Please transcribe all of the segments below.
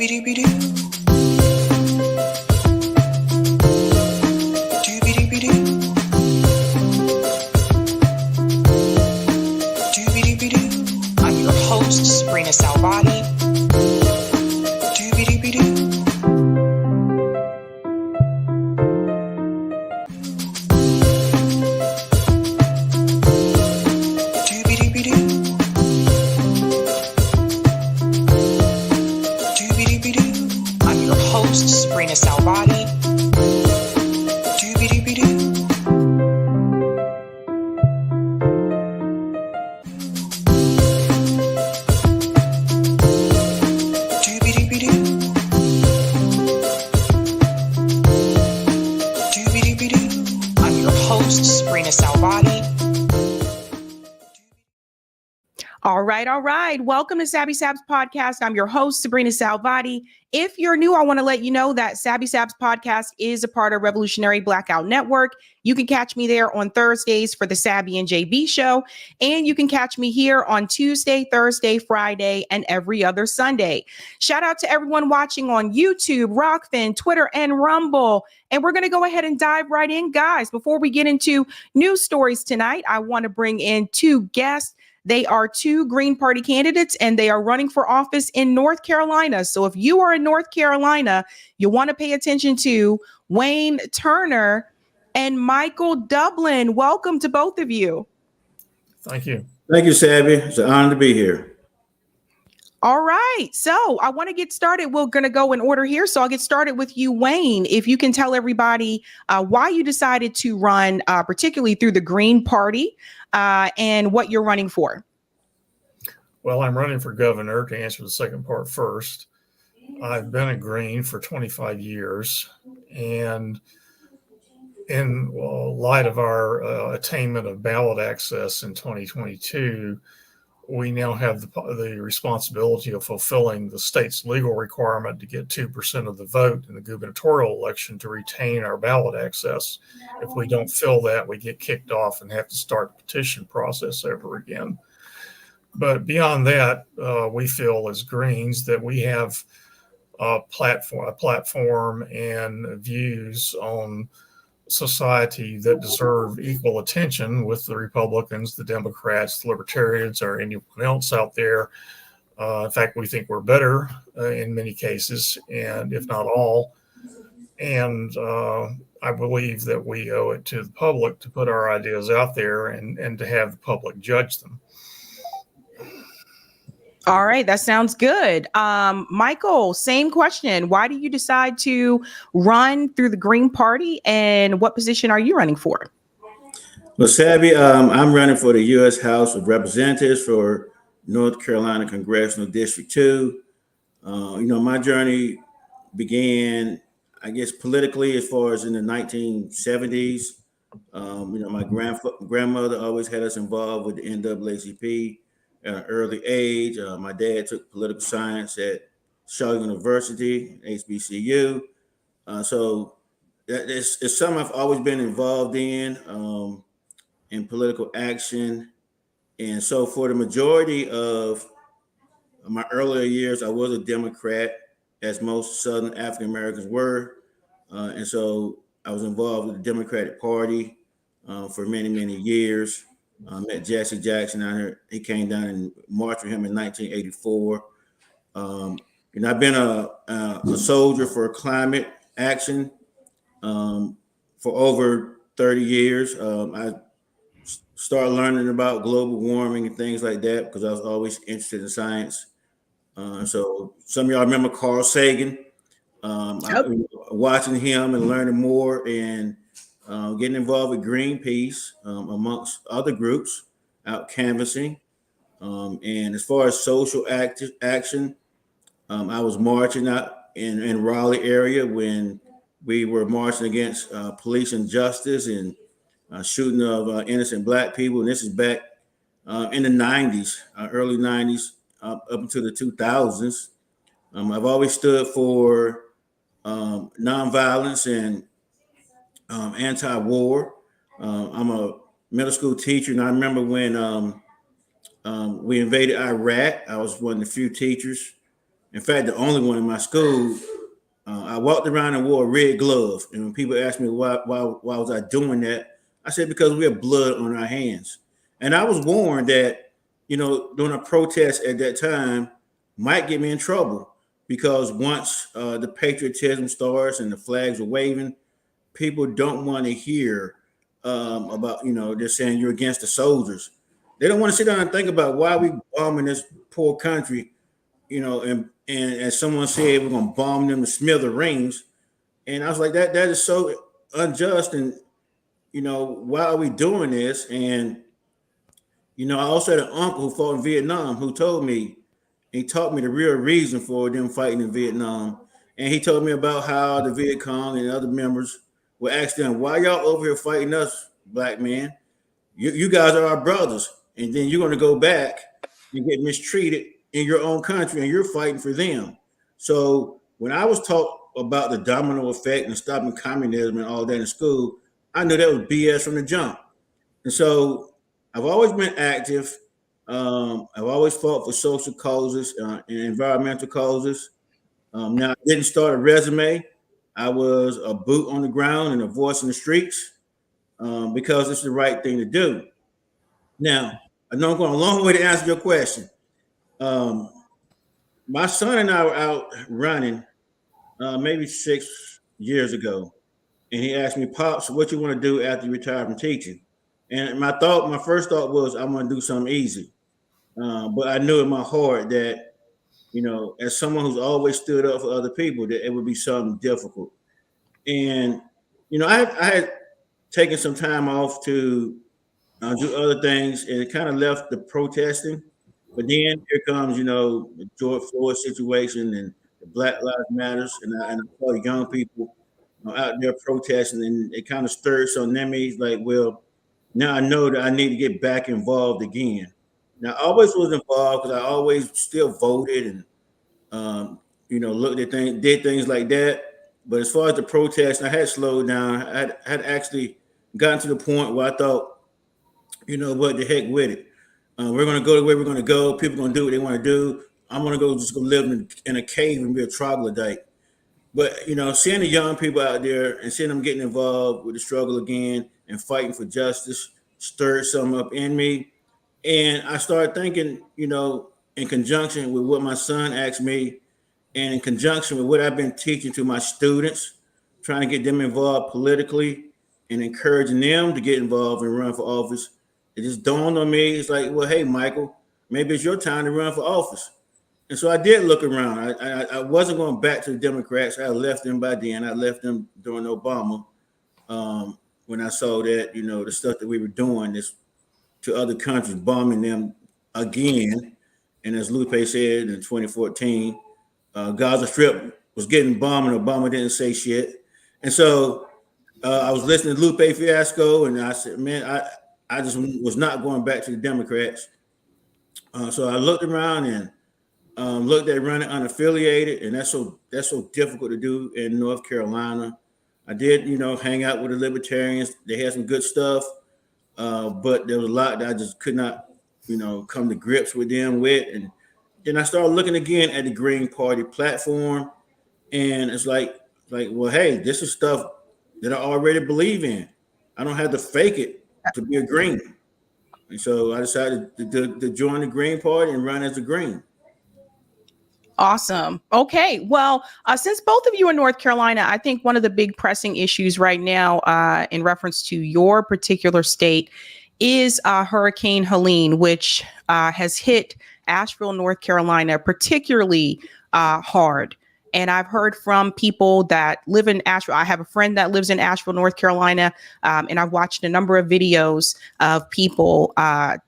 I'm your host, sabrinasalvati. I'm your host, sabrinasalvati. I'm your host, sabrinasalvati. All right. Welcome to Sabby Sabs podcast. I'm your host, Sabrina Salvati. If you're new, I want to let you know that Sabby Sabs podcast is a part of Revolutionary Blackout Network. You can catch me there on Thursdays for the Sabby and JB show. And you can catch me here on Tuesday, Thursday, Friday, and every other Sunday. Shout out to everyone watching on YouTube, Rockfin, Twitter, and Rumble. And we're going to go ahead and dive right in, guys. Before we get into news stories tonight, I want to bring in two guests. They are two Green Party candidates and they are running for office in North Carolina. So if you are in North Carolina, you want to pay attention to Wayne Turner and Michael Dublin. Welcome to both of you. Thank you. Thank you, Sabby. It's an honor to be here. All right. So I want to get started. We're going to go in order here. So I'll get started with you, Wayne. If you can tell everybody why you decided to run, particularly through the Green Party, and what you're running for. Well, I'm running for governor to answer the second part first. I've been a Green for 25 years. And in light of our attainment of ballot access in 2022, we now have the responsibility of fulfilling the state's legal requirement to get 2% of the vote in the gubernatorial election to retain our ballot access. If we don't fill that, we get kicked off and have to start the petition process over again. But beyond that, we feel as Greens that we have a platform and views on society that deserve equal attention with the Republicans, the Democrats, the Libertarians, or anyone else out there. In fact, we think we're better in many cases, and if not all. And I believe that we owe it to the public to put our ideas out there and to have the public judge them. All right. That sounds good. Michael, same question. Why do you decide to run through the Green Party and what position are you running for? Well, Sabby, I'm running for the U.S. House of Representatives for North Carolina Congressional District 2. My journey began, I guess, politically as far as in the 1970s. My grandmother always had us involved with the NAACP at an early age. My dad took political science at Shaw University, HBCU. So it's something I've always been involved in political action. And so for the majority of my earlier years, I was a Democrat, as most Southern African Americans were. And so I was involved with the Democratic Party for many, many years. Met Jesse Jackson out here. He came down and marched with him in 1984. And I've been a soldier for climate action for over 30 years. I started learning about global warming and things like that because I was always interested in science. So some of y'all remember Carl Sagan. Watching him and learning more and getting involved with Greenpeace amongst other groups out canvassing. And as far as social action, I was marching out in Raleigh area when we were marching against police injustice and shooting of innocent Black people. And this is back in the 90s, early 90s, up until the 2000s. I've always stood for nonviolence and anti-war. I'm a middle school teacher, and I remember when we invaded Iraq. I was one of the few teachers In fact, the only one in my school. I walked around and wore a red glove. And when people asked me why was I doing that, I said because we have blood on our hands. And I was warned that, during a protest at that time might get me in trouble because once the patriotism starts and the flags are waving, people don't want to hear about, they're saying you're against the soldiers. They don't want to sit down and think about why we bombing this poor country, and as someone said, we're going to bomb them to smithereens. And I was like, that is so unjust. And, why are we doing this? And, I also had an uncle who fought in Vietnam who told me, he taught me the real reason for them fighting in Vietnam. And he told me about how the Viet Cong and other members would ask them, why y'all over here fighting us, black men? You guys are our brothers. And then you're going to go back and get mistreated in your own country and you're fighting for them. So when I was taught about the domino effect and stopping communism and all that in school, I knew that was BS from the jump. And so I've always been active. I've always fought for social causes and environmental causes. Now, I didn't start a resume. I was a boot on the ground and a voice in the streets because it's the right thing to do. Now, I know I'm going a long way to answer your question. My son and I were out running maybe 6 years ago, and he asked me, "Pops, what you want to do after you retire from teaching?" And my first thought was, I want to do something easy. But I knew in my heart that, as someone who's always stood up for other people, that it would be something difficult. And, I had taken some time off to do other things, and it kind of left the protesting. But then here comes, the George Floyd situation and the Black Lives Matters, and I saw the young people out there protesting, and it kind of stirred something in me. Like, well, now I know that I need to get back involved again. Now, I always was involved because I always still voted and, looked at things, did things like that. But as far as the protest, I had slowed down. I had actually gotten to the point where I thought, what the heck with it. We're going to go the way we're going to go. People are going to do what they want to do. I'm going to go live in a cave and be a troglodyte. But, seeing the young people out there and seeing them getting involved with the struggle again and fighting for justice stirred something up in me. And I started thinking, in conjunction with what my son asked me and in conjunction with what I've been teaching to my students, trying to get them involved politically and encouraging them to get involved and run for office, it just dawned on me. It's like, well, hey, Michael, maybe it's your time to run for office. And so I did look around. I wasn't going back to the Democrats. I left them by then. I left them during Obama when I saw that, the stuff that we were doing is to other countries, bombing them again. And as Lupe said in 2014, Gaza Strip was getting bombed and Obama didn't say shit. And so I was listening to Lupe Fiasco and I said, man, I just was not going back to the Democrats. So I looked around and looked at running unaffiliated, and that's so difficult to do in North Carolina. I did, hang out with the libertarians. They had some good stuff, but there was a lot that I just could not, come to grips with them with. And then I started looking again at the Green Party platform, and it's like, well, hey, this is stuff that I already believe in. I don't have to fake it to be a Green. And so I decided to join the Green Party and run as a Green. Awesome. Okay. Well, since both of you are in North Carolina, I think one of the big pressing issues right now in reference to your particular state is Hurricane Helene, which has hit Asheville, North Carolina, particularly hard. And I've heard from people that live in Asheville. I have a friend that lives in Asheville, North Carolina, and I've watched a number of videos of people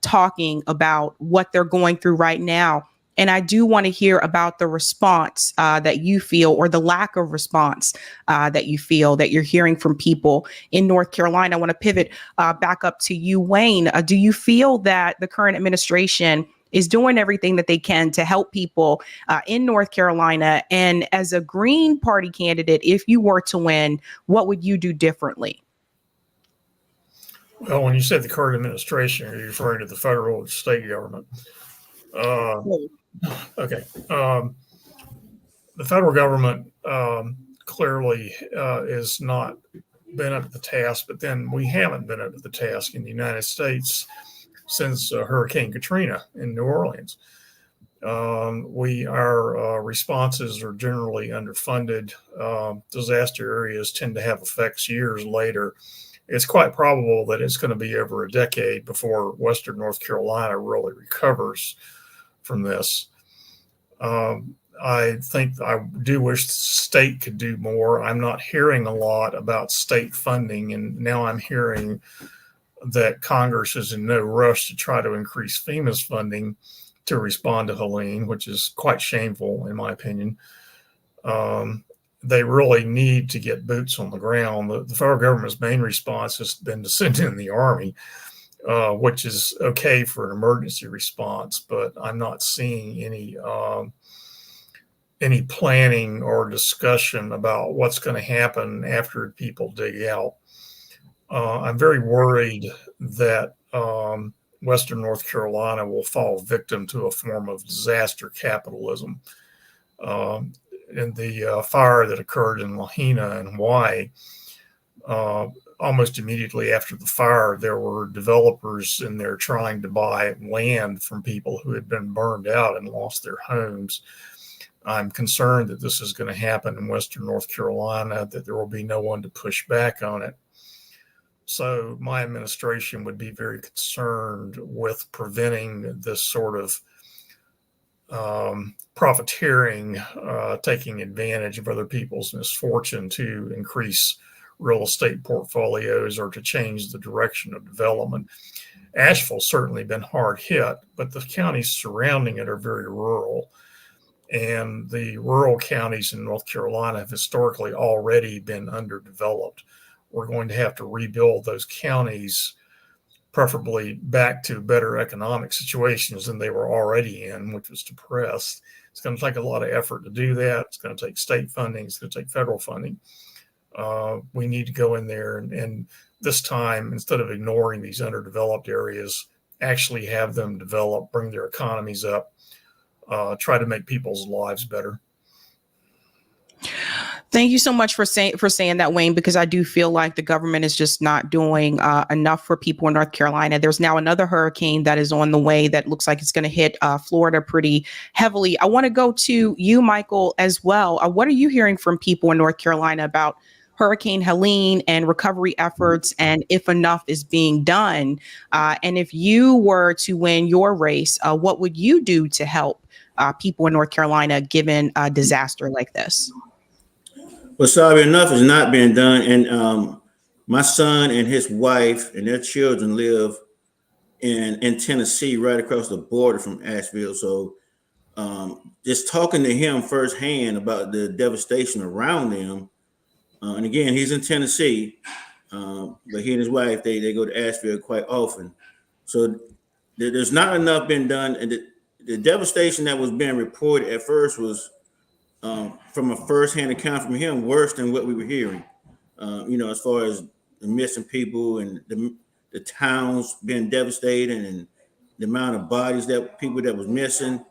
talking about what they're going through right now. And I do want to hear about the response that you feel, or the lack of response that you feel that you're hearing from people in North Carolina. I want to pivot back up to you, Wayne. Do you feel that the current administration is doing everything that they can to help people in North Carolina? And as a Green Party candidate, if you were to win, what would you do differently? Well, when you said the current administration, are you referring to the federal or state government? Okay. the federal government clearly is not been up to the task, but then we haven't been up to the task in the United States since Hurricane Katrina in New Orleans. Our responses are generally underfunded. Disaster areas tend to have effects years later. It's quite probable that it's going to be over a decade before Western North Carolina really recovers from this. I think I do wish the state could do more. I'm not hearing a lot about state funding, and now I'm hearing that Congress is in no rush to try to increase FEMA's funding to respond to Helene, which is quite shameful in my opinion. They really need to get boots on the ground. The federal government's main response has been to send in the Army, which is okay for an emergency response, but I'm not seeing any planning or discussion about what's going to happen after people dig out. I'm very worried that Western North Carolina will fall victim to a form of disaster capitalism. In the fire that occurred in Lahaina in Hawaii, almost immediately after the fire, there were developers in there trying to buy land from people who had been burned out and lost their homes. I'm concerned that this is going to happen in Western North Carolina, that there will be no one to push back on it. So my administration would be very concerned with preventing this sort of profiteering, taking advantage of other people's misfortune to increase real estate portfolios or to change the direction of development. Asheville's certainly been hard hit, but the counties surrounding it are very rural. And the rural counties in North Carolina have historically already been underdeveloped. We're going to have to rebuild those counties, preferably back to better economic situations than they were already in, which was depressed. It's going to take a lot of effort to do that. It's going to take state funding. It's going to take federal funding. We need to go in there and this time, instead of ignoring these underdeveloped areas, actually have them develop, bring their economies up, try to make people's lives better. Thank you so much for saying that, Wayne, because I do feel like the government is just not doing enough for people in North Carolina. There's now another hurricane that is on the way that looks like it's going to hit Florida pretty heavily. I want to go to you, Michael, as well. What are you hearing from people in North Carolina about Hurricane Helene and recovery efforts, and if enough is being done? And if you were to win your race, what would you do to help people in North Carolina given a disaster like this? Well, sorry, enough is not being done. And my son and his wife and their children live in Tennessee, right across the border from Asheville. So just talking to him firsthand about the devastation around them. And again, he's in Tennessee, but he and his wife, they go to Asheville quite often. So there's not enough been done. And the devastation that was being reported at first was from a first-hand account from him, worse than what we were hearing. As far as the missing people and the towns being devastated and the amount of bodies people that was missing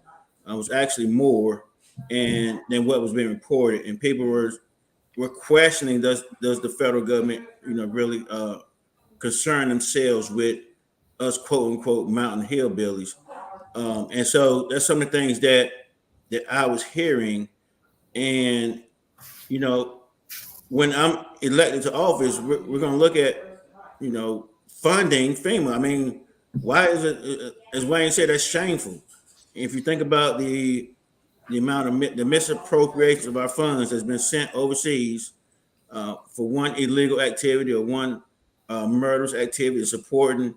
was actually more than what was being reported. And people were questioning, does the federal government, really concern themselves with us, quote unquote, mountain hillbillies? And so that's some of the things that I was hearing. And, when I'm elected to office, we're going to look at, funding FEMA. I mean, why is it, as Wayne said, that's shameful. If you think about the amount of the misappropriation of our funds that's been sent overseas for one illegal activity or one murderous activity supporting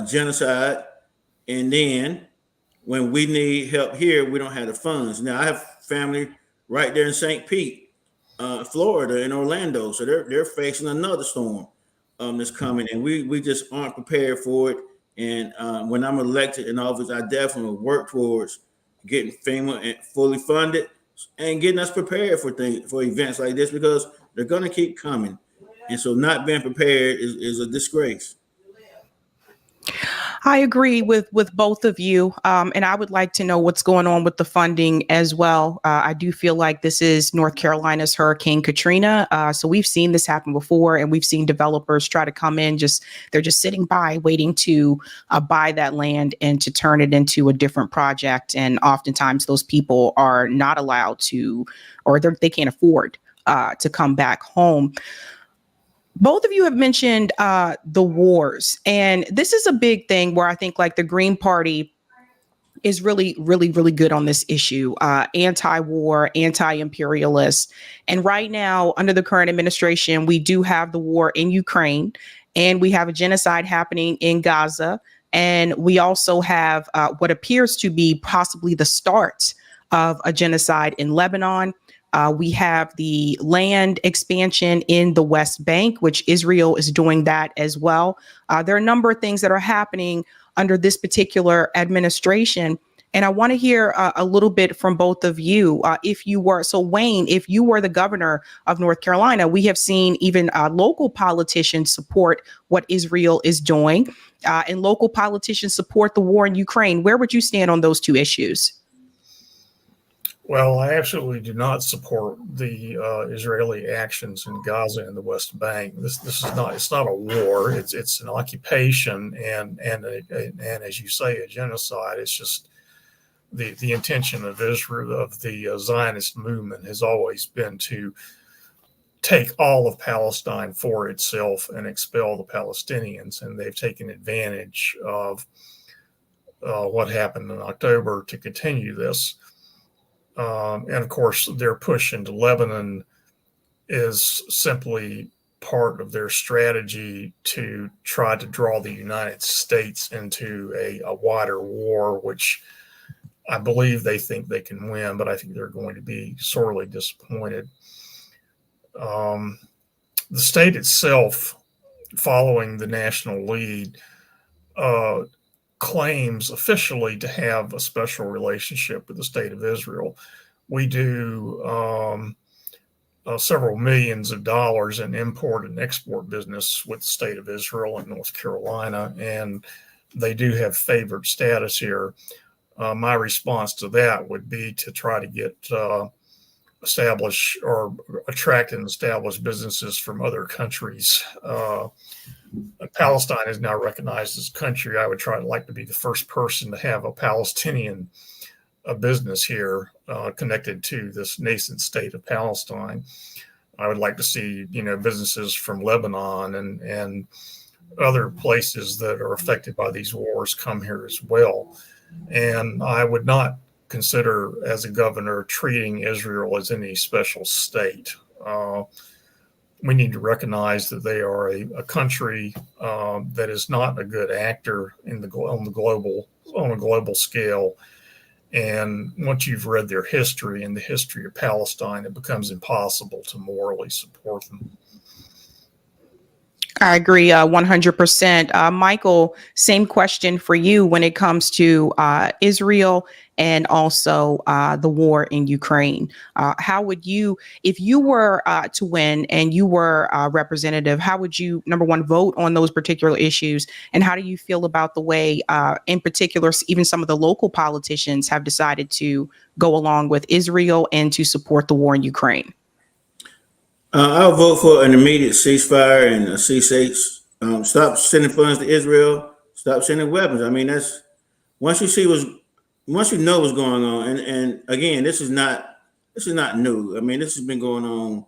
genocide. And then when we need help here, we don't have the funds. Now, I have family right there in St. Pete, Florida, in Orlando. So they're facing another storm that's coming, and we just aren't prepared for it. And when I'm elected in office, I definitely will work towards getting FEMA fully funded and getting us prepared for events like this, because they're going to keep coming. And so not being prepared is a disgrace. I agree with both of you, and I would like to know what's going on with the funding as well. I do feel like this is North Carolina's Hurricane Katrina, so we've seen this happen before, and we've seen developers try to come in, they're just sitting by waiting to buy that land and to turn it into a different project, and oftentimes those people are not allowed to, or they can't afford to come back home. Both of you have mentioned the wars, and this is a big thing where I think like the Green Party is really, really, really good on this issue, anti-war, anti-imperialist. And right now, under the current administration, we do have the war in Ukraine, and we have a genocide happening in Gaza. And we also have what appears to be possibly the start of a genocide in Lebanon. We have the land expansion in the West Bank, which Israel is doing that as well. There are a number of things that are happening under this particular administration. And I want to hear a little bit from both of you. Wayne, if you were the governor of North Carolina, we have seen even local politicians support what Israel is doing, and local politicians support the war in Ukraine. Where would you stand on those two issues? Well, I absolutely do not support the Israeli actions in Gaza and the West Bank. This is not, it's not a war. It's an occupation and as you say, a genocide. It's just the intention of Israel, of the Zionist movement, has always been to take all of Palestine for itself and expel the Palestinians, and they've taken advantage of what happened in October to continue this. And of course, their push into Lebanon is simply part of their strategy to try to draw the United States into a wider war, which I believe they think they can win, but I think they're going to be sorely disappointed. The state itself, following the national lead, claims officially to have a special relationship with the state of Israel. We do several millions of dollars in import and export business with the state of Israel and North Carolina, and they do have favored status here. My response to that would be to try to get establish or attract and establish businesses from other countries. Palestine is now recognized as a country. I would like to be the first person to have a Palestinian business here connected to this nascent state of Palestine. I would like to see, businesses from Lebanon and other places that are affected by these wars come here as well. And I would not consider, as a governor, treating Israel as any special state. We need to recognize that they are a country that is not a good actor on a global scale. And once you've read their history and the history of Palestine, it becomes impossible to morally support them. I agree 100%. Michael, same question for you when it comes to Israel and also the war in Ukraine. How would you, if you were to win and you were representative, how would you, number one, vote on those particular issues? And how do you feel about the way, in particular, even some of the local politicians have decided to go along with Israel and to support the war in Ukraine? I'll vote for an immediate ceasefire and a cease. Stop sending funds to Israel. Stop sending weapons. I mean, that's once you know what's going on. And again, this is not new. I mean, this has been going on.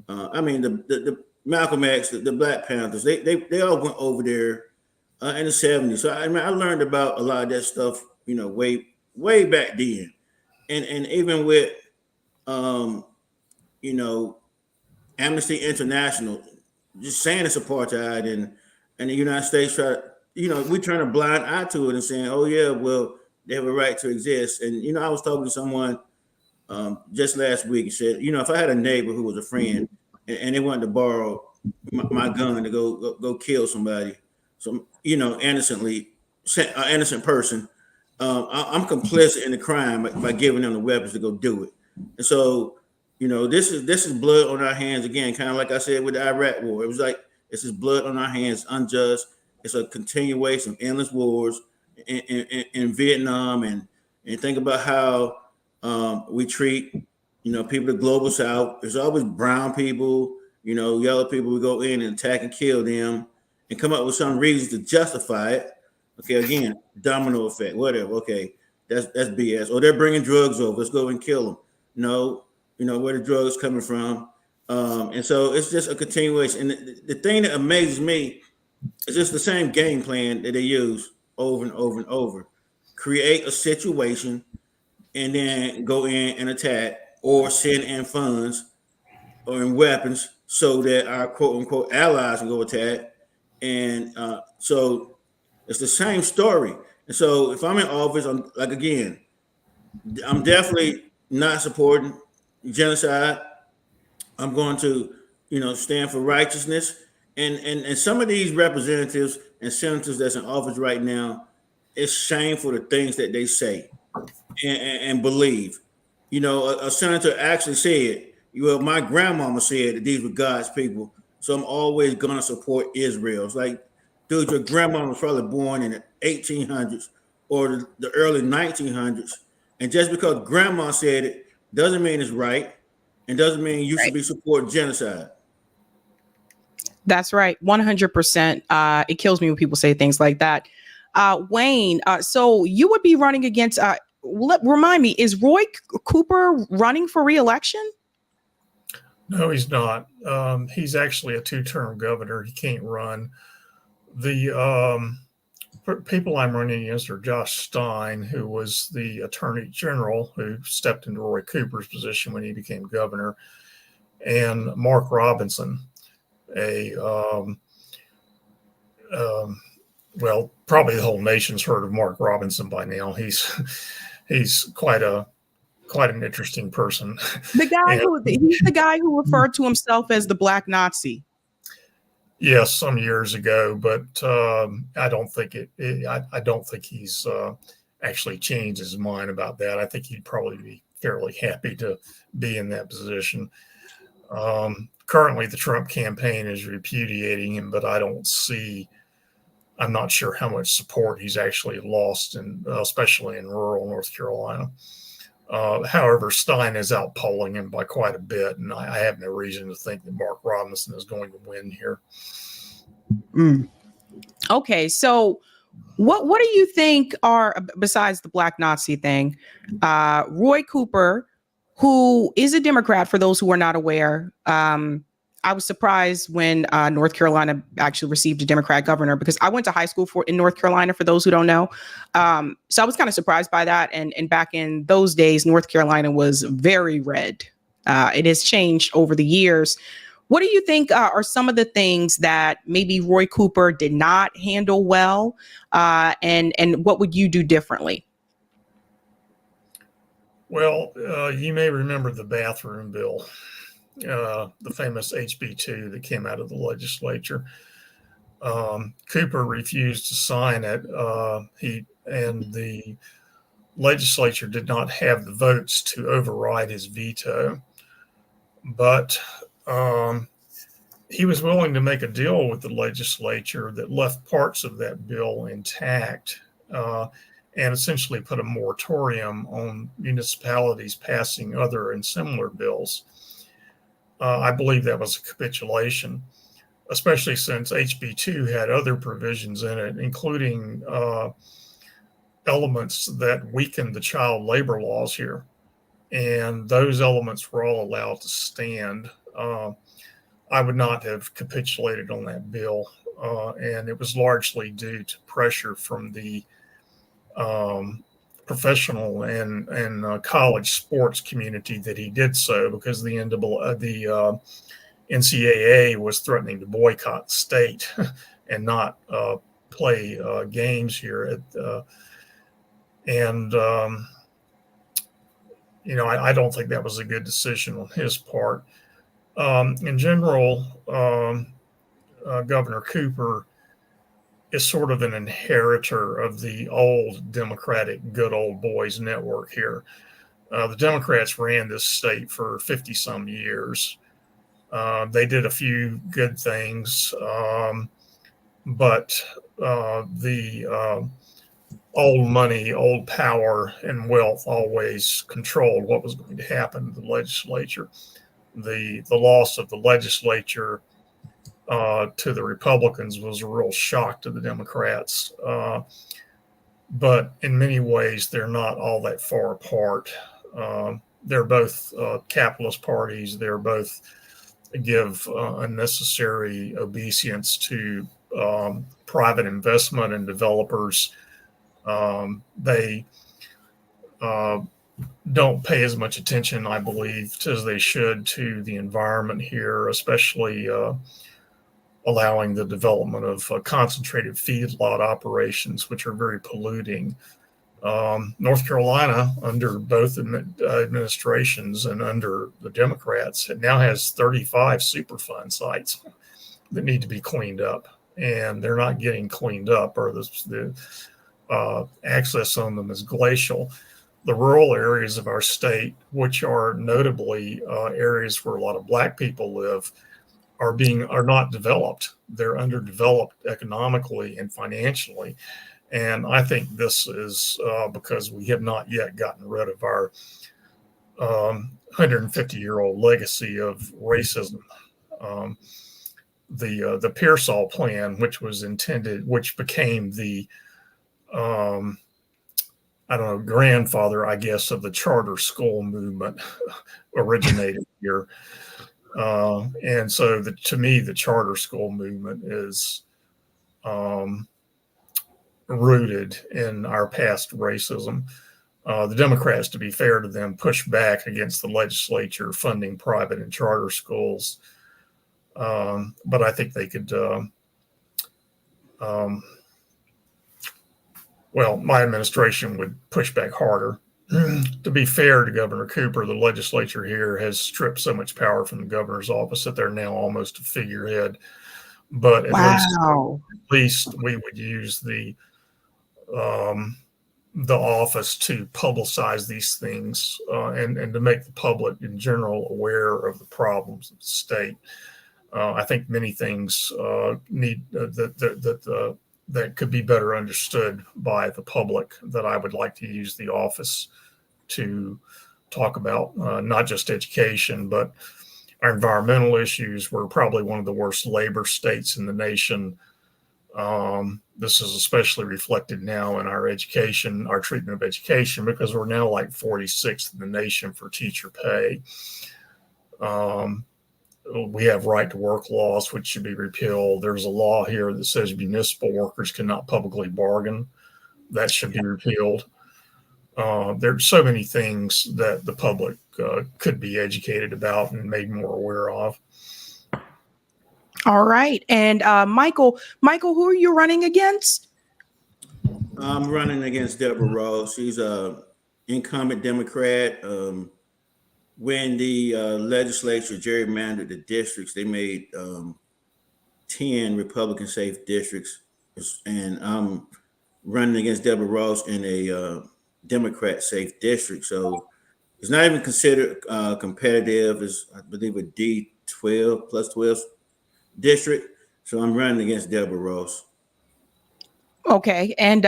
The Malcolm X, the Black Panthers, they all went over there in the 70s. So I learned about a lot of that stuff, way back then, and even with Amnesty International just saying it's apartheid, and the United States we turn a blind eye to it and saying, oh yeah, well, they have a right to exist. And I was talking to someone just last week and said, if I had a neighbor who was a friend and they wanted to borrow my gun to go kill somebody, innocently, an innocent person, I'm complicit in the crime by giving them the weapons to go do it. And so, this is blood on our hands again, kind of like I said with the Iraq war. It was like this is blood on our hands, unjust. it's a continuation of endless wars in Vietnam, and think about how we treat, people of the global South. There's always brown people, yellow people. We go in and attack and kill them, and come up with some reasons to justify it. Okay, again, domino effect, whatever. Okay, that's BS. Or they're bringing drugs over. Let's go and kill them. No, where the drugs coming from. And so it's just a continuation. And the thing that amazes me is just the same game plan that they use over and over and over. Create a situation and then go in and attack, or send in funds or in weapons so that our quote unquote allies can go attack. And so it's the same story. And so if I'm in office, I'm definitely not supporting genocide. I'm going to, stand for righteousness. And some of these representatives and senators that's in office right now, it's shameful the things that they say and believe. A senator actually said, well, my grandmama said that these were God's people, so I'm always going to support Israel. It's like, dude, your grandma was probably born in the 1800s or the early 1900s. And just because grandma said it doesn't mean it's right, and doesn't mean you should be supporting genocide. That's right. 100%. It kills me when people say things like that. Wayne, so you would be running against, remind me, is Roy Cooper running for re-election? No, he's not. He's actually a two-term governor. He can't run. The people I'm running against are Josh Stein, who was the attorney general who stepped into Roy Cooper's position when he became governor, and Mark Robinson, well, probably the whole nation's heard of Mark Robinson by now. He's quite an interesting person. He's the guy who referred to himself as the Black Nazi. Yes, some years ago, but I don't think I don't think he's actually changed his mind about that. I think he'd probably be fairly happy to be in that position. Currently, the Trump campaign is repudiating him, but I'm not sure how much support he's actually lost, especially in rural North Carolina. However, Stein is out polling him by quite a bit, and I have no reason to think that Mark Robinson is going to win here. Okay, so what do you think are, besides the Black Nazi thing, Roy Cooper, who is a Democrat, for those who are not aware? I was surprised when North Carolina actually received a Democrat governor, because I went to high school in North Carolina, for those who don't know. So I was kind of surprised by that. And back in those days, North Carolina was very red. It has changed over the years. What do you think are some of the things that maybe Roy Cooper did not handle well? And what would you do differently? Well, you may remember the bathroom bill. The famous HB2 that came out of the legislature. Cooper refused to sign it. And the legislature did not have the votes to override his veto. But he was willing to make a deal with the legislature that left parts of that bill intact, and essentially put a moratorium on municipalities passing other and similar bills. I believe that was a capitulation, especially since HB2 had other provisions in it, including elements that weakened the child labor laws here. And those elements were all allowed to stand. I would not have capitulated on that bill. And it was largely due to pressure from the professional and college sports community that he did so, because the NCAA was threatening to boycott the state and not play games here. I don't think that was a good decision on his part. In general, Governor Cooper is sort of an inheritor of the old Democratic good old boys network here. The Democrats ran this state for 50 some years. They did a few good things. but the old money, old power, and wealth always controlled what was going to happen to the legislature. The loss of the legislature to the Republicans was a real shock to the Democrats. But in many ways, they're not all that far apart. They're both capitalist parties. They're both give unnecessary obeisance to private investment and developers. They don't pay as much attention, I believe, as they should to the environment here, especially allowing the development of concentrated feedlot operations, which are very polluting. North Carolina, under both administrations and under the Democrats, it now has 35 Superfund sites that need to be cleaned up, and they're not getting cleaned up, or the access on them is glacial. The rural areas of our state, which are notably areas where a lot of Black people live, are not developed. They're underdeveloped economically and financially. And I think this is because we have not yet gotten rid of our 150-year-old legacy of racism. The Pearsall Plan, which became the grandfather, I guess, of the charter school movement, originated here. And so to me, the charter school movement is rooted in our past racism. The Democrats, to be fair to them, pushed back against the legislature funding private and charter schools. But I think they could, my administration would push back harder. To be fair to Governor Cooper, the legislature here has stripped so much power from the governor's office that they're now almost a figurehead. But at least we would use the office to publicize these things and to make the public in general aware of the problems of the state. I think many things need that could be better understood by the public, that I would like to use the office to talk about, not just education, but our environmental issues. We're probably one of the worst labor states in the nation. This is especially reflected now in our education, our treatment of education, because we're now like 46th in the nation for teacher pay. We have right to work laws, which should be repealed. There's a law here that says municipal workers cannot publicly bargain. That should be repealed. There's so many things that the public could be educated about and made more aware of. All right. And Michael, who are you running against? I'm running against Deborah Ross. She's an incumbent Democrat. When the legislature gerrymandered the districts, they made 10 Republican safe districts. And I'm running against Deborah Ross in a Democrat safe district. So it's not even considered competitive. It's, I believe, a D12 plus 12 district. So I'm running against Deborah Ross. Okay. And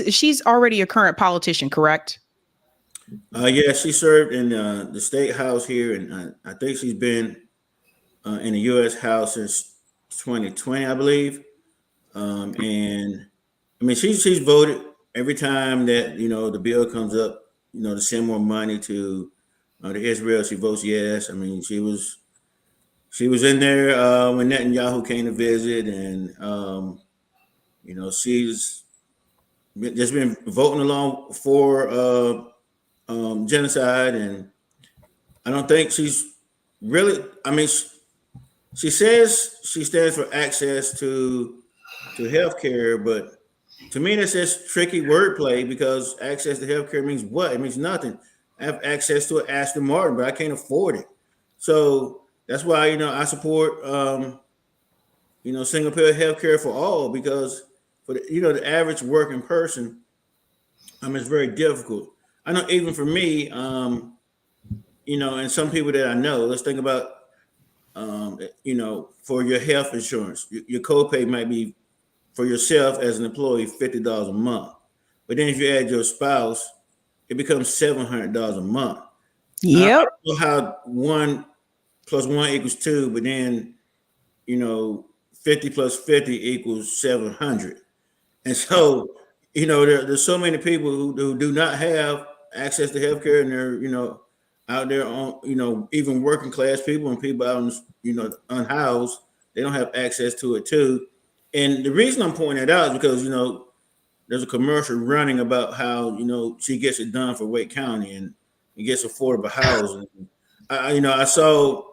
she's already a current politician, correct? Yeah, she served in the state house here, and I think she's been in the U.S. House since 2020, I believe. And I mean, she's voted every time that the bill comes up, to send more money to Israel. She votes yes. I mean, she was in there when Netanyahu came to visit, and she's just been voting along for genocide. And I don't think she's really, I mean, she says she stands for access to healthcare, but to me that's just tricky wordplay, because access to healthcare means what? It means nothing. I have access to an Aston Martin, but I can't afford it. So that's why I support single payer healthcare for all, because for the average working person, it's very difficult. I know even for me, and some people that I know, let's think about for your health insurance. Your copay might be for yourself as an employee $50 a month, but then if you add your spouse, it becomes $700 a month. I Yep. don't know how 1 + 1 = 2, but then 50 + 50 = 700. And so, there's so many people who do not have access to healthcare, and they're, out there on, even working class people and people out, unhoused, they don't have access to it too. And the reason I'm pointing that out is because, there's a commercial running about how, she gets it done for Wake County and it gets affordable housing. I saw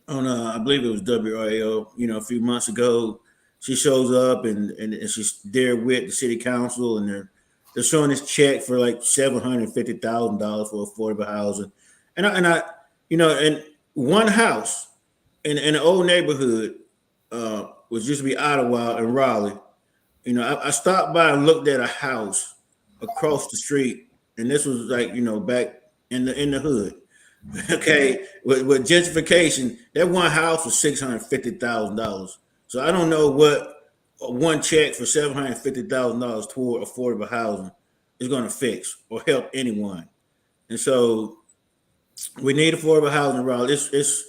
on, I believe it was WRAO, a few months ago, she shows up and she's there with the city council, and they're showing this check for like $750,000 for affordable housing, and one house in an old neighborhood, was used to be Ottawa and Raleigh. I stopped by and looked at a house across the street, and this was like back in the hood. Okay, with gentrification, that one house was $650,000. So I don't know what one check for $750,000 toward affordable housing is going to fix or help anyone. And so we need affordable housing in Raleigh. There's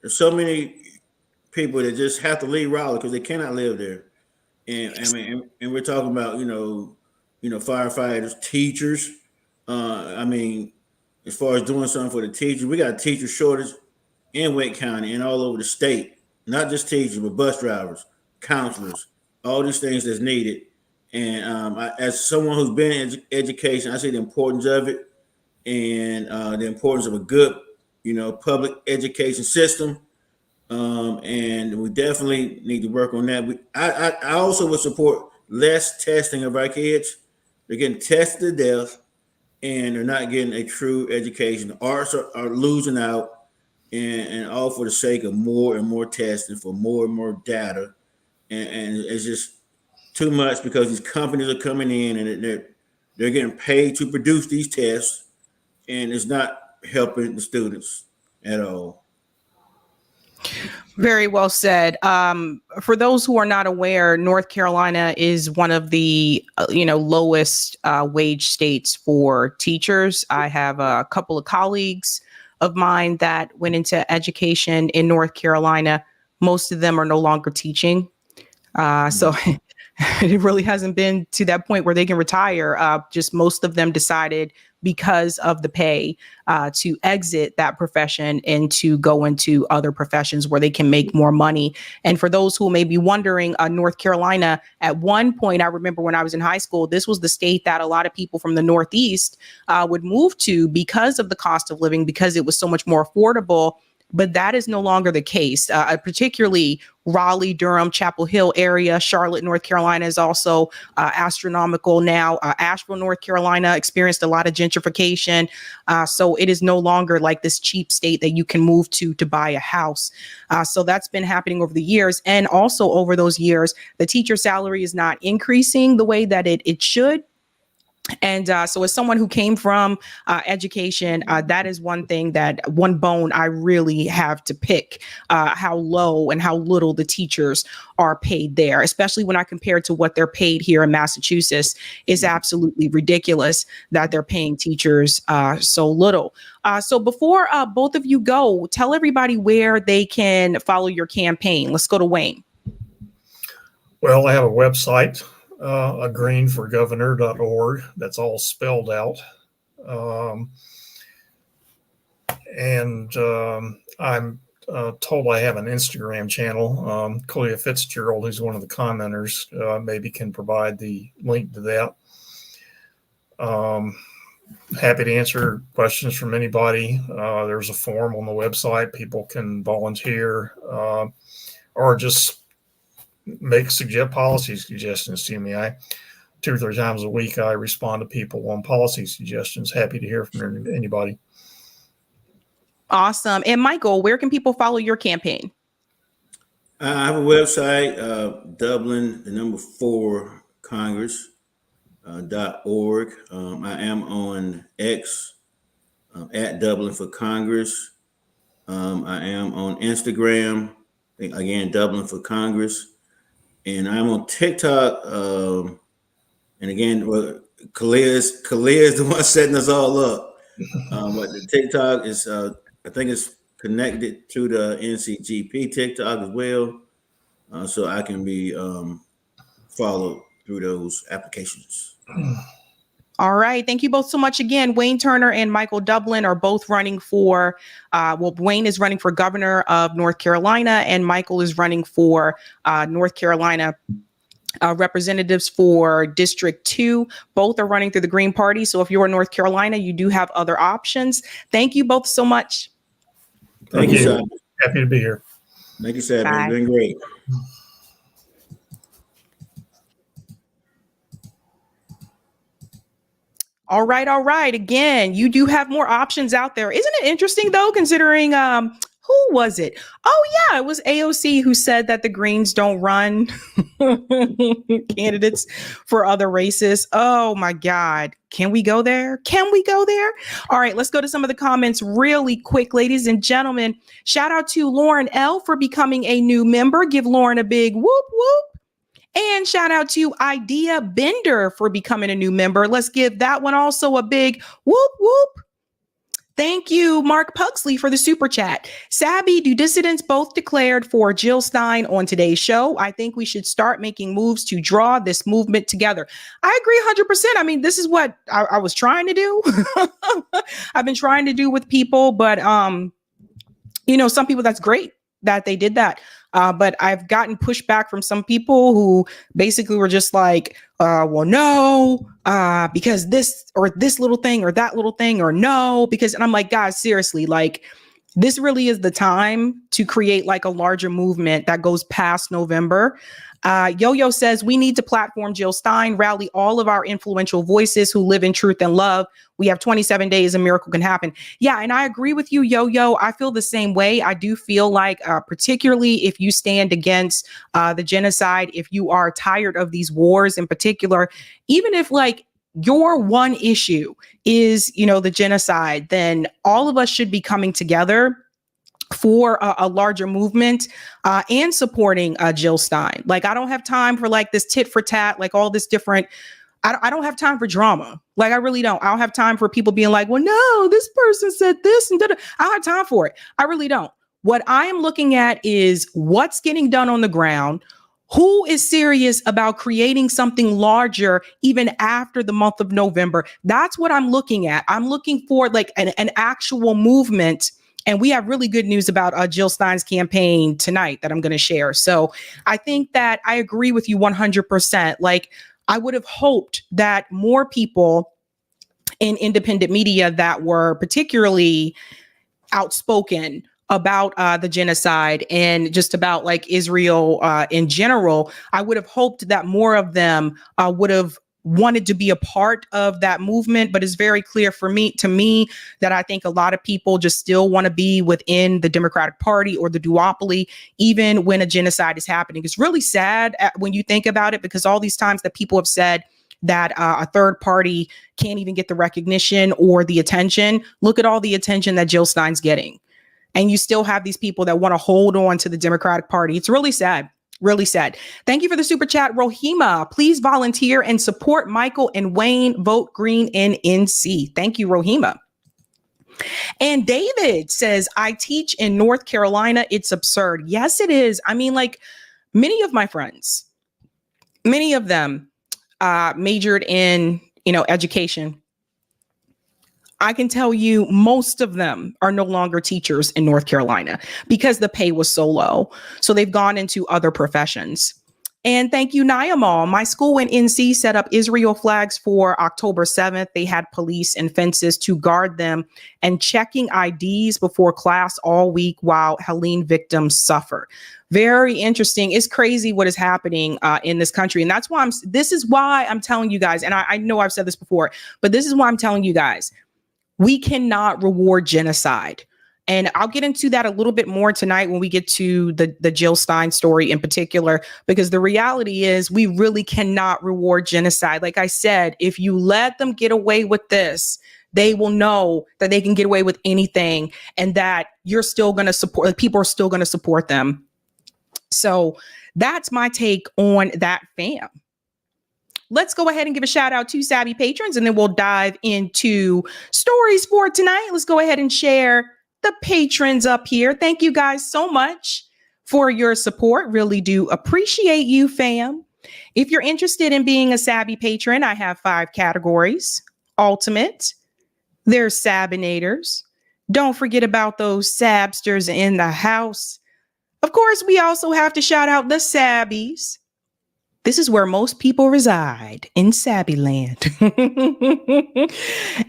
so many people that just have to leave Raleigh because they cannot live there. And I mean, and we're talking about firefighters, teachers. As far as doing something for the teachers, we got a teacher shortage in Wake County and all over the state. Not just teachers, but bus drivers, counselors, all these things that's needed. And as someone who's been in education, I see the importance of it, and the importance of a good, public education system. And we definitely need to work on that. I also would support less testing of our kids. They're getting tested to death, and they're not getting a true education. The arts are losing out, and all for the sake of more and more testing for more and more data. And it's just too much because these companies are coming in and they're getting paid to produce these tests, and it's not helping the students at all. Very well said. For those who are not aware, North Carolina is one of the lowest wage states for teachers. I have a couple of colleagues of mine that went into education in North Carolina. Most of them are no longer teaching. So it really hasn't been to that point where they can retire. Just most of them decided, because of the pay, to exit that profession and to go into other professions where they can make more money. And for those who may be wondering, North Carolina, at one point, I remember when I was in high school, this was the state that a lot of people from the Northeast would move to because of the cost of living, because it was so much more affordable. But that is no longer the case, particularly Raleigh, Durham, Chapel Hill area. Charlotte, North Carolina is also astronomical now. Asheville, North Carolina experienced a lot of gentrification. So it is no longer like this cheap state that you can move to buy a house. So that's been happening over the years. And also over those years, the teacher salary is not increasing the way that it should. And so as someone who came from education, that is one bone I really have to pick, how low and how little the teachers are paid there, especially when I compare it to what they're paid here in Massachusetts. Is absolutely ridiculous that they're paying teachers so little. So before both of you go, tell everybody where they can follow your campaign. Let's go to Wayne. Well, I have a website, agreenforgovernor.org. That's all spelled out. I'm told I have an Instagram channel. Clea Fitzgerald, who's one of the commenters, maybe can provide the link to that. Happy to answer questions from anybody. There's a form on the website. People can volunteer or just make policy suggestions to me. 2 or 3 times a week, I respond to people on policy suggestions. Happy to hear from anybody. Awesome. And Michael, where can people follow your campaign? I have a website, Dublin, 4 Congress.org. I am on X at Dublin for Congress. I am on Instagram, again, Dublin for Congress. And I'm on TikTok. And again, well, Kalia is the one setting us all up. But the TikTok is, I think it's connected to the NCGP TikTok as well. So I can be followed through those applications. All right. Thank you both so much again. Wayne Turner and Michael Dublin are both running for, Wayne is running for governor of North Carolina, and Michael is running for North Carolina representatives for District 2. Both are running through the Green Party. So if you're in North Carolina, you do have other options. Thank you both so much. Thank you, Sabby. Happy to be here. Thank you, Sabby. You've been great. All right. All right. Again, you do have more options out there. Isn't it interesting, though, considering who was it? Oh, yeah, it was AOC who said that the Greens don't run candidates for other races. Oh, my God. Can we go there? Can we go there? All right, let's go to some of the comments really quick, ladies and gentlemen. Shout out to Lauren L. for becoming a new member. Give Lauren a big whoop, whoop. And shout out to Idea Bender for becoming a new member. Let's give that one also a big whoop, whoop. Thank you, Mark Pugsley, for the super chat. Sabby, do dissidents both declared for Jill Stein on today's show? I think we should start making moves to draw this movement together. I agree 100%. I mean, this is what I was trying to do. I've been trying to do with people, but, some people, that's great that they did that. But I've gotten pushback from some people who basically were just like, well, no, because this or this little thing or that little thing, or no, because, and I'm like, guys, seriously, like, this really is the time to create like a larger movement that goes past November. Yo-Yo says we need to platform Jill Stein, rally all of our influential voices who live in truth and love. We have 27 days, a miracle can happen. Yeah, and I agree with you, Yo-Yo. I feel the same way. I do feel like, particularly if you stand against the genocide, if you are tired of these wars in particular, even if like your one issue is, the genocide, then all of us should be coming together for a larger movement and supporting Jill Stein. Like, I don't have time for like this tit for tat, like all this different. I don't have time for drama. Like, I really don't. I don't have time for people being like, well, no, this person said this and da-da. I don't have time for it. I really don't. What I am looking at is what's getting done on the ground. Who is serious about creating something larger even after the month of November? That's what I'm looking at. I'm looking for like an actual movement. And we have really good news about Jill Stein's campaign tonight that I'm going to share. So I think that I agree with you 100%. Like, I would have hoped that more people in independent media that were particularly outspoken about the genocide and just about like Israel in general, I would have hoped that more of them would have wanted to be a part of that movement. But it's very clear to me that I think a lot of people just still want to be within the Democratic Party or the duopoly, even when a genocide is happening. It's really sad when you think about it, because all these times that people have said that a third party can't even get the recognition or the attention. Look at all the attention that Jill Stein's getting. And you still have these people that want to hold on to the Democratic Party. It's really sad. Really sad. Thank you for the super chat, Rohima. Please volunteer and support Michael and Wayne. Vote green in NC. Thank you, Rohima. And David says, I teach in North Carolina. It's absurd. Yes, it is. I mean, like, many of my friends, many of them majored in, education. I can tell you most of them are no longer teachers in North Carolina because the pay was so low. So they've gone into other professions. And thank you, Niamal. My school in NC set up Israel flags for October 7th. They had police and fences to guard them and checking IDs before class all week while Helene victims suffer. Very interesting. It's crazy what is happening in this country. And that's why this is why I'm telling you guys, and I know I've said this before, but this is why I'm telling you guys, we cannot reward genocide. And I'll get into that a little bit more tonight when we get to the Jill Stein story in particular, because the reality is we really cannot reward genocide. Like I said, if you let them get away with this, they will know that they can get away with anything and that you're still going to support, people are still going to support them. So that's my take on that, fam. Let's go ahead and give a shout out to Sabby patrons, and then we'll dive into stories for tonight. Let's go ahead and share the patrons up here. Thank you guys so much for your support. Really do appreciate you, fam. If you're interested in being a Sabby patron, I have 5 categories. Ultimate, there's Sabinators. Don't forget about those Sabsters in the house. Of course, we also have to shout out the Sabbies. This is where most people reside, in Sabby land.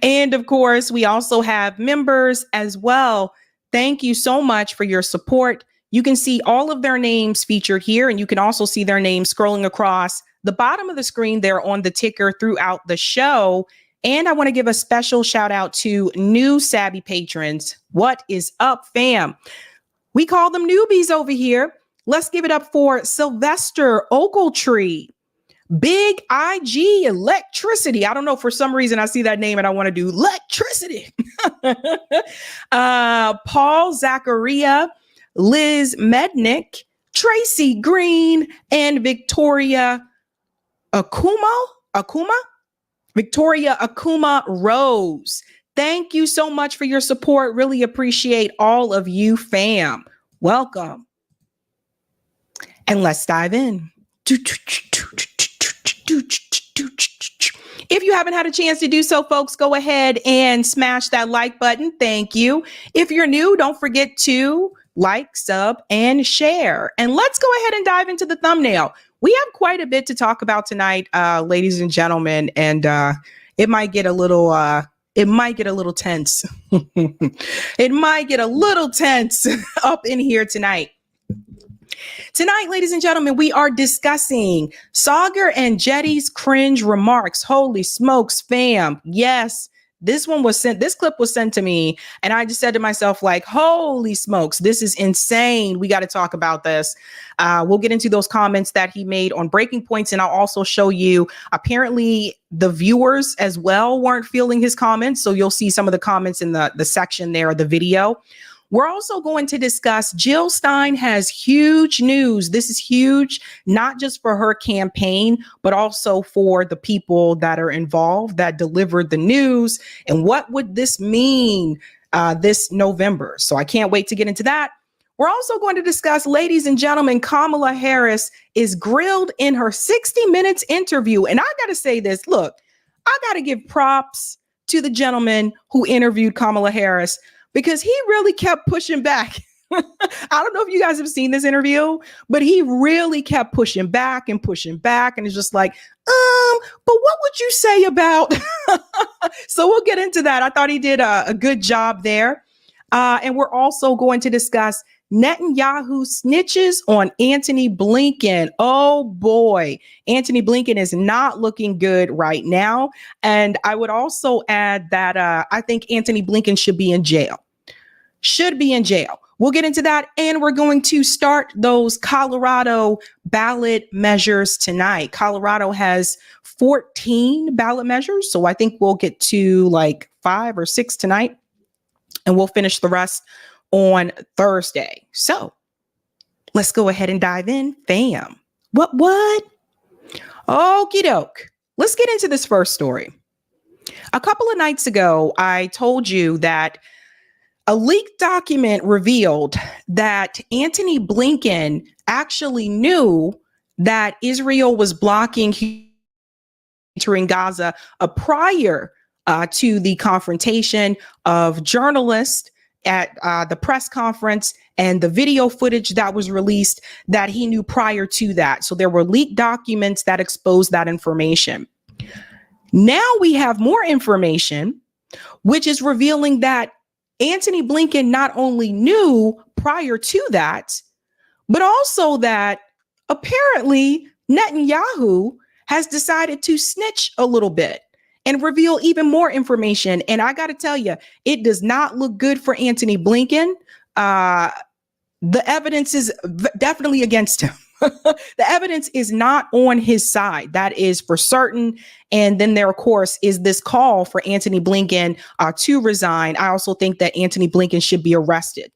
And of course, we also have members as well. Thank you so much for your support. You can see all of their names featured here, and you can also see their names scrolling across the bottom of the screen there on the ticker throughout the show. And I want to give a special shout out to new Sabby patrons. What is up, fam? We call them newbies over here. Let's give it up for Sylvester Ogletree, Big IG Electricity. I don't know, for some reason I see that name and I want to do electricity. Paul Zacharia, Liz Mednick, Tracy Green, and Victoria Akuma Rose. Thank you so much for your support. Really appreciate all of you, fam. Welcome. And let's dive in. If you haven't had a chance to do so, folks, go ahead and smash that like button. Thank you. If you're new, don't forget to like, sub, and share. And let's go ahead and dive into the thumbnail. We have quite a bit to talk about tonight, ladies and gentlemen, and it might get a little tense. It might get a little tense up in here tonight. Tonight, ladies and gentlemen, we are discussing Saagar Enjeti's cringe remarks. Holy smokes, fam. Yes, this clip was sent to me, and I just said to myself, like, holy smokes, this is insane. We got to talk about this. We'll get into those comments that he made on Breaking Points, and I'll also show you, apparently, the viewers as well weren't feeling his comments, so you'll see some of the comments in the section there of the video. We're also going to discuss Jill Stein has huge news. This is huge, not just for her campaign, but also for the people that are involved that delivered the news. And what would this mean this November? So I can't wait to get into that. We're also going to discuss, ladies and gentlemen, Kamala Harris is grilled in her 60 Minutes interview. And I got to say this, look, I got to give props to the gentleman who interviewed Kamala Harris, because he really kept pushing back. I don't know if you guys have seen this interview, but he really kept pushing back. And it's just like, but what would you say about? So we'll get into that. I thought he did a good job there. And we're also going to discuss Netanyahu snitches on Antony Blinken. Oh boy, Antony Blinken is not looking good right now. And I would also add that I think Antony Blinken should be in jail. We'll get into that. And we're going to start those Colorado ballot measures tonight. Colorado has 14 ballot measures. So I think we'll get to like 5 or 6 tonight, and we'll finish the rest on Thursday. So let's go ahead and dive in, fam. What? Okie doke. Let's get into this first story. A couple of nights ago, I told you that a leaked document revealed that Antony Blinken actually knew that Israel was blocking entering Gaza prior to the confrontation of journalists at the press conference, and the video footage that was released, that he knew prior to that. So there were leaked documents that exposed that information. Now we have more information, which is revealing that Antony Blinken not only knew prior to that, but also that apparently Netanyahu has decided to snitch a little bit and reveal even more information. And I got to tell you, it does not look good for Antony Blinken. The evidence is definitely against him. The evidence is not on his side. That is for certain. And then there, of course, is this call for Antony Blinken to resign. I also think that Antony Blinken should be arrested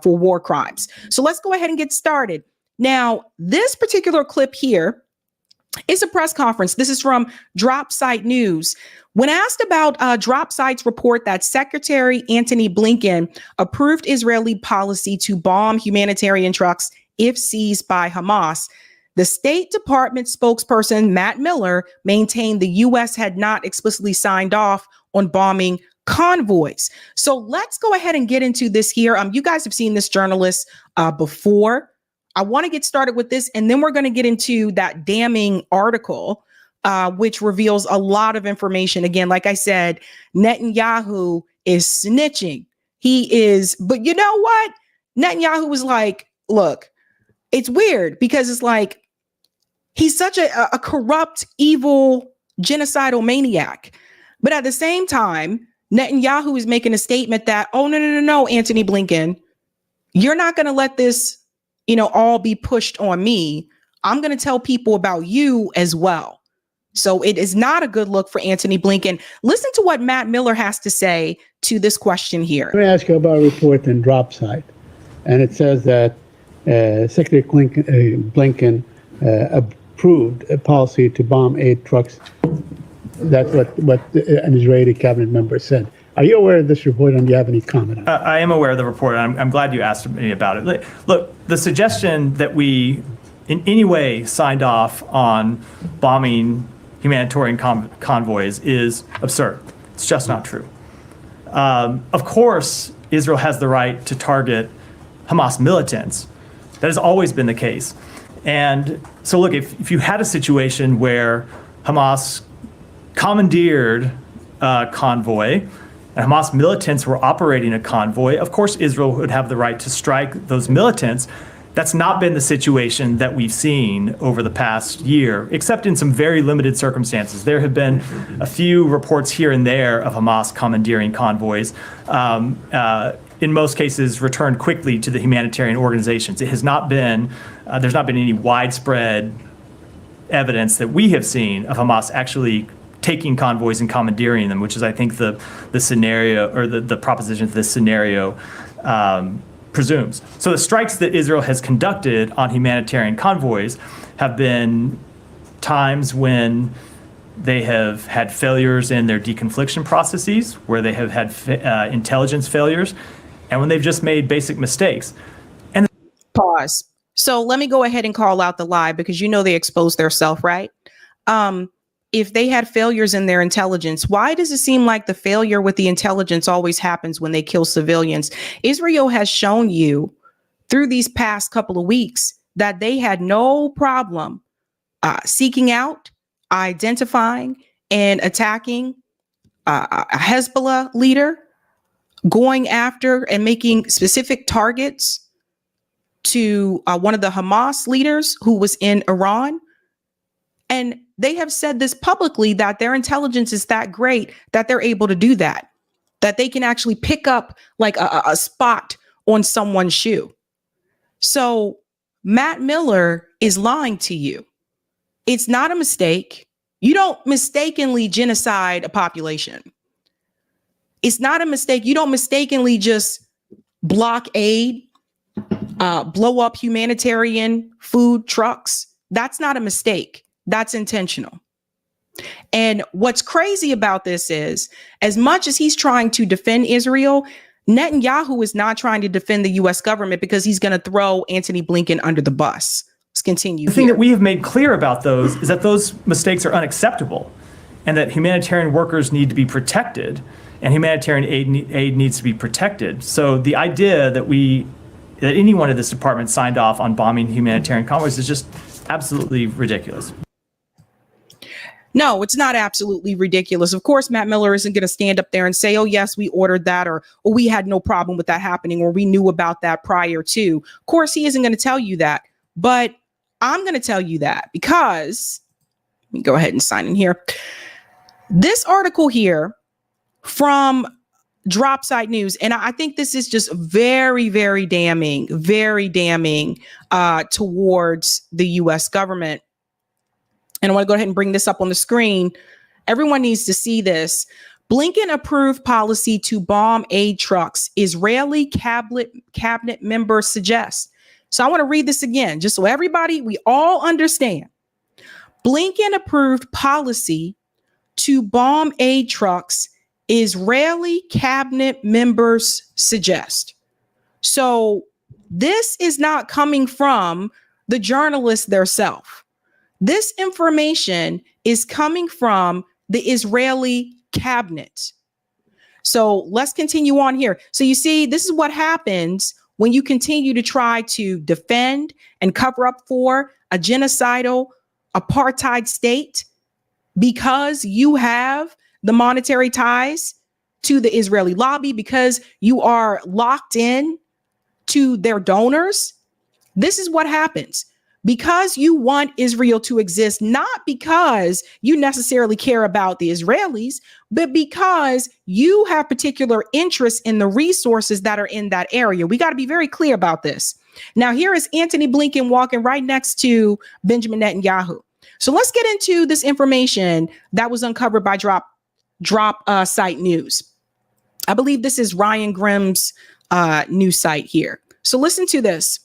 for war crimes. So let's go ahead and get started. Now, this particular clip here is a press conference. This is from Drop Site News. When asked about Drop Site's report that Secretary Antony Blinken approved Israeli policy to bomb humanitarian trucks if seized by Hamas, the State Department spokesperson Matt Miller maintained the U.S. had not explicitly signed off on bombing convoys. So let's go ahead and get into this here. You guys have seen this journalist before. I want to get started with this, and then we're going to get into that damning article, which reveals a lot of information. Again, like I said, Netanyahu is snitching. He is, but you know what? Netanyahu was like, look, it's weird because it's like he's such a corrupt, evil, genocidal maniac. But at the same time, Netanyahu is making a statement that, oh, no, Antony Blinken, you're not going to let this, all be pushed on me. I'm going to tell people about you as well. So it is not a good look for Antony Blinken. Listen to what Matt Miller has to say to this question here. Let me ask you about a report in Drop Site. And it says that Secretary Blinken approved a policy to bomb 8 trucks. That's what an Israeli cabinet member said. Are you aware of this report, and do you have any comment on it? I am aware of the report, and I'm glad you asked me about it. Look, the suggestion that we in any way signed off on bombing humanitarian convoys is absurd. It's just not true. Of course, Israel has the right to target Hamas militants. That has always been the case. And so look, if you had a situation where Hamas commandeered a convoy and Hamas militants were operating a convoy, of course Israel would have the right to strike those militants. That's not been the situation that we've seen over the past year, except in some very limited circumstances. There have been a few reports here and there of Hamas commandeering convoys. In most cases, returned quickly to the humanitarian organizations. It has not been, there's not been any widespread evidence that we have seen of Hamas actually taking convoys and commandeering them, which is, I think, the scenario, or the proposition that this scenario presumes. So the strikes that Israel has conducted on humanitarian convoys have been times when they have had failures in their deconfliction processes, where they have had intelligence failures, and when they've just made basic mistakes. And Pause. So let me go ahead and call out the lie, because they exposed themselves, right? If they had failures in their intelligence, why does it seem like the failure with the intelligence always happens when they kill civilians? Israel has shown you through these past couple of weeks that they had no problem seeking out, identifying, and attacking a Hezbollah leader, going after and making specific targets to one of the Hamas leaders who was in Iran. And they have said this publicly, that their intelligence is that great that they're able to do that they can actually pick up like a spot on someone's shoe. So Matt Miller is lying to you. It's not a mistake. You don't mistakenly genocide a population. It's not a mistake. You don't mistakenly just block aid, blow up humanitarian food trucks. That's not a mistake. That's intentional. And what's crazy about this is, as much as he's trying to defend Israel, Netanyahu is not trying to defend the U.S. government, because he's going to throw Antony Blinken under the bus. Let's continue. The thing that we have made clear about those is that those mistakes are unacceptable, and that humanitarian workers need to be protected, and humanitarian aid needs to be protected. So the idea that anyone at this department signed off on bombing humanitarian convoys is just absolutely ridiculous. No, it's not absolutely ridiculous. Of course, Matt Miller isn't going to stand up there and say, oh, yes, we ordered that, or we had no problem with that happening, or we knew about that prior to. Of course, he isn't going to tell you that. But I'm going to tell you that, because let me go ahead and sign in here. This article here from drop site news. And I think this is just very, very damning towards the US government. And I want to go ahead and bring this up on the screen. Everyone needs to see this. Blinken approved policy to bomb aid trucks. Israeli cabinet member suggests. So I want to read this again, just so everybody, we all understand. Blinken approved policy to bomb aid trucks. Israeli cabinet members suggest. So this is not coming from the journalist themselves. This information is coming from the Israeli cabinet. So let's continue on here. So you see, this is what happens when you continue to try to defend and cover up for a genocidal apartheid state because you have the monetary ties to the Israeli lobby, because you are locked in to their donors. This is what happens. Because you want Israel to exist, not because you necessarily care about the Israelis, but because you have particular interests in the resources that are in that area. We got to be very clear about this. Now, here is Antony Blinken walking right next to Benjamin Netanyahu. So let's get into this information that was uncovered by drop site news. I believe this is Ryan Grimm's news site here. So listen to this.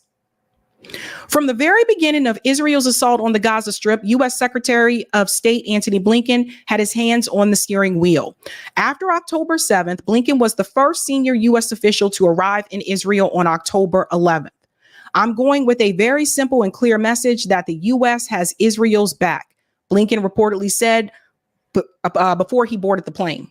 From the very beginning of Israel's assault on the Gaza Strip, U.S. Secretary of State Antony Blinken had his hands on the steering wheel. After October 7th, Blinken was the first senior U.S. official to arrive in Israel on October 11th. I'm going with a very simple and clear message that the U.S. has Israel's back, Blinken reportedly said before he boarded the plane.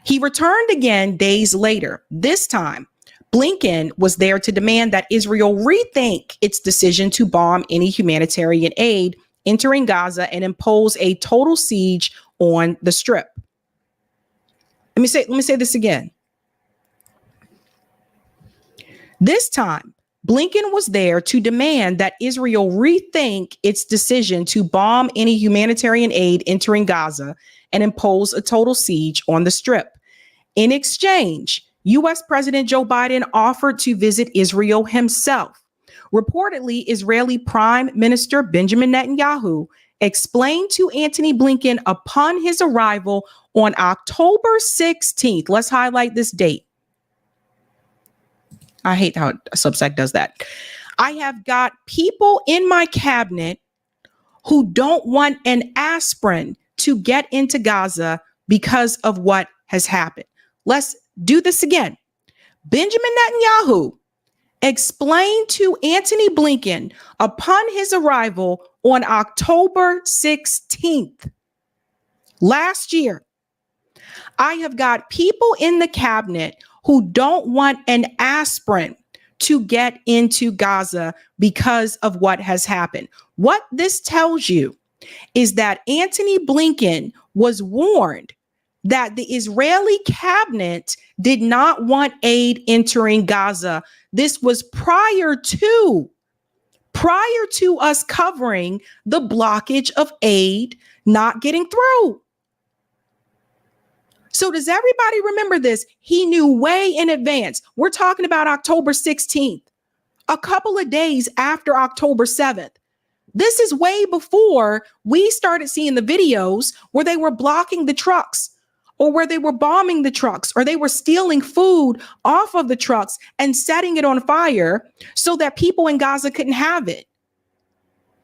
He returned again days later. This time, Blinken was there to demand that Israel rethink its decision to bomb any humanitarian aid entering Gaza and impose a total siege on the Strip. Let me say this again. This time, Blinken was there to demand that Israel rethink its decision to bomb any humanitarian aid entering Gaza and impose a total siege on the Strip. In exchange, U.S. President Joe Biden offered to visit Israel himself. Reportedly, Israeli Prime Minister Benjamin Netanyahu explained to Antony Blinken upon his arrival on October 16th. Let's highlight this date. I hate how Substack does that. I have got people in my cabinet who don't want an aspirin to get into Gaza because of what has happened. Let's do this again. Benjamin Netanyahu explained to Antony Blinken upon his arrival on October 16th last year, I have got people in the cabinet who don't want an aspirin to get into Gaza because of what has happened. What this tells you is that Antony Blinken was warned that the Israeli cabinet did not want aid entering Gaza. This was prior to us covering the blockage of aid not getting through. So does everybody remember this? He knew way in advance. We're talking about October 16th, a couple of days after October 7th. This is way before we started seeing the videos where they were blocking the trucks, or where they were bombing the trucks, or they were stealing food off of the trucks and setting it on fire so that people in Gaza couldn't have it.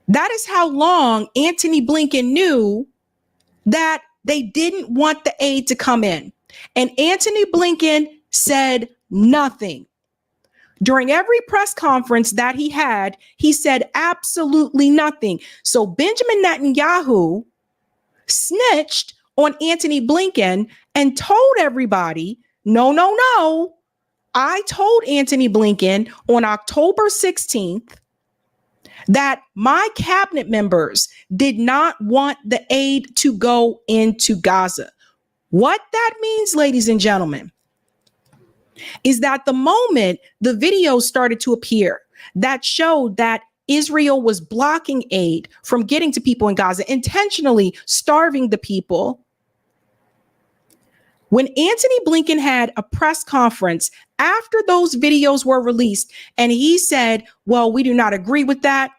That is how long Antony Blinken knew that they didn't want the aid to come in. And Antony Blinken said nothing. During every press conference that he had, he said absolutely nothing. So Benjamin Netanyahu snitched on Antony Blinken and told everybody, no. I told Antony Blinken on October 16th that my cabinet members did not want the aid to go into Gaza. What that means, ladies and gentlemen, is that the moment the videos started to appear that showed that Israel was blocking aid from getting to people in Gaza, intentionally starving the people, When Antony Blinken had a press conference after those videos were released, and he said, well, we do not agree with that.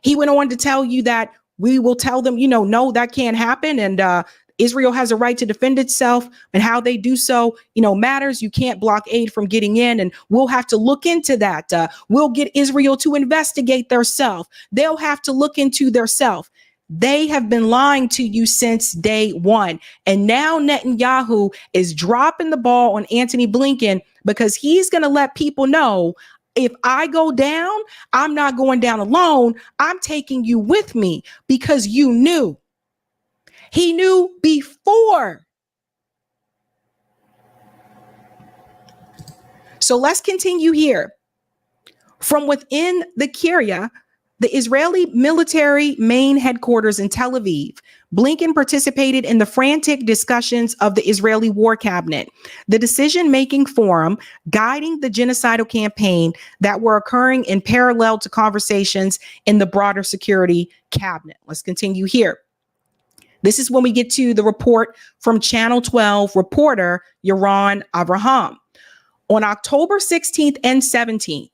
He went on to tell you that we will tell them, no, that can't happen. And Israel has a right to defend itself, and how they do so, matters. You can't block aid from getting in, and we'll have to look into that. We'll get Israel to investigate theirself. They'll have to look into theirself. They have been lying to you since day one. And now Netanyahu is dropping the ball on Antony Blinken because he's going to let people know, if I go down, I'm not going down alone. I'm taking you with me, because you knew. He knew before. So let's continue here. From within the Kiryat, the Israeli military main headquarters in Tel Aviv, Blinken participated in the frantic discussions of the Israeli war cabinet, the decision-making forum guiding the genocidal campaign that were occurring in parallel to conversations in the broader security cabinet. Let's continue here. This is when we get to the report from Channel 12 reporter Yaron Avraham. On October 16th and 17th,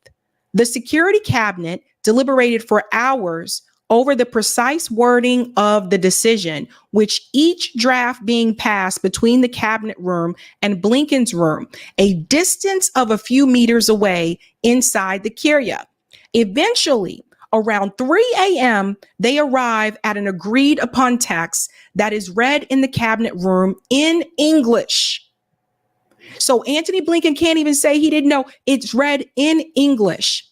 the security cabinet deliberated for hours over the precise wording of the decision, which each draft being passed between the cabinet room and Blinken's room, a distance of a few meters away inside the Kiryat. Eventually, around 3 a.m., they arrive at an agreed upon text that is read in the cabinet room in English. So Antony Blinken can't even say he didn't know. It's read in English.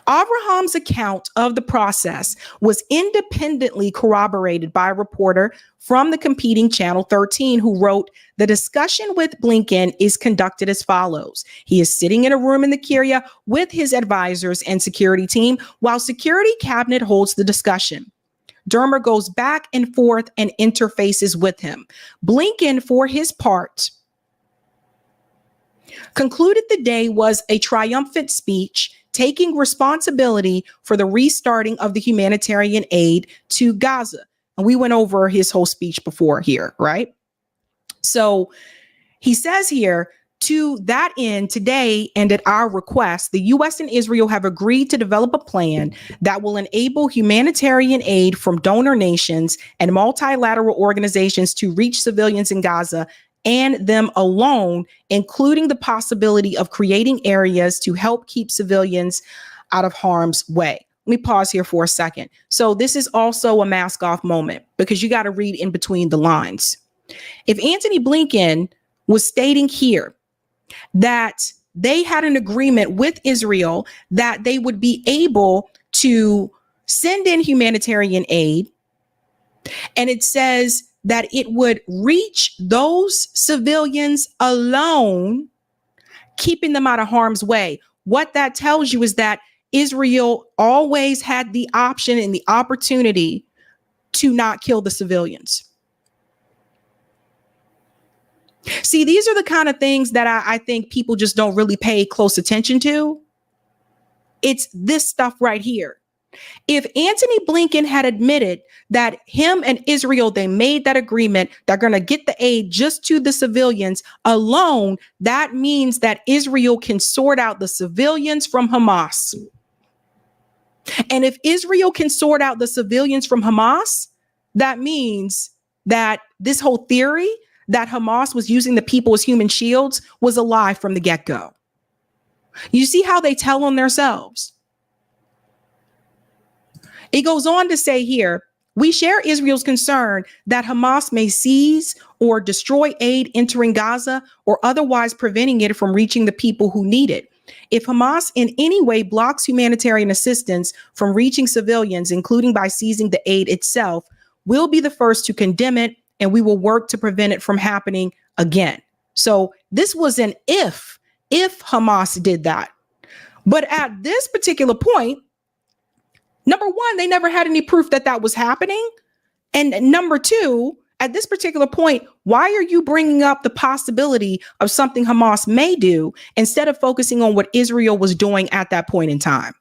Avraham's account of the process was independently corroborated by a reporter from the competing Channel 13 who wrote, the discussion with Blinken is conducted as follows. He is sitting in a room in the Kiryat with his advisors and security team while security cabinet holds the discussion. Dermer goes back and forth and interfaces with him. Blinken, for his part, concluded the day was a triumphant speech taking responsibility for the restarting of the humanitarian aid to Gaza. And we went over his whole speech before here, right? So he says here, to that end, today and at our request, the U.S. and Israel have agreed to develop a plan that will enable humanitarian aid from donor nations and multilateral organizations to reach civilians in Gaza and them alone, including the possibility of creating areas to help keep civilians out of harm's way. Let me pause here for a second. So this is also a mask off moment, because you got to read in between the lines. If Antony Blinken was stating here that they had an agreement with Israel that they would be able to send in humanitarian aid, and it says that it would reach those civilians alone, keeping them out of harm's way. What that tells you is that Israel always had the option and the opportunity to not kill the civilians. See, these are the kind of things that I think people just don't really pay close attention to. It's this stuff right here. If Antony Blinken had admitted that him and Israel, they made that agreement, they're going to get the aid just to the civilians alone, that means that Israel can sort out the civilians from Hamas. And if Israel can sort out the civilians from Hamas, that means that this whole theory that Hamas was using the people as human shields was a lie from the get-go. You see how they tell on themselves. It goes on to say here, we share Israel's concern that Hamas may seize or destroy aid entering Gaza or otherwise preventing it from reaching the people who need it. If Hamas in any way blocks humanitarian assistance from reaching civilians, including by seizing the aid itself, we'll be the first to condemn it, and we will work to prevent it from happening again. So this was an if Hamas did that. But at this particular point, number one, they never had any proof that that was happening. And number two, at this particular point, why are you bringing up the possibility of something Hamas may do instead of focusing on what Israel was doing at that point in time?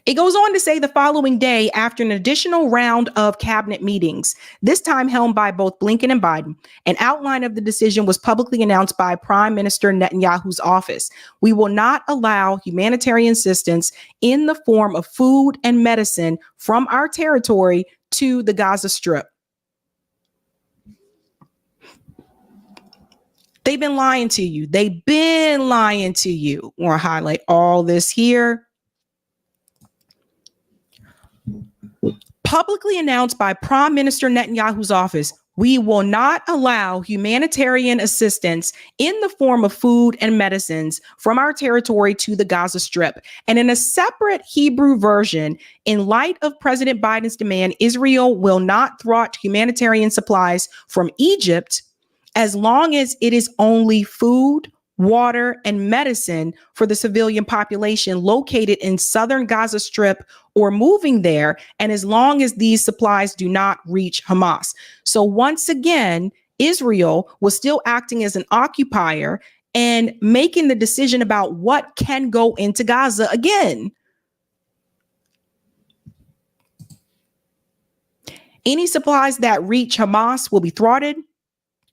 It goes on to say the following day, after an additional round of cabinet meetings, this time helmed by both Blinken and Biden, an outline of the decision was publicly announced by Prime Minister Netanyahu's office. We will not allow humanitarian assistance in the form of food and medicine from our territory to the Gaza Strip. They've been lying to you. They've been lying to you. I want to highlight all this here. Publicly announced by Prime Minister Netanyahu's office, we will not allow humanitarian assistance in the form of food and medicines from our territory to the Gaza Strip. And in a separate Hebrew version, in light of President Biden's demand, Israel will not thwart humanitarian supplies from Egypt as long as it is only food, water, and medicine for the civilian population located in southern Gaza Strip or moving there, and as long as these supplies do not reach Hamas. So once again, Israel was still acting as an occupier and making the decision about what can go into Gaza again. Any supplies that reach Hamas will be thwarted.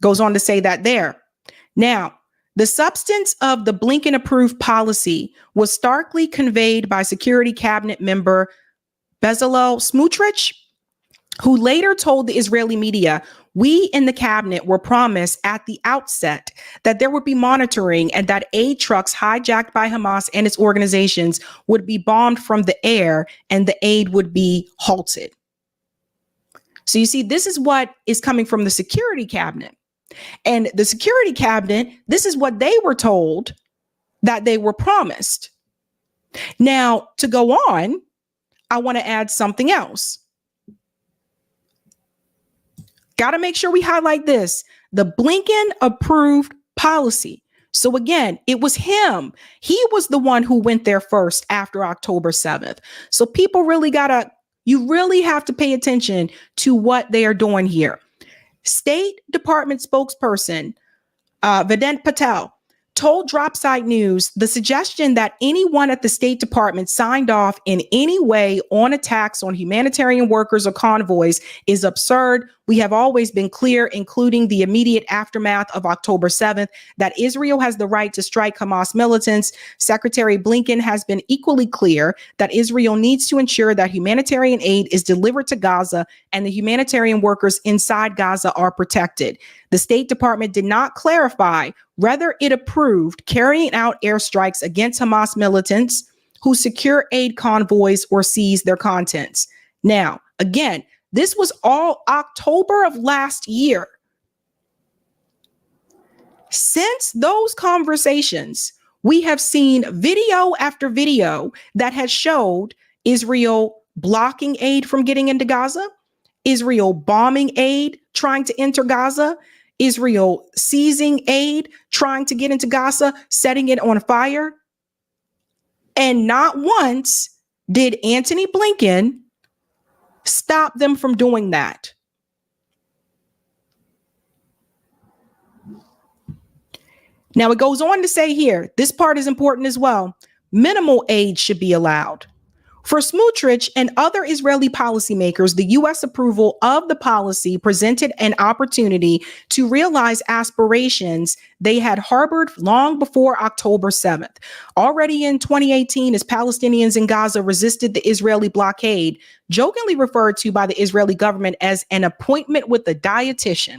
Goes on to say that there. Now, the substance of the Blinken-approved policy was starkly conveyed by Security Cabinet member Bezalel Smotrich, who later told the Israeli media, "We in the cabinet were promised at the outset that there would be monitoring and that aid trucks hijacked by Hamas and its organizations would be bombed from the air and the aid would be halted." So you see, this is what is coming from the Security Cabinet. And the Security Cabinet, this is what they were told that they were promised. Now, to go on, I want to add something else. Got to make sure we highlight this. The Blinken approved policy. So again, it was him. He was the one who went there first after October 7th. So people really you really have to pay attention to what they are doing here. State Department spokesperson Vedant Patel told Dropside News the suggestion that anyone at the State Department signed off in any way on attacks on humanitarian workers or convoys is absurd. We have always been clear, including the immediate aftermath of October 7th, that Israel has the right to strike Hamas militants. Secretary Blinken has been equally clear that Israel needs to ensure that humanitarian aid is delivered to Gaza and the humanitarian workers inside Gaza are protected. The State Department did not clarify whether it approved carrying out airstrikes against Hamas militants who secure aid convoys or seize their contents. Now, again, this was all October of last year. Since those conversations, we have seen video after video that has showed Israel blocking aid from getting into Gaza, Israel bombing aid, trying to enter Gaza, Israel seizing aid, trying to get into Gaza, setting it on fire. And not once did Antony Blinken stop them from doing that. Now it goes on to say here, this part is important as well. Minimal aid should be allowed. For Smotrich and other Israeli policymakers, the U.S. approval of the policy presented an opportunity to realize aspirations they had harbored long before October 7th. Already in 2018, as Palestinians in Gaza resisted the Israeli blockade, jokingly referred to by the Israeli government as an appointment with a dietitian.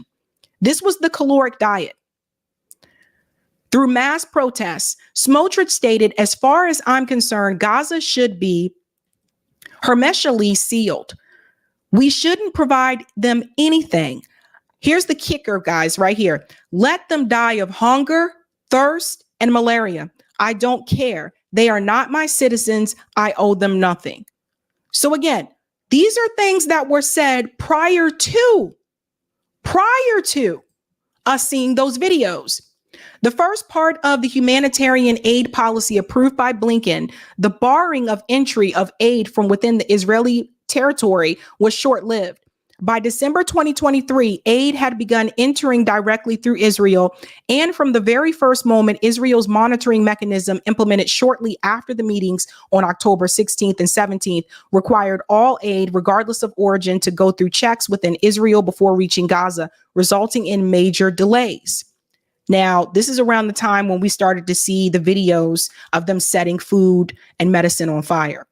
This was the caloric diet. Through mass protests, Smotrich stated, "As far as I'm concerned, Gaza should be hermetically sealed. We shouldn't provide them anything." Here's the kicker, guys, right here. "Let them die of hunger, thirst, and malaria. I don't care. They are not my citizens. I owe them nothing." So again, these are things that were said prior to us seeing those videos. The first part of the humanitarian aid policy approved by Blinken, the barring of entry of aid from within the Israeli territory, was short-lived. By December 2023, aid had begun entering directly through Israel. And from the very first moment, Israel's monitoring mechanism implemented shortly after the meetings on October 16th and 17th required all aid, regardless of origin, to go through checks within Israel before reaching Gaza, resulting in major delays. Now, this is around the time when we started to see the videos of them setting food and medicine on fire.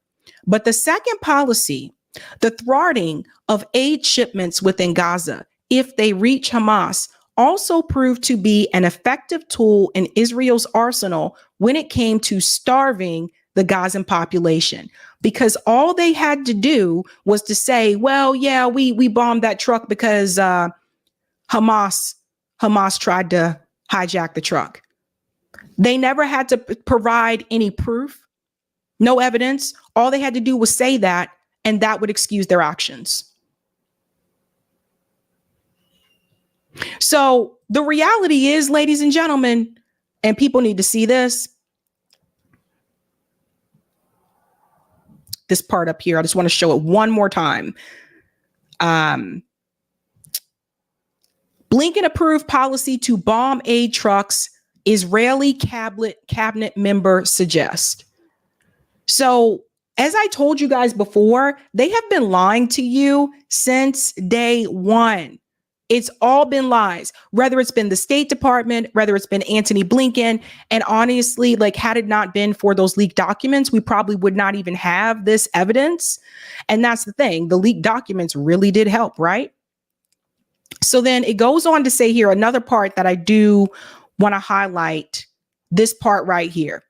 But the second policy, the thwarting of aid shipments within Gaza, if they reach Hamas, also proved to be an effective tool in Israel's arsenal when it came to starving the Gazan population, because all they had to do was to say, well, yeah, we bombed that truck because Hamas tried to hijack the truck. They never had to provide any proof, no evidence. All they had to do was say that, and that would excuse their actions. So the reality is, ladies and gentlemen, and people need to see this part up here. I just want to show it one more time. Blinken approved policy to bomb aid trucks, Israeli cabinet member suggests. So, as I told you guys before, they have been lying to you since day one. It's all been lies, whether it's been the State Department, whether it's been Antony Blinken. And honestly, like, had it not been for those leaked documents, we probably would not even have this evidence. And that's the thing. The leaked documents really did help, right? So then it goes on to say here, another part that I do want to highlight, this part right here.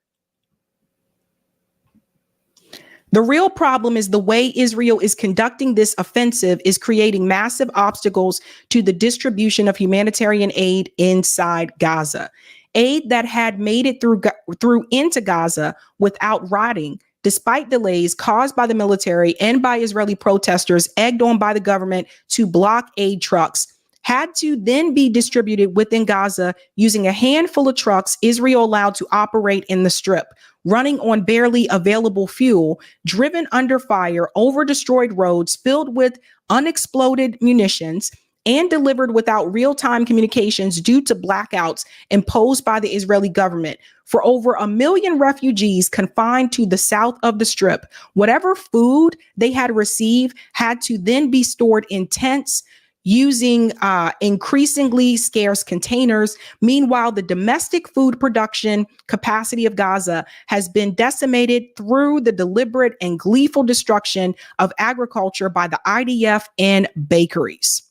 The real problem is the way Israel is conducting this offensive is creating massive obstacles to the distribution of humanitarian aid inside Gaza. Aid that had made it through into Gaza without rotting, despite delays caused by the military and by Israeli protesters egged on by the government to block aid trucks, had to then be distributed within Gaza using a handful of trucks Israel allowed to operate in the Strip, running on barely available fuel, driven under fire over destroyed roads filled with unexploded munitions, and delivered without real-time communications due to blackouts imposed by the Israeli government. For over 1 million refugees confined to the south of the Strip, whatever food they had received had to then be stored in tents, using increasingly scarce containers. Meanwhile, the domestic food production capacity of Gaza has been decimated through the deliberate and gleeful destruction of agriculture by the IDF and bakeries.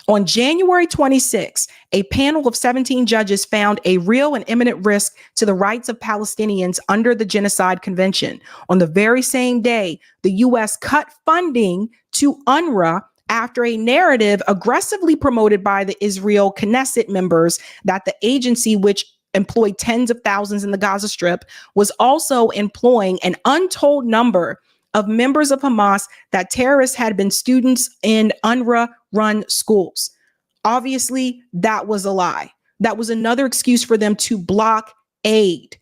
On January 26, a panel of 17 judges found a real and imminent risk to the rights of Palestinians under the Genocide Convention. On the very same day, the U.S. cut funding to UNRWA after a narrative aggressively promoted by the Israel Knesset members that the agency, which employed tens of thousands in the Gaza Strip, was also employing an untold number of members of Hamas, that terrorists had been students in UNRWA-run schools. Obviously, that was a lie. That was another excuse for them to block aid.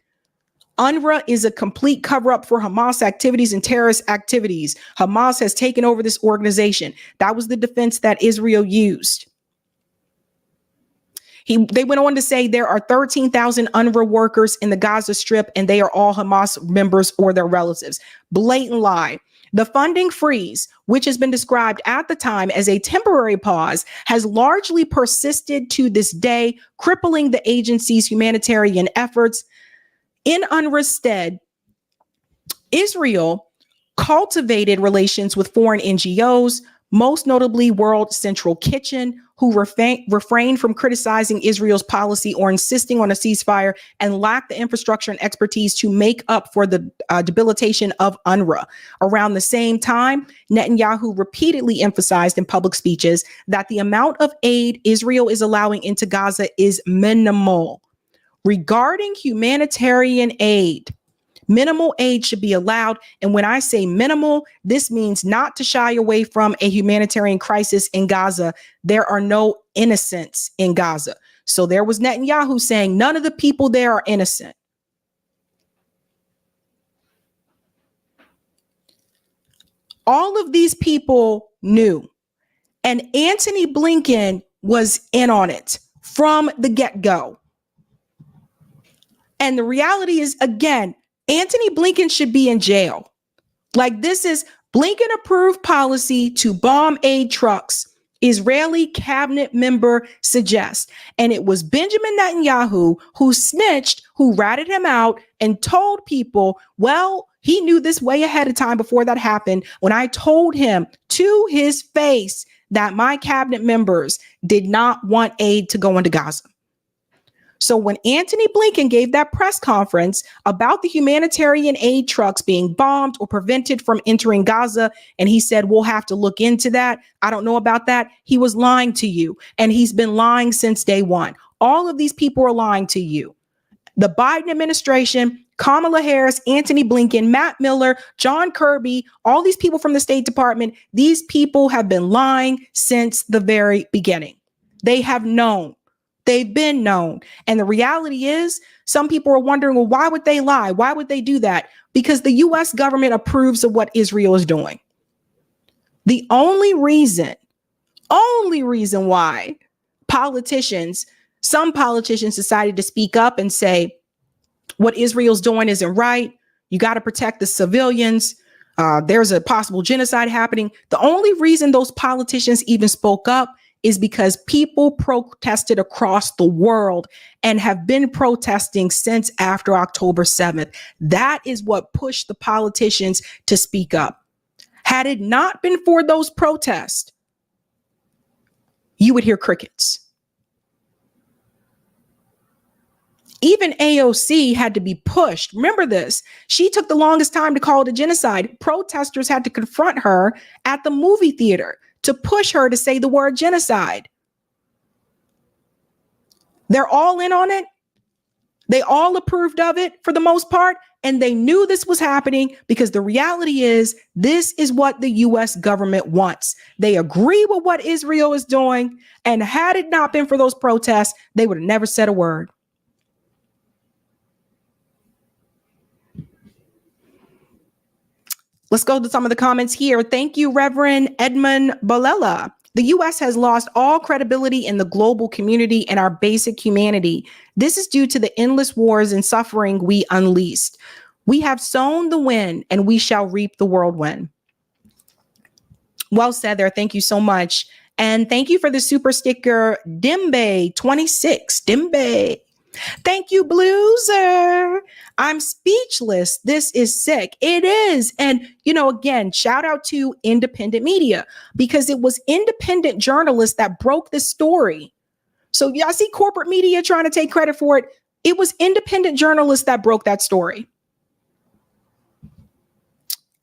UNRWA is a complete cover-up for Hamas activities and terrorist activities. Hamas has taken over this organization. That was the defense that Israel used. They went on to say there are 13,000 UNRWA workers in the Gaza Strip, and they are all Hamas members or their relatives. Blatant lie. The funding freeze, which has been described at the time as a temporary pause, has largely persisted to this day, crippling the agency's humanitarian efforts. In UNRWA's stead, Israel cultivated relations with foreign NGOs, most notably World Central Kitchen, who refrained from criticizing Israel's policy or insisting on a ceasefire and lacked the infrastructure and expertise to make up for the debilitation of UNRWA. Around the same time, Netanyahu repeatedly emphasized in public speeches that the amount of aid Israel is allowing into Gaza is minimal. Regarding humanitarian aid, minimal aid should be allowed. And when I say minimal, this means not to shy away from a humanitarian crisis in Gaza. There are no innocents in Gaza. So there was Netanyahu saying none of the people there are innocent. All of these people knew. And Antony Blinken was in on it from the get-go. And the reality is, again, Antony Blinken should be in jail. Like, this is Blinken approved policy to bomb aid trucks, Israeli cabinet member suggests. And it was Benjamin Netanyahu who snitched, who ratted him out and told people, well, he knew this way ahead of time before that happened, when I told him to his face that my cabinet members did not want aid to go into Gaza. So when Antony Blinken gave that press conference about the humanitarian aid trucks being bombed or prevented from entering Gaza, and he said, we'll have to look into that, I don't know about that, he was lying to you. And he's been lying since day one. All of these people are lying to you. The Biden administration, Kamala Harris, Antony Blinken, Matt Miller, John Kirby, all these people from the State Department, these people have been lying since the very beginning. They have known. They've been known. And the reality is, some people are wondering, well, why would they lie? Why would they do that? Because the US government approves of what Israel is doing. The only reason why some politicians decided to speak up and say, what Israel's doing isn't right. You got to protect the civilians. There's a possible genocide happening. The only reason those politicians even spoke up is because people protested across the world and have been protesting since after October 7th. That is what pushed the politicians to speak up. Had it not been for those protests, you would hear crickets. Even AOC had to be pushed. Remember this. She took the longest time to call it a genocide. Protesters had to confront her at the movie theater to push her to say the word genocide. They're all in on it. They all approved of it for the most part. And they knew this was happening because the reality is, this is what the US government wants. They agree with what Israel is doing. And had it not been for those protests, they would have never said a word. Let's go to some of the comments here. Thank you, Reverend Edmund Bolella. The U.S. has lost all credibility in the global community and our basic humanity. This is due to the endless wars and suffering we unleashed. We have sown the wind and we shall reap the whirlwind. Well said there. Thank you so much. And thank you for the super sticker, Dimbe26. Dimbe. Thank you, Blueser. I'm speechless. This is sick. It is. And, again, shout out to independent media, because it was independent journalists that broke this story. So y'all see corporate media trying to take credit for it. It was independent journalists that broke that story.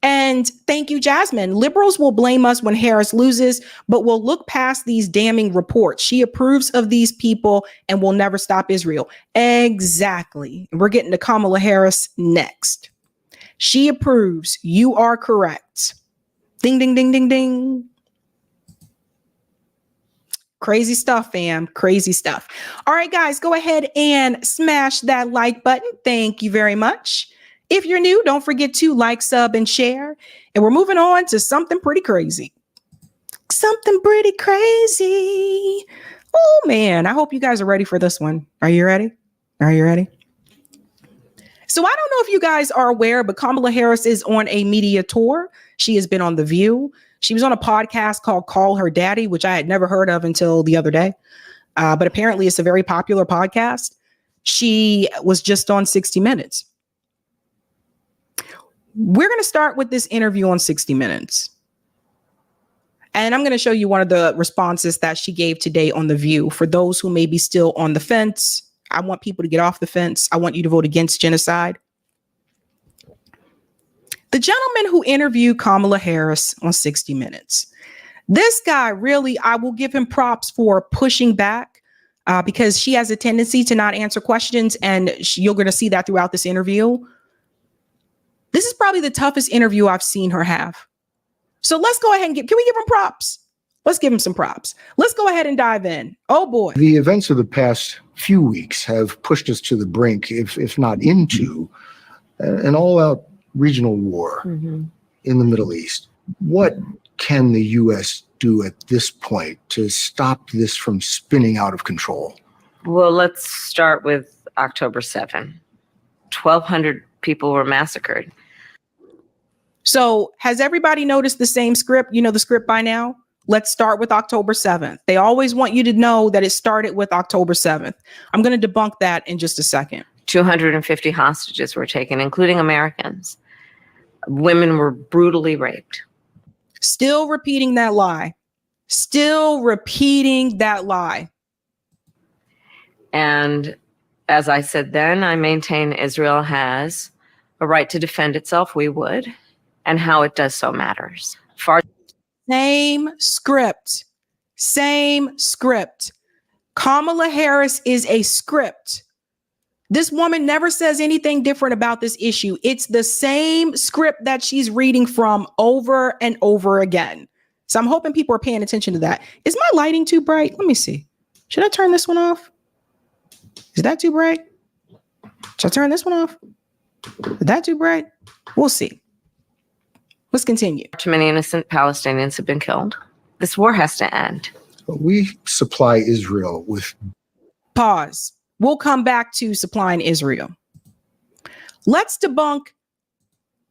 And thank you, Jasmine. Liberals will blame us when Harris loses, but we'll look past these damning reports. She approves of these people and will never stop Israel. Exactly. We're getting to Kamala Harris next. She approves. You are correct. Ding, ding, ding, ding, ding. Crazy stuff, fam. Crazy stuff. All right, guys, go ahead and smash that like button. Thank you very much. If you're new, don't forget to like, sub, and share. And we're moving on to something pretty crazy. Something pretty crazy. Oh, man. I hope you guys are ready for this one. Are you ready? Are you ready? So I don't know if you guys are aware, but Kamala Harris is on a media tour. She has been on The View. She was on a podcast called Call Her Daddy, which I had never heard of until the other day. But apparently it's a very popular podcast. She was just on 60 Minutes. We're going to start with this interview on 60 Minutes. And I'm going to show you one of the responses that she gave today on The View. For those who may be still on the fence, I want people to get off the fence. I want you to vote against genocide. The gentleman who interviewed Kamala Harris on 60 Minutes. This guy really, I will give him props for pushing back because she has a tendency to not answer questions. And you're going to see that throughout this interview. This is probably the toughest interview I've seen her have. So let's go ahead and can we give him props? Let's give him some props. Let's go ahead and dive in. Oh boy. The events of the past few weeks have pushed us to the brink, if not into, an all-out regional war in the Middle East. What can the U.S. do at this point to stop this from spinning out of control? Well, let's start with October 7. 1,200 people were massacred. So has everybody noticed the same script? You know the script by now? Let's start with October 7th. They always want you to know that it started with October 7th. I'm going to debunk that in just a second. 250 hostages were taken, including Americans. Women were brutally raped. Still repeating that lie. Still repeating that lie. And as I said then, I maintain Israel has a right to defend itself. We would. And how it does so matters. Same script. Same script. Kamala Harris is a script. This woman never says anything different about this issue. It's the same script that she's reading from over and over again. So I'm hoping people are paying attention to that. Is my lighting too bright? Let me see. Should I turn this one off? Is that too bright? Should I turn this one off? Is that too bright? We'll see. Let's continue. Too many innocent Palestinians have been killed. This war has to end. We supply Israel with... Pause. We'll come back to supplying Israel. Let's debunk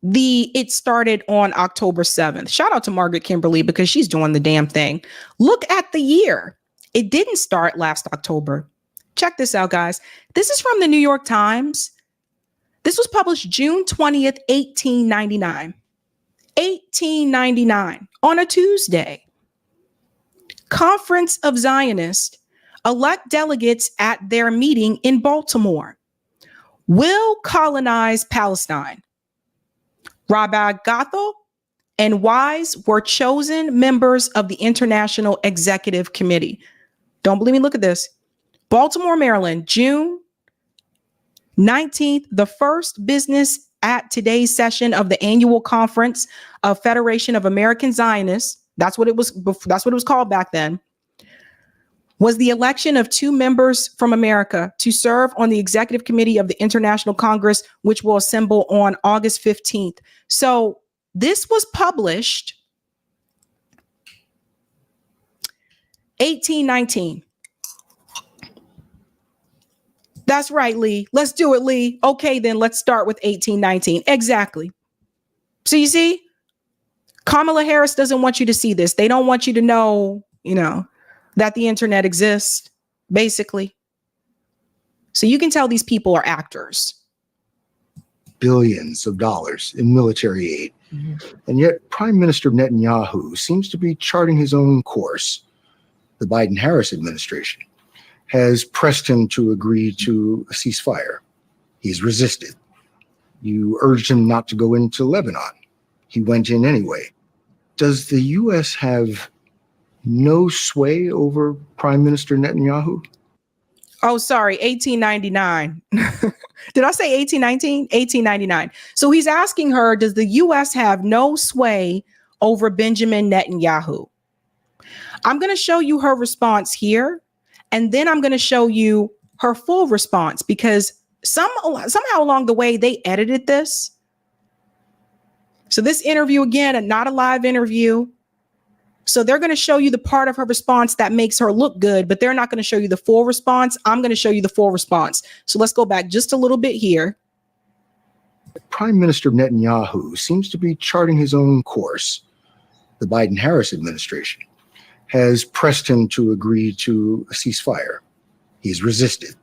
it started on October 7th. Shout out to Margaret Kimberly because she's doing the damn thing. Look at the year. It didn't start last October. Check this out, guys. This is from the New York Times. This was published June 20th, 1899. 1899 on a Tuesday. Conference of Zionists elect delegates at their meeting in Baltimore. Will colonize Palestine. Rabbi Gothel and Wise were chosen members of the International Executive Committee. Don't believe me? Look at this. Baltimore, Maryland, June 19th, the first business at today's session of the annual conference of Federation of American Zionists. That's what it was called back then. Was the election of 2 members from America to serve on the executive committee of the International Congress, which will assemble on August 15th. So this was published 1819. That's right, Lee. Let's do it, Lee. Okay, then let's start with 1819. Exactly. So you see, Kamala Harris doesn't want you to see this. They don't want you to know, that the internet exists, basically. So you can tell these people are actors. Billions of dollars in military aid. Mm-hmm. And yet Prime Minister Netanyahu seems to be charting his own course. The Biden-Harris administration has pressed him to agree to a ceasefire. He's resisted. You urged him not to go into Lebanon. He went in anyway. Does the U.S. have no sway over Prime Minister Netanyahu? Oh, sorry, 1899. Did I say 1819? 1899. So he's asking her, does the U.S. have no sway over Benjamin Netanyahu? I'm going to show you her response here, and then I'm going to show you her full response because somehow along the way they edited this. So this interview, again, not a live interview. So they're going to show you the part of her response that makes her look good, but they're not going to show you the full response. I'm going to show you the full response. So let's go back just a little bit here. Prime Minister Netanyahu seems to be charting his own course. The Biden-Harris administration has pressed him to agree to a ceasefire. He's resisted.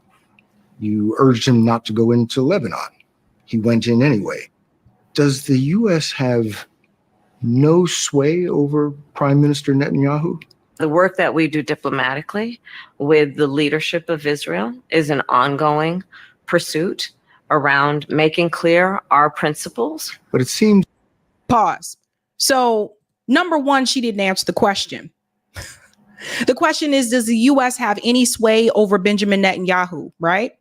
You urged him not to go into Lebanon. He went in anyway. Does the U.S. have no sway over Prime Minister Netanyahu? The work that we do diplomatically with the leadership of Israel is an ongoing pursuit around making clear our principles. But it seems... Pause. So, number one, she didn't answer the question. The question is, does the U.S. have any sway over Benjamin Netanyahu, right?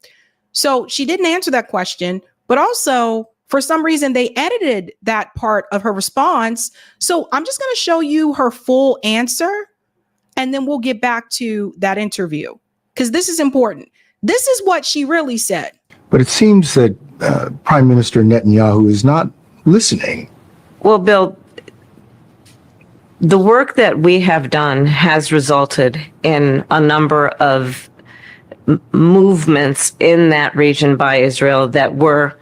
So she didn't answer that question, but also, for some reason, they edited that part of her response. So I'm just going to show you her full answer, and then we'll get back to that interview, because this is important. This is what she really said. But it seems that Prime Minister Netanyahu is not listening. Well, Bill, The work that we have done has resulted in a number of movements in that region by Israel that were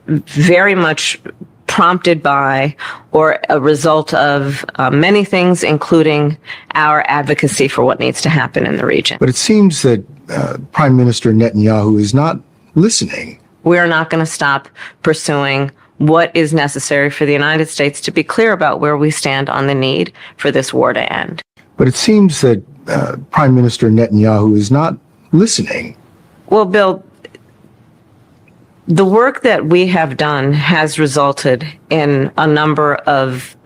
very much prompted by or a result of many things, including our advocacy for what needs to happen in the region. But it seems that Prime Minister Netanyahu is not listening. We're not going to stop pursuing what is necessary for the United States to be clear about where we stand on the need for this war to end. But it seems that Prime Minister Netanyahu is not listening. Well, Bill, the work that we have done has resulted in a number of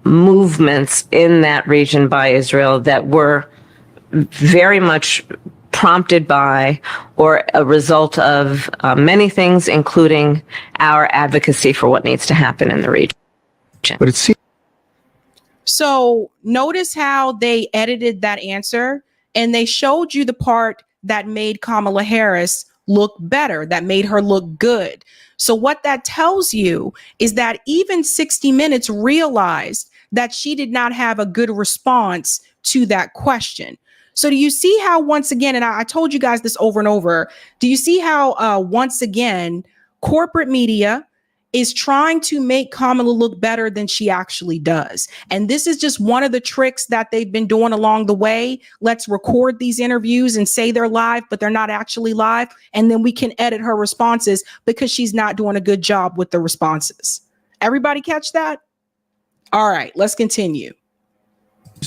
movements in that region by Israel that were very much prompted by or a result of many things, including our advocacy for what needs to happen in the region. But it seems. So notice how they edited that answer and they showed you the part that made Kamala Harris look better, that made her look good. So what that tells you is that even 60 Minutes realized that she did not have a good response to that question. So do you see how once again, and I told you guys this over and over, do you see how once again, corporate media is trying to make Kamala look better than she actually does? And this is just one of the tricks that they've been doing along the way. Let's record these interviews and say they're live, but they're not actually live. And then we can edit her responses because she's not doing a good job with the responses. Everybody catch that? All right, let's continue.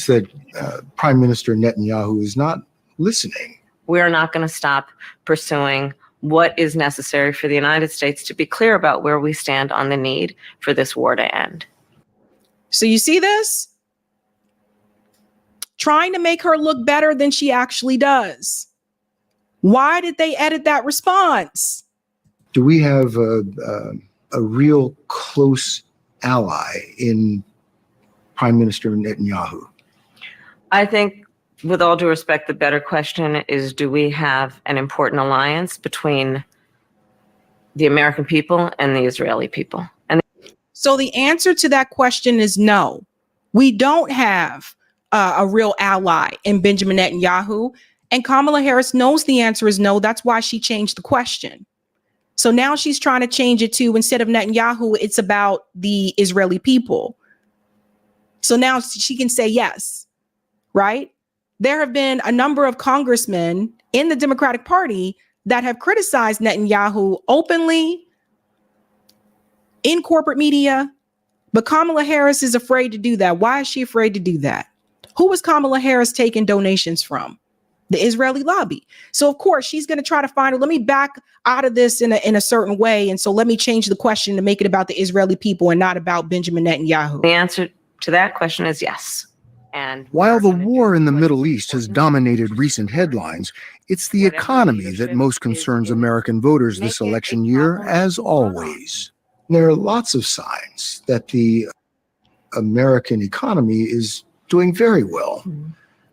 That Prime Minister Netanyahu is not listening. We are not going to stop pursuing what is necessary for the United States to be clear about where we stand on the need for this war to end. So you see this? Trying to make her look better than she actually does. Why did they edit that response? Do we have a real close ally in Prime Minister Netanyahu? I think, with all due respect, the better question is, do we have an important alliance between the American people and the Israeli people? And so the answer to that question is no. We don't have a real ally in Benjamin Netanyahu. And Kamala Harris knows the answer is no. That's why she changed the question. So now she's trying to change it to, instead of Netanyahu, it's about the Israeli people. So now she can say yes. Right? There have been a number of congressmen in the Democratic Party that have criticized Netanyahu openly in corporate media, but Kamala Harris is afraid to do that. Why is she afraid to do that? Who was Kamala Harris taking donations from? The Israeli lobby. So of course she's going to try to find, let me back out of this in a certain way. And so let me change the question to make it about the Israeli people and not about Benjamin Netanyahu. the answer to that question is yes. And while the war in the Middle East has dominated recent headlines, it's the economy that most concerns American voters this election year, as always. There are lots of signs that the American economy is doing very well,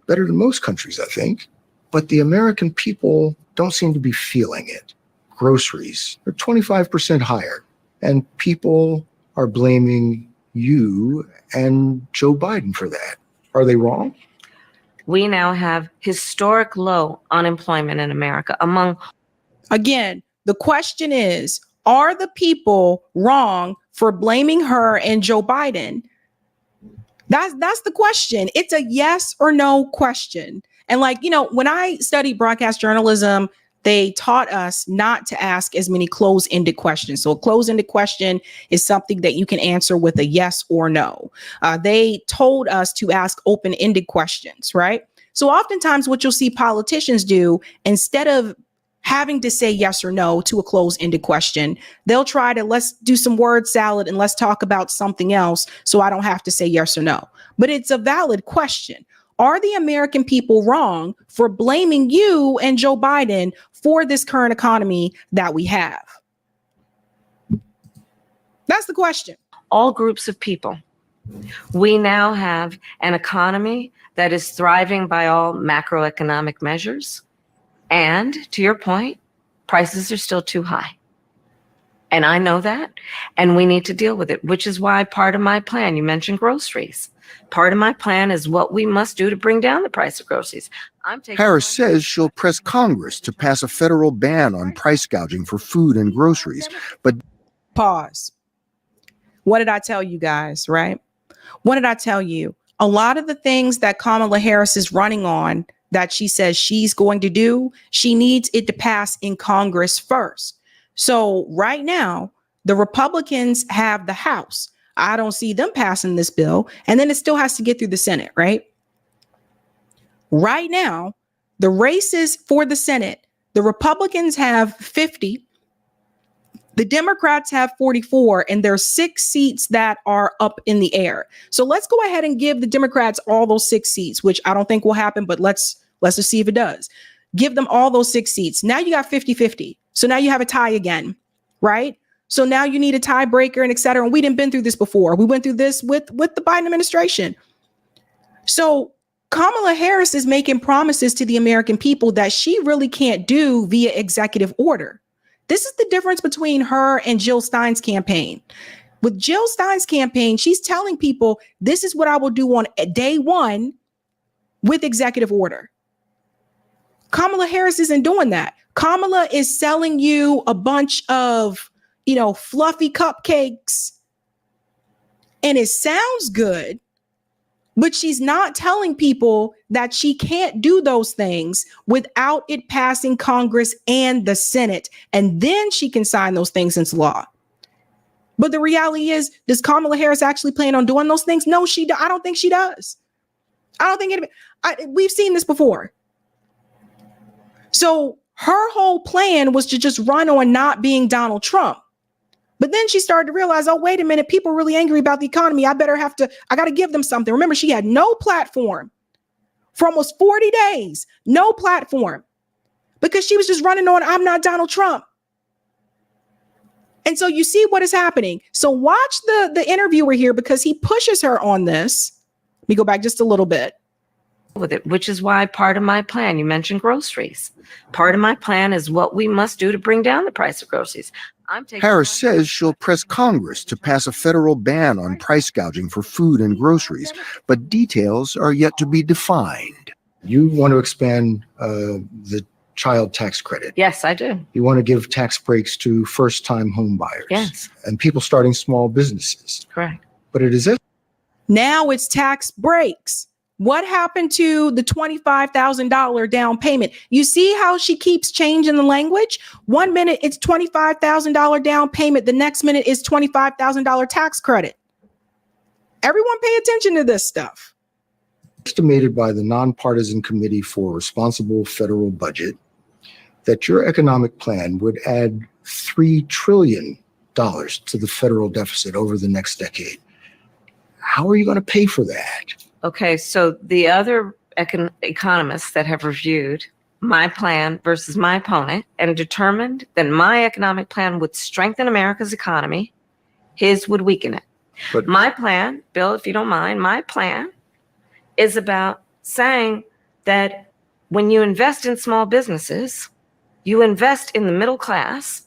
better than most countries, I think. But the American people don't seem to be feeling it. Groceries are 25% higher, and people are blaming you and Joe Biden for that. Are they wrong? we now have historic low unemployment in America among. Again, the question is, are the people wrong for blaming her and Joe Biden? That's the question. It's a yes or no question. And like, you know, when I studied broadcast journalism, they taught us not to ask as many closed-ended questions. So a closed-ended question is something that you can answer with a yes or no. They told us to ask open-ended questions, right? So oftentimes what you'll see politicians do, instead of having to say yes or no to a closed-ended question, they'll try to, let's do some word salad and let's talk about something else so I don't have to say yes or no. But it's a valid question. Are the American people wrong for blaming you and Joe Biden for this current economy that we have? That's the question. All groups of people. We now have an economy that is thriving by all macroeconomic measures. And to your point, prices are still too high. And I know that, and we need to deal with it, which is why part of my plan, you mentioned groceries. Part of my plan is what we must do to bring down the price of groceries. Harris says she'll press Congress to pass a federal ban on price gouging for food and groceries, but Pause. What did I tell you guys, right? What did I tell you? A lot of the things that Kamala Harris is running on that she says she's going to do, she needs it to pass in Congress first. So right now, the Republicans have the House. I don't see them passing this bill. And then it still has to get through the Senate, right? Right now, the races for the Senate, the Republicans have 50. The Democrats have 44, and there's 6 seats that are up in the air. So let's go ahead and give the Democrats all those 6 seats, which I don't think will happen, but let's just see if it does. Give them all those 6 seats. Now you got 50-50. So now you have a tie again, right? So now you need a tiebreaker and et cetera. And we didn't been through this before. We went through this with the Biden administration. So Kamala Harris is making promises to the American people that she really can't do via executive order. This is the difference between her and Jill Stein's campaign. With Jill Stein's campaign, she's telling people, this is what I will do on day one with executive order. Kamala Harris isn't doing that. Kamala is selling you a bunch of, fluffy cupcakes. And it sounds good, but she's not telling people that she can't do those things without it passing Congress and the Senate. And then she can sign those things into law. But the reality is, does Kamala Harris actually plan on doing those things? No, I don't think she does. I don't think we've seen this before. So her whole plan was to just run on not being Donald Trump. But then she started to realize, oh, wait a minute, people are really angry about the economy. I got to give them something. Remember, she had no platform for almost 40 days, no platform, because she was just running on, I'm not Donald Trump. And so you see what is happening. So watch the interviewer here, because he pushes her on this. Let me go back just a little bit. With it, which is why part of my plan, you mentioned groceries. Part of my plan is what we must do to bring down the price of groceries. Harris says she'll press Congress to pass a federal ban on price gouging for food and groceries, but details are yet to be defined. You want to expand the child tax credit. Yes, I do. You want to give tax breaks to first-time home buyers. Yes. And people starting small businesses. Correct. But it is it. Now it's tax breaks. What happened to the $25,000 down payment? You see how she keeps changing the language? 1 minute it's $25,000 down payment. The next minute is $25,000 tax credit. Everyone pay attention to this stuff. Estimated by the Nonpartisan Committee for Responsible Federal Budget that your economic plan would add $3 trillion to the federal deficit over the next decade. How are you going to pay for that? Okay, so the other economists that have reviewed my plan versus my opponent and determined that my economic plan would strengthen America's economy, his would weaken it. But my plan, Bill, if you don't mind, my plan is about saying that when you invest in small businesses, you invest in the middle class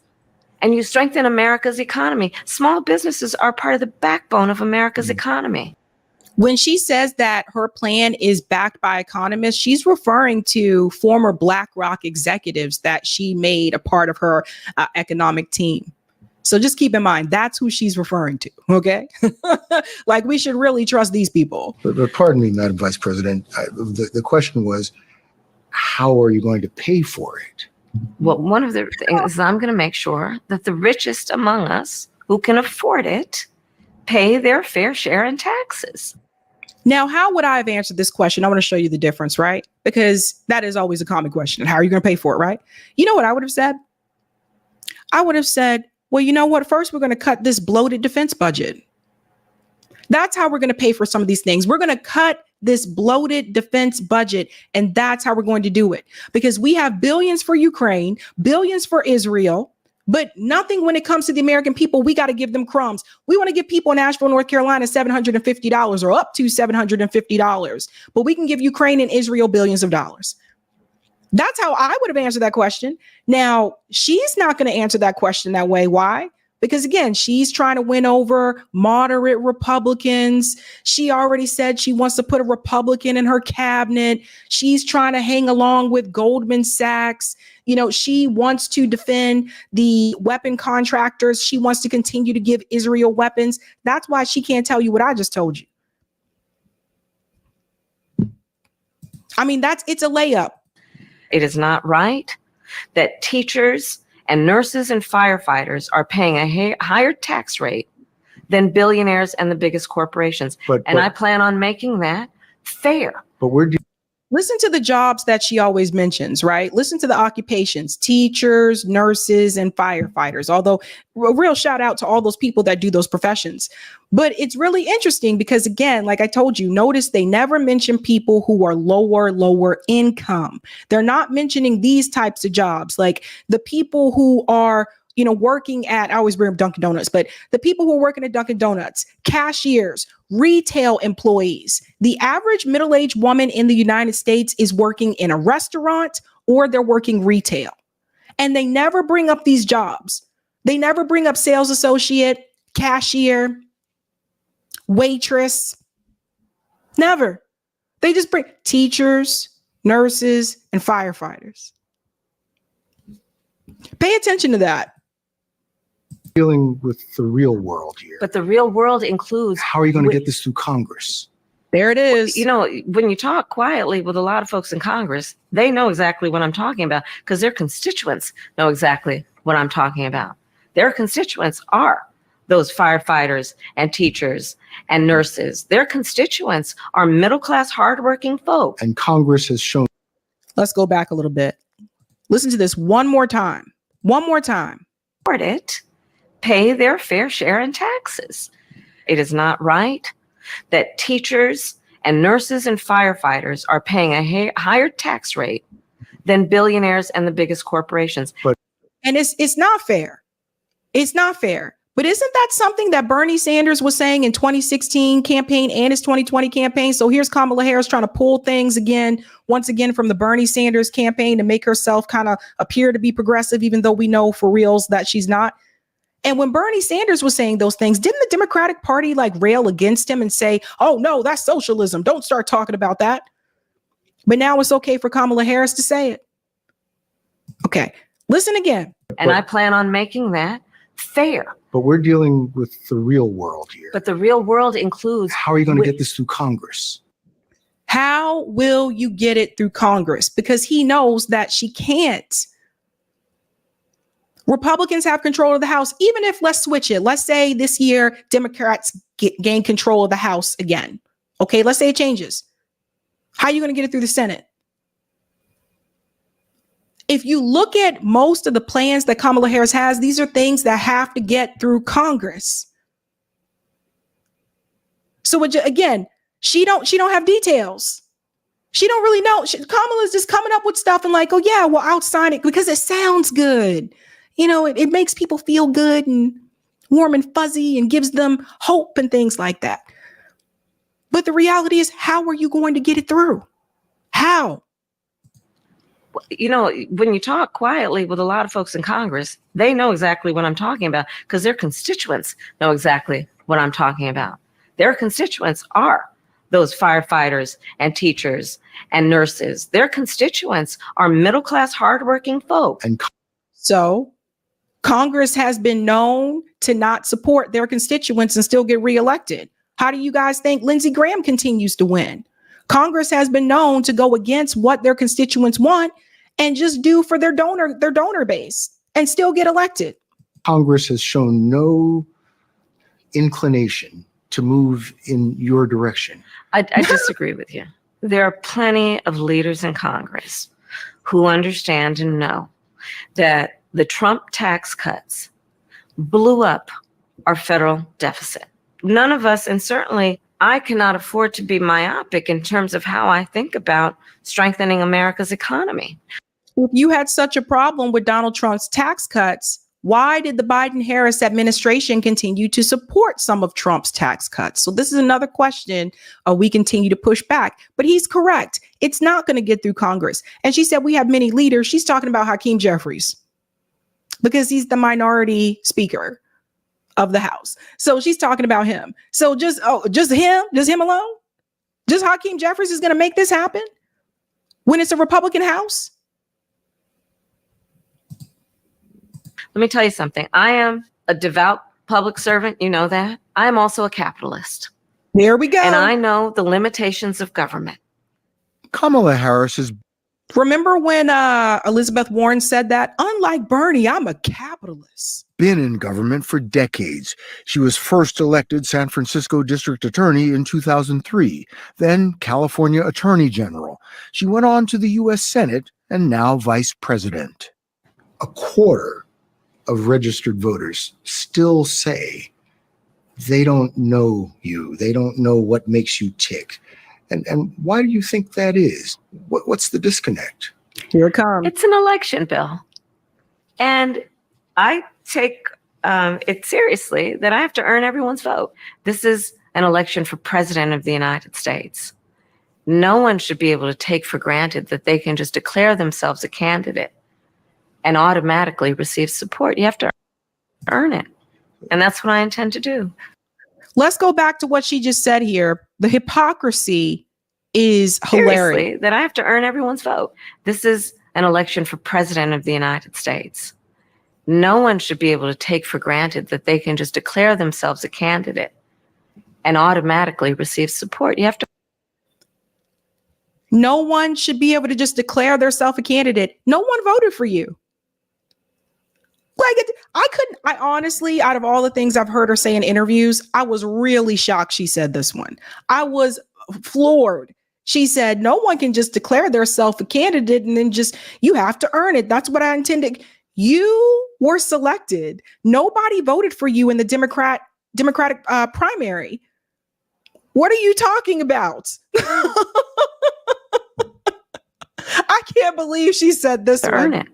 and you strengthen America's economy. Small businesses are part of the backbone of America's economy. When she says that her plan is backed by economists, she's referring to former BlackRock executives that she made a part of her economic team. So just keep in mind, that's who she's referring to. Okay. Like, we should really trust these people. But pardon me, Madam Vice President. The question was, how are you going to pay for it? Well, one of the things is I'm going to make sure that the richest among us who can afford it pay their fair share in taxes. Now, how would I have answered this question? I want to show you the difference, right? Because that is always a common question. How are you going to pay for it, right? You know what I would have said? I would have said, well, you know what? First, we're going to cut this bloated defense budget. That's how we're going to pay for some of these things. We're going to cut this bloated defense budget, and that's how we're going to do it. Because we have billions for Ukraine, billions for Israel, but nothing when it comes to the American people. We got to give them crumbs. We want to give people in Asheville, North Carolina, $750 or up to $750, but we can give Ukraine and Israel billions of dollars. That's how I would have answered that question. Now, she's not going to answer that question that way. Why? Because again, she's trying to win over moderate Republicans. She already said she wants to put a Republican in her cabinet. She's trying to hang along with Goldman Sachs. You know, she wants to defend the weapon contractors. She wants to continue to give Israel weapons. That's why she can't tell you what I just told you. I mean, it's a layup. It is not right that teachers and nurses and firefighters are paying a higher tax rate than billionaires and the biggest corporations. And I plan on making that fair. But where do Listen to the jobs that she always mentions, right? Listen to the occupations, teachers, nurses, and firefighters. Although a real shout out to all those people that do those professions. But it's really interesting because, again, like I told you, notice they never mention people who are lower income. They're not mentioning these types of jobs, like the people who are, you know, working at, I always bring up Dunkin' Donuts, but the people who are working at Dunkin' Donuts, cashiers, retail employees. The average middle-aged woman in the United States is working in a restaurant or they're working retail. And they never bring up these jobs. They never bring up sales associate, cashier, waitress. Never. They just bring teachers, nurses, and firefighters. Pay attention to that. dealing with the real world here? But the real world includes. How are you going to get this through Congress? There it is. You know, when you talk quietly with a lot of folks in Congress, they know exactly what I'm talking about because their constituents know exactly what I'm talking about. Their constituents are those firefighters and teachers and nurses. Their constituents are middle-class, hardworking folks. And Congress has shown. Let's go back a little bit. Listen to this one more time. One more time. It, pay their fair share in taxes. It is not right that teachers and nurses and firefighters are paying a higher tax rate than billionaires and the biggest corporations. And it's not fair. It's not fair. But isn't that something that Bernie Sanders was saying in 2016 campaign and his 2020 campaign? So here's Kamala Harris trying to pull things once again from the Bernie Sanders campaign to make herself kind of appear to be progressive, even though we know for reals that she's not. And when Bernie Sanders was saying those things, didn't the Democratic Party like rail against him and say, oh, no, that's socialism. Don't start talking about that. But now it's okay for Kamala Harris to say it. Okay, listen again. And I plan on making that fair. But we're dealing with the real world here. But the real world includes. How are you going to get this through Congress? How will you get it through Congress? Because he knows that she can't. Republicans have control of the House, even if, let's switch it. Let's say this year, Democrats gain control of the House again. Okay, let's say it changes. How are you going to get it through the Senate? If you look at most of the plans that Kamala Harris has, these are things that have to get through Congress. So again, she don't have details. She don't really know. Kamala's just coming up with stuff and like, oh yeah, well, I'll sign it because it sounds good. You know, it makes people feel good and warm and fuzzy and gives them hope and things like that. But the reality is, how are you going to get it through? How? You know, when you talk quietly with a lot of folks in Congress, they know exactly what I'm talking about because their constituents know exactly what I'm talking about. Their constituents are those firefighters and teachers and nurses. Their constituents are middle-class, hardworking folks. And so Congress has been known to not support their constituents and still get reelected. How do you guys think Lindsey Graham continues to win? Congress has been known to go against what their constituents want and just do for their donor base and still get elected. Congress has shown no inclination to move in your direction. I disagree with you. There are plenty of leaders in Congress who understand and know that the Trump tax cuts blew up our federal deficit. None of us, and certainly I cannot afford to be myopic in terms of how I think about strengthening America's economy. If you had such a problem with Donald Trump's tax cuts, why did the Biden-Harris administration continue to support some of Trump's tax cuts? So this is another question we continue to push back. But he's correct. It's not going to get through Congress. And she said we have many leaders. She's talking about Hakeem Jeffries because he's the minority speaker. of the House. So she's talking about him. So just him alone? Just Hakeem Jeffries is going to make this happen when it's a Republican House? Let me tell you something. I am a devout public servant. You know that. I am also a capitalist. There we go. And I know the limitations of government. Kamala Harris has Remember when Elizabeth Warren said that? Unlike Bernie, I'm a capitalist. been in government for decades. She was first elected San Francisco District Attorney in 2003, then California Attorney General. She went on to the U.S. Senate and now Vice President. A quarter of registered voters still say they don't know you. They don't know what makes you tick. And why do you think that is? What's the disconnect? Here it comes. It's an election bill. And I take it seriously that I have to earn everyone's vote. This is an election for President of the United States. No one should be able to take for granted that they can just declare themselves a candidate and automatically receive support. You have to earn it. And that's what I intend to do. Let's go back to what she just said here. The hypocrisy is hilarious. Seriously, that I have to earn everyone's vote. This is an election for President of the United States. No one should be able to take for granted that they can just declare themselves a candidate and automatically receive support. You have to. No one should be able to just declare themselves a candidate. No one voted for you. I honestly, out of all the things I've heard her say in interviews, I was really shocked she said this one. I was floored. She said, no one can just declare themselves a candidate and then you have to earn it. That's what I intended. You were selected. Nobody voted for you in the Democratic primary. What are you talking about? I can't believe she said this earn it.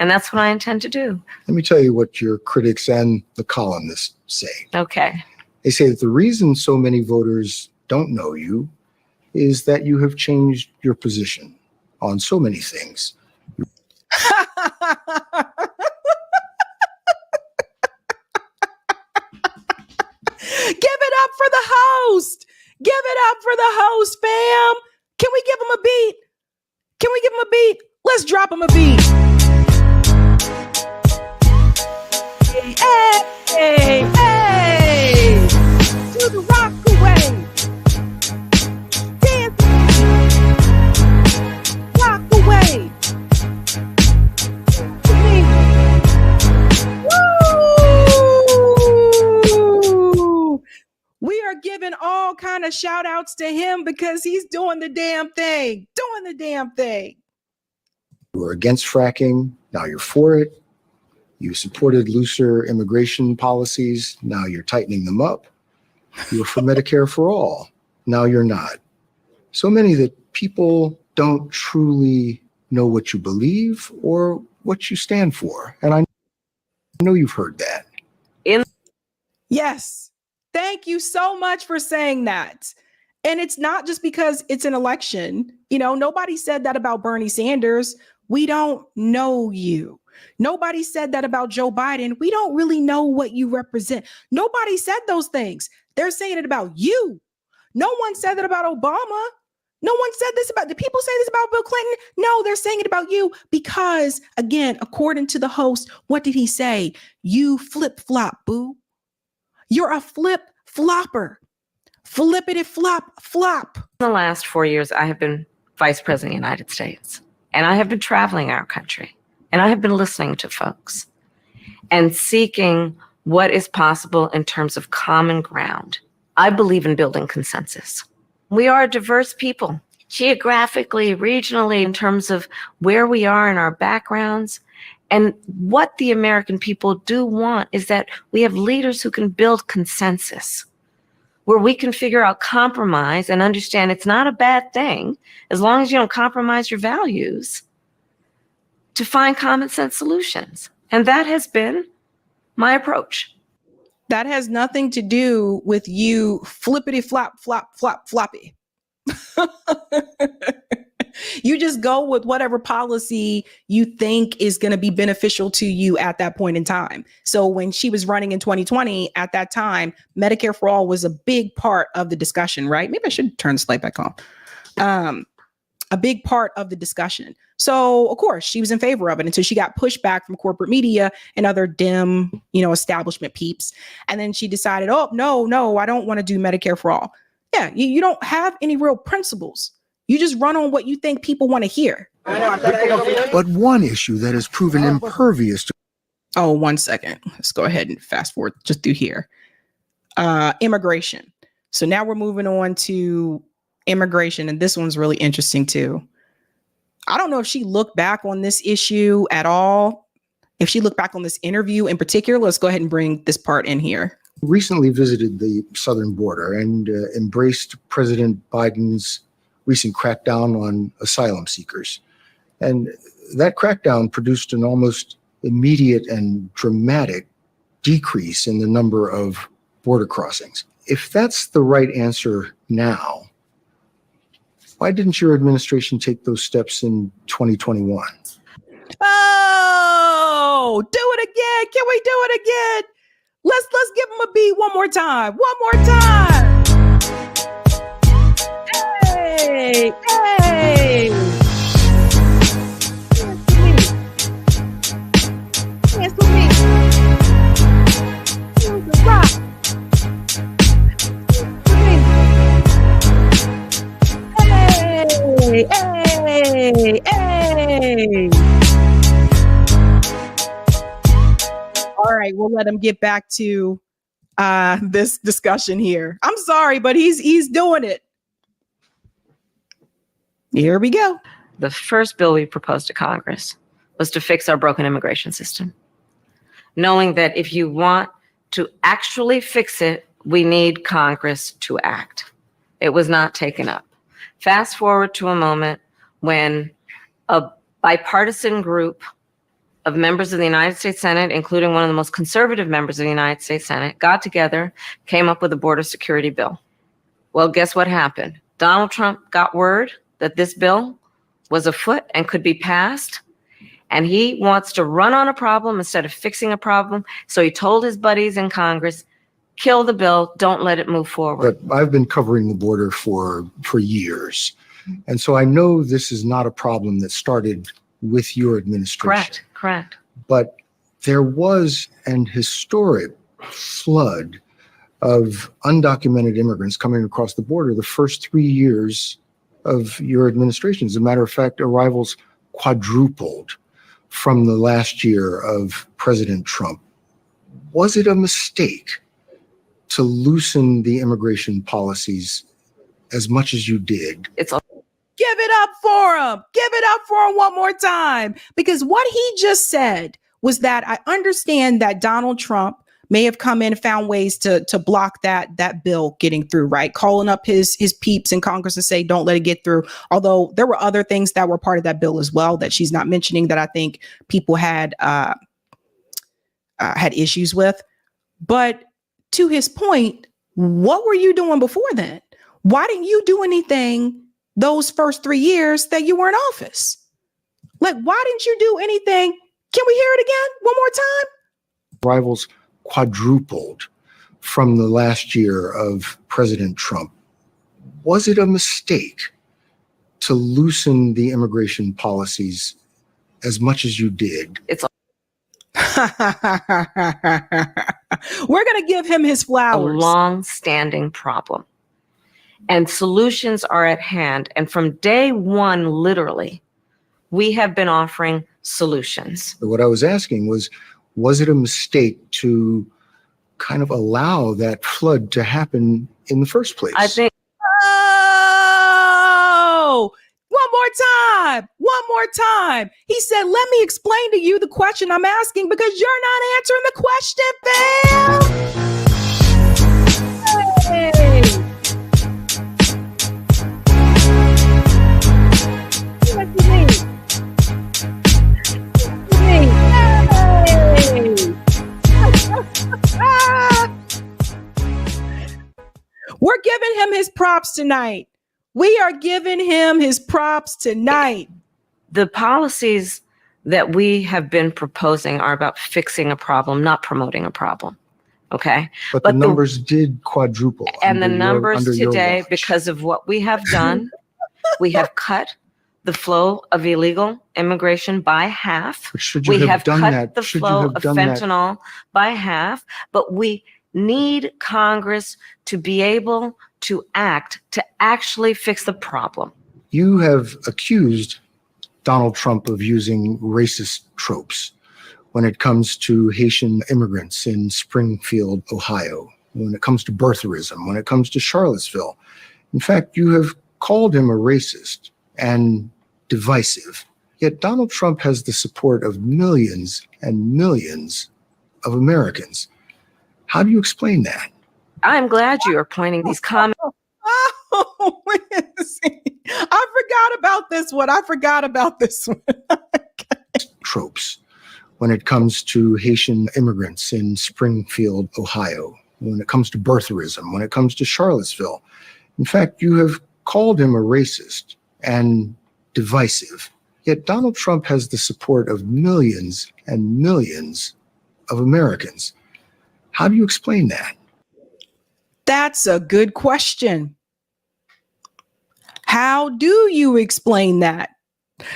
And that's what I intend to do. Let me tell you what your critics and the columnists say. Okay. They say that the reason so many voters don't know you is that you have changed your position on so many things. Give it up for the host. Give it up for the host, fam. Can we give him a beat? Can we give him a beat? Let's drop him a beat. Hey, hey, to the rock away. Dance, rock away. Woo! We are giving all kind of shout outs to him because he's doing the damn thing. You were against fracking. Now you're for it. You supported looser immigration policies. Now you're tightening them up. You were for Medicare for all. Now you're not. So many that people don't truly know what you believe or what you stand for. And I know you've heard that. Yes. Thank you so much for saying that. And it's not just because it's an election. You know, nobody said that about Bernie Sanders. We don't know you. Nobody said that about Joe Biden. We don't really know what you represent. Nobody said those things. They're saying it about you. No one said that about Obama. No one said this about, did people say this about Bill Clinton? No, they're saying it about you because, again, according to the host, what did he say? You flip-flop, boo. You're a flip-flopper. Flippity-flop-flop. In the last 4 years, I have been Vice President of the United States, and I have been traveling our country. And I have been listening to folks and seeking what is possible in terms of common ground. I believe in building consensus. We are a diverse people, geographically, regionally, in terms of where we are in our backgrounds. And what the American people do want is that we have leaders who can build consensus, where we can figure out compromise and understand it's not a bad thing, as long as you don't compromise your values, to find common sense solutions. And that has been my approach. That has nothing to do with you flippity flop, flop, flop, floppy. You just go with whatever policy you think is going to be beneficial to you at that point in time. So when she was running in 2020, at that time, Medicare for all was a big part of the discussion, right? Maybe I should turn the slide back on. A big part of the discussion. So of course she was in favor of it until she got pushback from corporate media and other dim, establishment peeps. And then she decided, oh, no, I don't want to do Medicare for all. Yeah, you don't have any real principles. You just run on what you think people want to hear. But one issue that has proven impervious to... Oh, 1 second. Let's go ahead and fast forward just through here. Immigration. So now we're moving on to immigration. And this one's really interesting too. I don't know if she looked back on this issue at all. If she looked back on this interview in particular, let's go ahead and bring this part in here. Recently visited the southern border and embraced President Biden's recent crackdown on asylum seekers. And that crackdown produced an almost immediate and dramatic decrease in the number of border crossings. If that's the right answer now, why didn't your administration take those steps in 2021? Oh, do it again. Can we do it again? Let's give him a beat one more time. One more time. Hey, hey. Dance with me. Dance with rock. Hey, hey. All right, we'll let him get back to this discussion here. I'm sorry, but he's doing it. Here we go. The first bill we proposed to Congress was to fix our broken immigration system, knowing that if you want to actually fix it, we need Congress to act. It was not taken up. Fast forward to a moment when a bipartisan group of members of the United States Senate, including one of the most conservative members of the United States Senate, got together, came up with a border security bill. Well, guess what happened? Donald Trump got word that this bill was afoot and could be passed, and he wants to run on a problem instead of fixing a problem. So he told his buddies in Congress, kill the bill, don't let it move forward. But I've been covering the border for years. And so I know this is not a problem that started with your administration. Correct. But there was an historic flood of undocumented immigrants coming across the border the first 3 years of your administration. As a matter of fact, arrivals quadrupled from the last year of President Trump. Was it a mistake to loosen the immigration policies as much as you did? Give it up for him. Give it up for him one more time. Because what he just said was that I understand that Donald Trump may have come in and found ways to block that bill getting through, right? Calling up his peeps in Congress and say, don't let it get through. Although there were other things that were part of that bill as well that she's not mentioning that I think people had issues with. But to his point, what were you doing before then? Why didn't you do anything those first 3 years that you were in office? Like, why didn't you do anything? Can we hear it again one more time? Arrivals quadrupled from the last year of President Trump. Was it a mistake to loosen the immigration policies as much as you did? We're going to give him his flowers. A long-standing problem. And solutions are at hand. And from day one, literally, we have been offering solutions. What I was asking was it a mistake to kind of allow that flood to happen in the first place? I think. Oh, one more time. He said, let me explain to you the question I'm asking because you're not answering the question, Bill. Hey. We're giving him his props tonight. We are giving him his props tonight. The policies that we have been proposing are about fixing a problem, not promoting a problem. Okay. But the numbers did quadruple. And the numbers under your today, watch. because of what we have done, we have cut the flow of illegal immigration by half. But should you We have have done cut that? the Should you flow have of done that? fentanyl by half, but we need Congress to be able to act to actually fix the problem. You have accused Donald Trump of using racist tropes when it comes to Haitian immigrants in Springfield, Ohio, when it comes to birtherism, when it comes to Charlottesville. In fact, you have called him a racist and divisive. Yet Donald Trump has the support of millions and millions of Americans. How do you explain that? I'm glad you are pointing these comments. Oh, I forgot about this one. Tropes when it comes to Haitian immigrants in Springfield, Ohio, when it comes to birtherism, when it comes to Charlottesville. In fact, you have called him a racist and divisive. Yet Donald Trump has the support of millions and millions of Americans. How do you explain that? That's a good question. How do you explain that?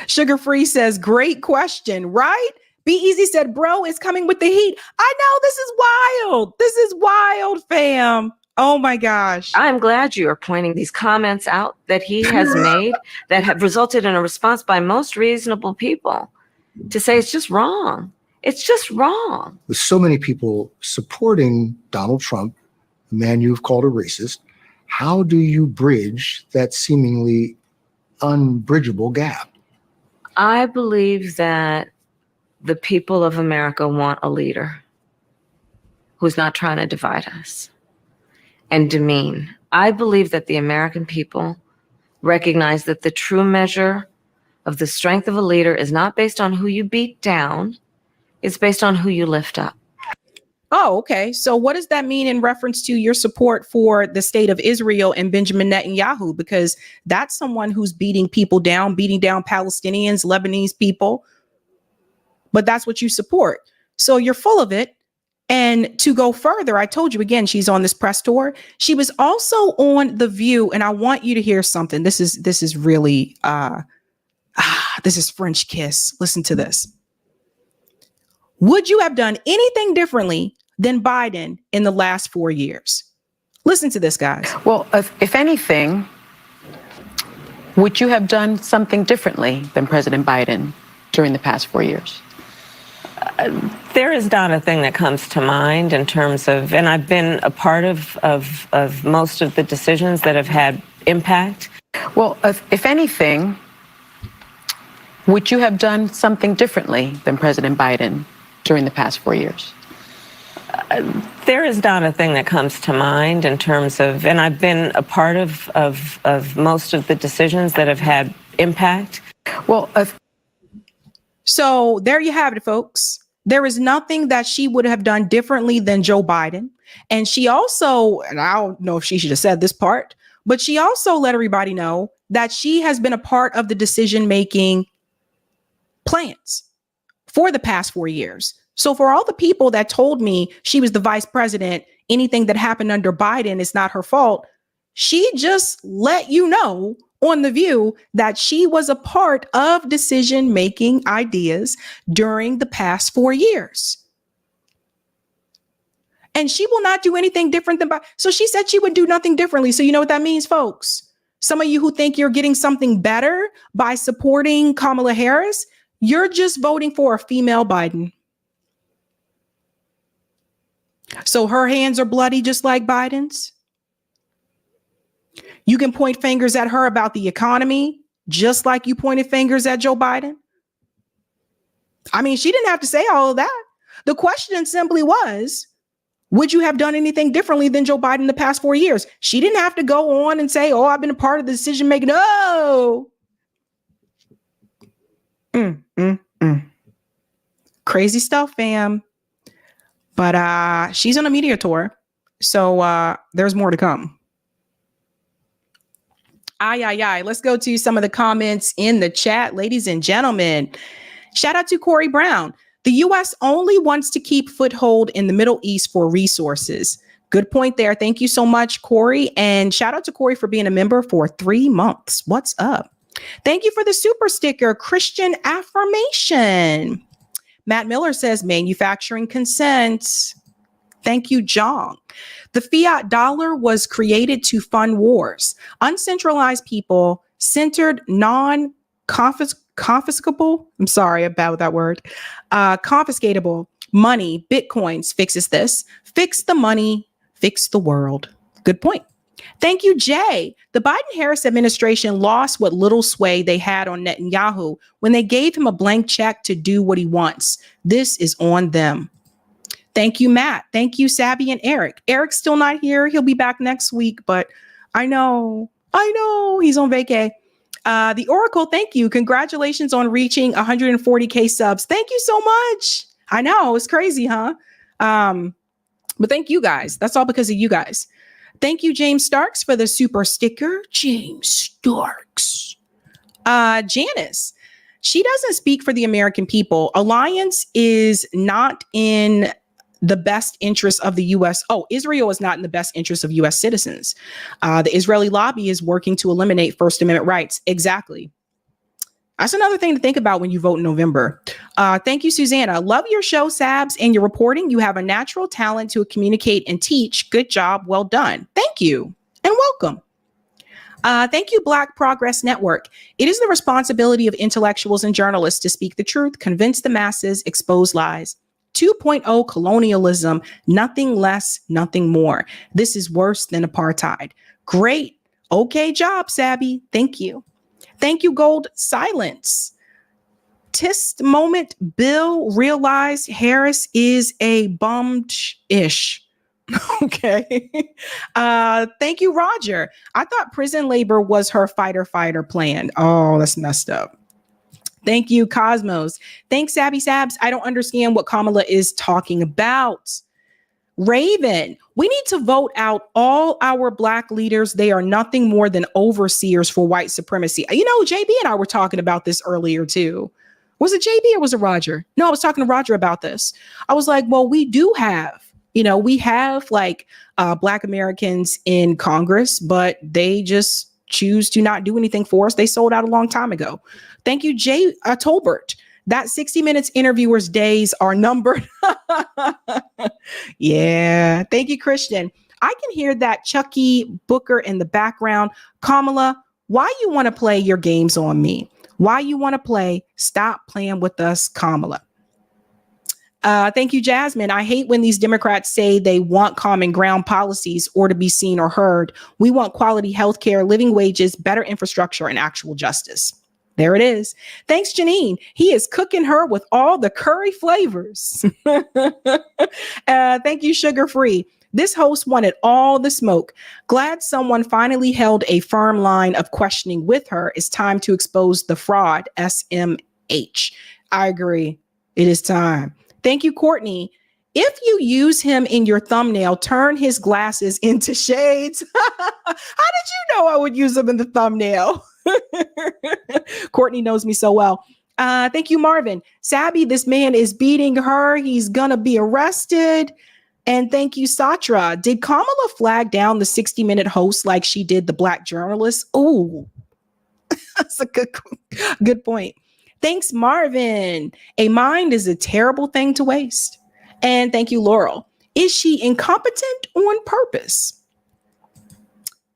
Sugar Free says, great question, right? Be Easy said, bro, it's coming with the heat. I know, this is wild. This is wild, fam. Oh my gosh. I'm glad you are pointing these comments out that he has made that have resulted in a response by most reasonable people to say it's just wrong. It's just wrong. With so many people supporting Donald Trump, the man you've called a racist, how do you bridge that seemingly unbridgeable gap? I believe that the people of America want a leader who's not trying to divide us and demean. I believe that the American people recognize that the true measure of the strength of a leader is not based on who you beat down, it's based on who you lift up. Oh, okay. So what does that mean in reference to your support for the state of Israel and Benjamin Netanyahu? Because that's someone who's beating people down, beating down Palestinians, Lebanese people. But that's what you support. So you're full of it. And to go further, I told you again, she's on this press tour. She was also on The View. And I want you to hear something. This is really, this is French kiss. Listen to this. Would you have done anything differently than Biden in the last 4 years? Listen to this, guys. Well, if anything, would you have done something differently than President Biden during the past 4 years? There is not a thing that comes to mind in terms of, and I've been a part of most of the decisions that have had impact. Well, if anything, would you have done something differently than President Biden during the past 4 years? There is not a thing that comes to mind in terms of, and I've been a part of most of the decisions that have had impact. Well, so there you have it, folks. There is nothing that she would have done differently than Joe Biden. And she also, and I don't know if she should have said this part, but she also let everybody know that she has been a part of the decision-making plans for the past 4 years. So for all the people that told me she was the vice president, anything that happened under Biden is not her fault, she just let you know on The View that she was a part of decision-making ideas during the past 4 years. And she will not do anything different than Biden. So she said she would do nothing differently. So you know what that means, folks? Some of you who think you're getting something better by supporting Kamala Harris, you're just voting for a female Biden. So her hands are bloody just like Biden's. You can point fingers at her about the economy, just like you pointed fingers at Joe Biden. I mean, she didn't have to say all of that. The question simply was, would you have done anything differently than Joe Biden in the past 4 years? She didn't have to go on and say, oh, I've been a part of the decision making. No. Crazy stuff, fam. But she's on a media tour. So there's more to come. Aye. Let's go to some of the comments in the chat, ladies and gentlemen. Shout out to Corey Brown. The U.S. only wants to keep foothold in the Middle East for resources. Good point there. Thank you so much, Corey. And shout out to Corey for being a member for 3 months. What's up? Thank you for the super sticker, Christian Affirmation. Matt Miller says manufacturing consent. Thank you, John. The fiat dollar was created to fund wars. Uncentralized people centered confiscatable. I'm sorry about that word. Confiscatable money, bitcoins fixes this. Fix the money, fix the world. Good point. Thank you, Jay. The Biden-Harris administration lost what little sway they had on Netanyahu when they gave him a blank check to do what he wants. This is on them. Thank you, Matt. Thank you, Sabby and Eric. Eric's still not here. He'll be back next week, but I know he's on vacay. The Oracle, thank you. Congratulations on reaching 140K subs. Thank you so much. I know, it's crazy, huh? But thank you guys. That's all because of you guys. Thank you, James Starks, for the super sticker. James Starks. Janice, she doesn't speak for the American people. Alliance is not in the best interest of the U.S. Oh, Israel is not in the best interest of U.S. citizens. The Israeli lobby is working to eliminate First Amendment rights. Exactly. That's another thing to think about when you vote in November. Thank you, Susanna. Love your show, Sabs, and your reporting. You have a natural talent to communicate and teach. Good job. Well done. Thank you and welcome. Thank you, Black Progress Network. It is the responsibility of intellectuals and journalists to speak the truth, convince the masses, expose lies. 2.0 colonialism, nothing less, nothing more. This is worse than apartheid. Great. Okay job, Sabby. Thank you. Thank you, Gold Silence. Tist moment, Bill realized Harris is a bummed-ish. Okay. Thank you, Roger. I thought prison labor was her fighter plan. Oh, that's messed up. Thank you, Cosmos. Thanks, Sabby Sabs. I don't understand what Kamala is talking about. Raven, we need to vote out all our Black leaders. They are nothing more than overseers for white supremacy. You know, JB and I were talking about this earlier too. Was it JB or was it Roger? No, I was talking to Roger about this. I was like, well, we do have, we have like Black Americans in Congress, but they just choose to not do anything for us. They sold out a long time ago. Thank you, Jay Tolbert. That 60 Minutes interviewers' days are numbered. Yeah. Thank you, Christian. I can hear that Chucky Booker in the background. Kamala, why you want to play your games on me? Why you want to play? Stop playing with us, Kamala. Thank you, Jasmine. I hate when these Democrats say they want common ground policies or to be seen or heard. We want quality health care, living wages, better infrastructure, and actual justice. There it is. Thanks, Janine. He is cooking her with all the curry flavors. Thank you, Sugar Free. This host wanted all the smoke. Glad someone finally held a firm line of questioning with her. It's time to expose the fraud, SMH. I agree. It is time. Thank you, Courtney. If you use him in your thumbnail, turn his glasses into shades. How did you know I would use him in the thumbnail? Courtney knows me so well. Thank you, Marvin. Sabby, this man is beating her. He's gonna be arrested. And thank you, Satra. Did Kamala flag down the 60-minute host like she did the Black journalist? Oh, that's a good point. Thanks, Marvin. A mind is a terrible thing to waste. And thank you, Laurel. Is she incompetent on purpose?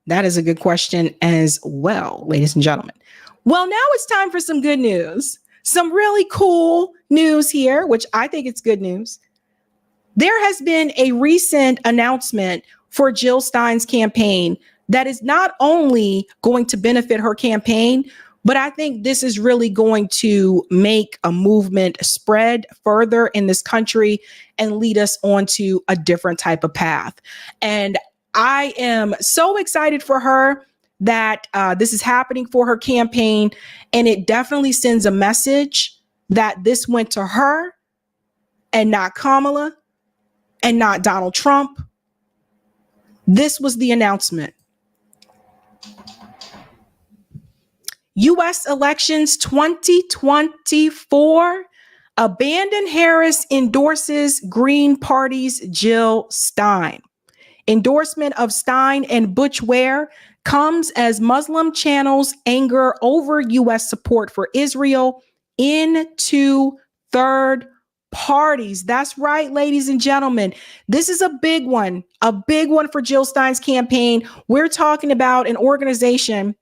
That is a good question as well, ladies and gentlemen. Well, now it's time for some good news. Some really cool news here, which I think it's good news. There has been a recent announcement for Jill Stein's campaign that is not only going to benefit her campaign, but I think this is really going to make a movement spread further in this country and lead us onto a different type of path. And I am so excited for her that this is happening for her campaign. And it definitely sends a message that this went to her and not Kamala and not Donald Trump. This was the announcement. U.S. elections 2024. Abandon Harris endorses Green Party's Jill Stein. Endorsement of Stein and Butch Ware comes as Muslim channels anger over U.S. support for Israel into third parties. That's right, ladies and gentlemen. This is a big one for Jill Stein's campaign. We're talking about an organization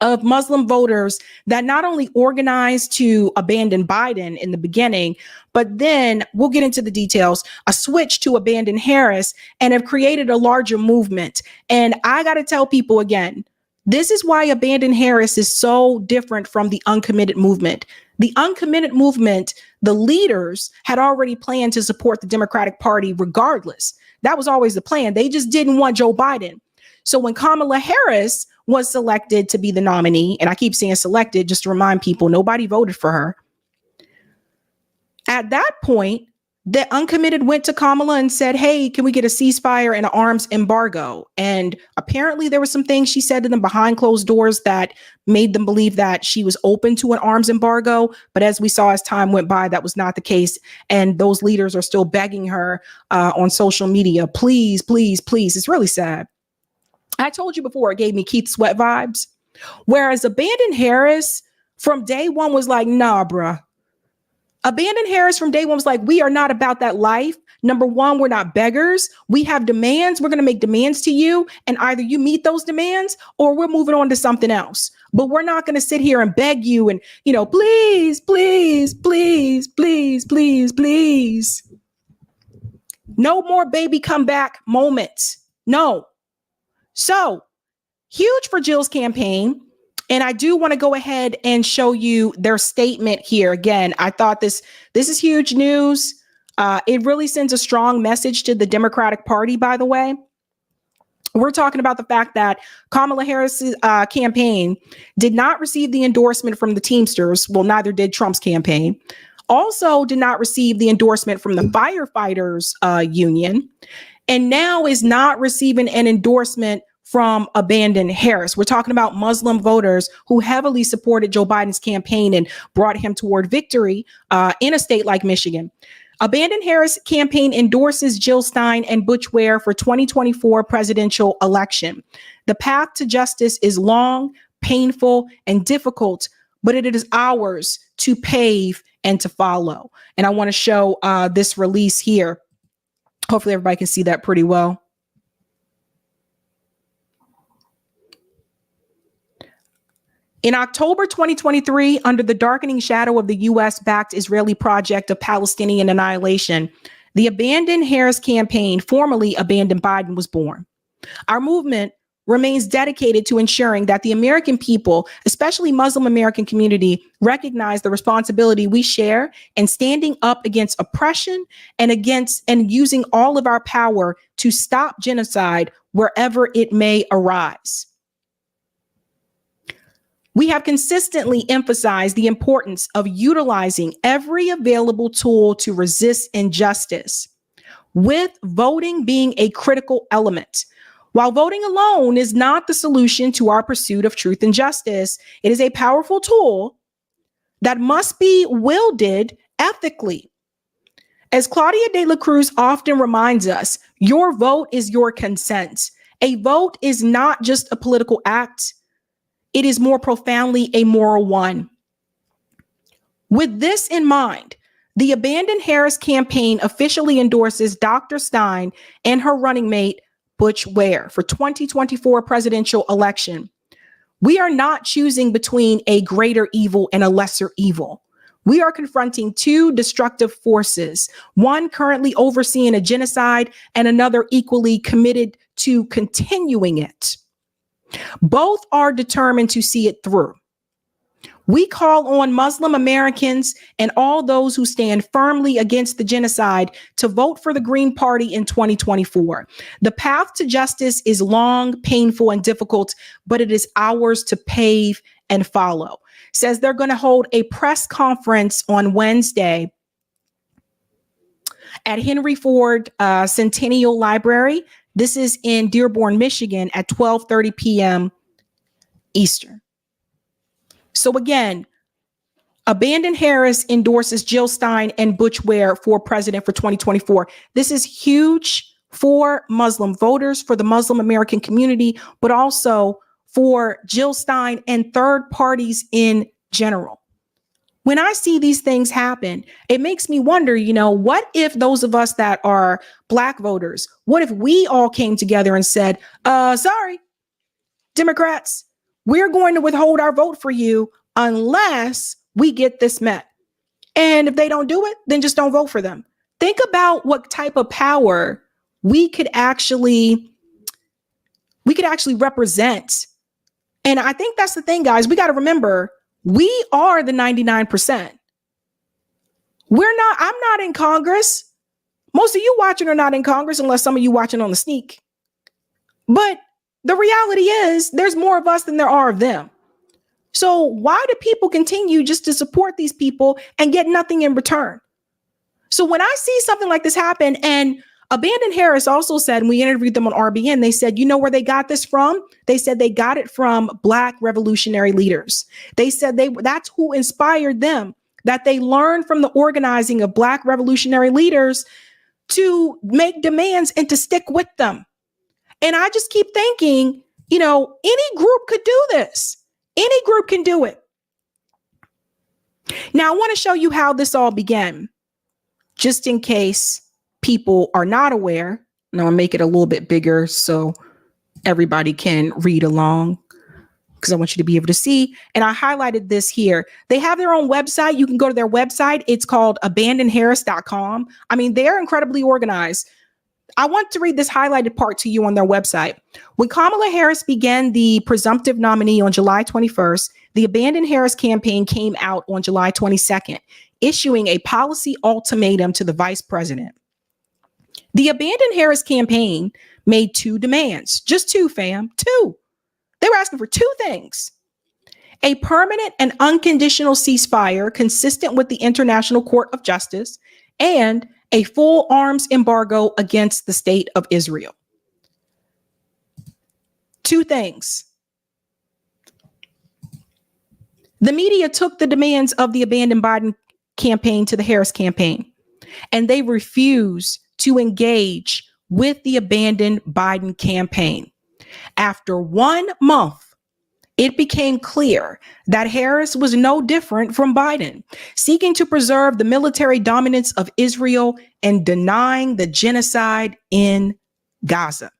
of Muslim voters that not only organized to abandon Biden in the beginning, but then we'll get into the details, a switch to abandon Harris and have created a larger movement. And I got to tell people again, this is why abandon Harris is so different from the uncommitted movement. The uncommitted movement, the leaders had already planned to support the Democratic Party regardless. That was always the plan. They just didn't want Joe Biden. So when Kamala Harris was selected to be the nominee, and I keep saying selected just to remind people, nobody voted for her. At that point, the uncommitted went to Kamala and said, hey, can we get a ceasefire and an arms embargo? And apparently there were some things she said to them behind closed doors that made them believe that she was open to an arms embargo. But as we saw as time went by, that was not the case. And those leaders are still begging her on social media, please, please, please. It's really sad. I told you before, it gave me Keith Sweat vibes. Whereas Abandon Harris from day one was like, nah, bruh. Abandon Harris from day one was like, we are not about that life. Number one, we're not beggars. We have demands. We're going to make demands to you. And either you meet those demands or we're moving on to something else. But we're not going to sit here and beg you and, please, please, please, please, please, please. No more baby come back moments. No. So huge for Jill's campaign. And I do want to go ahead and show you their statement here. Again, I thought this is huge news. It really sends a strong message to the Democratic Party, by the way. We're talking about the fact that Kamala Harris's campaign did not receive the endorsement from the Teamsters. Well, neither did Trump's campaign. Also did not receive the endorsement from the firefighters union. And now is not receiving an endorsement from Abandon Harris. We're talking about Muslim voters who heavily supported Joe Biden's campaign and brought him toward victory in a state like Michigan. Abandon Harris campaign endorses Jill Stein and Butch Ware for 2024 presidential election. The path to justice is long, painful, and difficult, but it is ours to pave and to follow. And I want to show this release here. Hopefully everybody can see that pretty well. In October 2023, under the darkening shadow of the U.S.-backed Israeli project of Palestinian annihilation, the Abandon Harris campaign, formerly Abandon Biden, was born. Our movement remains dedicated to ensuring that the American people, especially Muslim American community, recognize the responsibility we share in standing up against oppression and using all of our power to stop genocide wherever it may arise. We have consistently emphasized the importance of utilizing every available tool to resist injustice, with voting being a critical element. While voting alone is not the solution to our pursuit of truth and justice, it is a powerful tool that must be wielded ethically. As Claudia de la Cruz often reminds us, your vote is your consent. A vote is not just a political act. It is more profoundly a moral one. With this in mind, the Abandon Harris campaign officially endorses Dr. Stein and her running mate, Butch Ware, for 2024 presidential election. We are not choosing between a greater evil and a lesser evil. We are confronting two destructive forces, one currently overseeing a genocide and another equally committed to continuing it. Both are determined to see it through. We call on Muslim Americans and all those who stand firmly against the genocide to vote for the Green Party in 2024. The path to justice is long, painful, and difficult, but it is ours to pave and follow. Says they're going to hold a press conference on Wednesday at Henry Ford Centennial Library. This is in Dearborn, Michigan at 12:30 p.m. Eastern. So again, Abandon Harris endorses Jill Stein and Butch Ware for president for 2024. This is huge for Muslim voters, for the Muslim American community, but also for Jill Stein and third parties in general. When I see these things happen, it makes me wonder, what if those of us that are Black voters, what if we all came together and said, sorry, Democrats, we're going to withhold our vote for you unless we get this met. And if they don't do it, then just don't vote for them. Think about what type of power we could actually represent. And I think that's the thing, guys. We got to remember, we are the 99%. I'm not in Congress. Most of you watching are not in Congress unless some of you watching on the sneak. But the reality is there's more of us than there are of them. So why do people continue just to support these people and get nothing in return? So when I see something like this happen, and Abandon Harris also said, and we interviewed them on RBN, they said, you know where they got this from? They said they got it from Black revolutionary leaders. They said that's who inspired them, that they learned from the organizing of Black revolutionary leaders to make demands and to stick with them. And I just keep thinking, any group could do this. Any group can do it. Now, I want to show you how this all began, just in case people are not aware. And I'll make it a little bit bigger so everybody can read along, because I want you to be able to see. And I highlighted this here. They have their own website. You can go to their website. It's called abandonharris.com. I mean, they're incredibly organized. I want to read this highlighted part to you on their website. When Kamala Harris began the presumptive nominee on July 21st, the Abandon Harris campaign came out on July 22nd, issuing a policy ultimatum to the vice president. The Abandon Harris campaign made two demands, just two, fam, two. They were asking for two things: a permanent and unconditional ceasefire consistent with the International Court of Justice, and a full arms embargo against the state of Israel. Two things. The media took the demands of the abandoned Biden campaign to the Harris campaign, and they refused to engage with the abandoned Biden campaign. After 1 month, it became clear that Harris was no different from Biden, seeking to preserve the military dominance of Israel and denying the genocide in Gaza.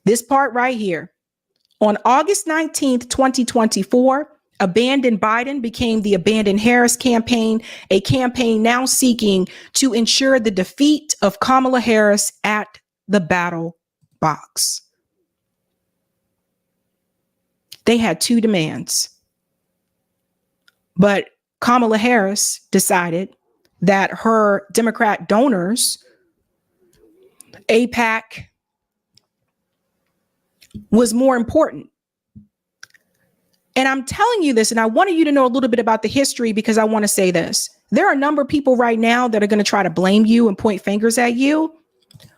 This part right here. On August 19th, 2024, Abandon Biden became the Abandon Harris campaign, a campaign now seeking to ensure the defeat of Kamala Harris at the battle box. They had two demands, but Kamala Harris decided that her Democrat donors, AIPAC, was more important. And I'm telling you this, and I wanted you to know a little bit about the history, because I want to say this. There are a number of people right now that are going to try to blame you and point fingers at you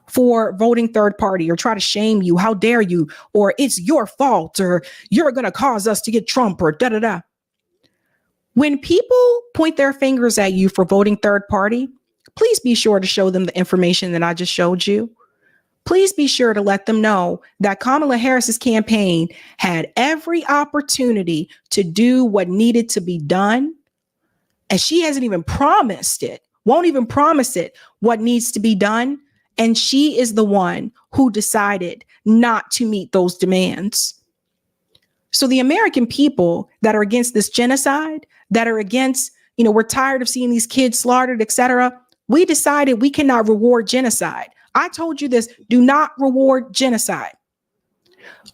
for voting third party, or try to shame you. How dare you? Or it's your fault, or you're going to cause us to get Trump, or da-da-da. When people point their fingers at you for voting third party, please be sure to show them the information that I just showed you. Please be sure to let them know that Kamala Harris's campaign had every opportunity to do what needed to be done. And she hasn't even promised it, won't even promise it, what needs to be done. And she is the one who decided not to meet those demands. So the American people that are against this genocide, that are against, we're tired of seeing these kids slaughtered, etc. We decided we cannot reward genocide. I told you this, do not reward genocide.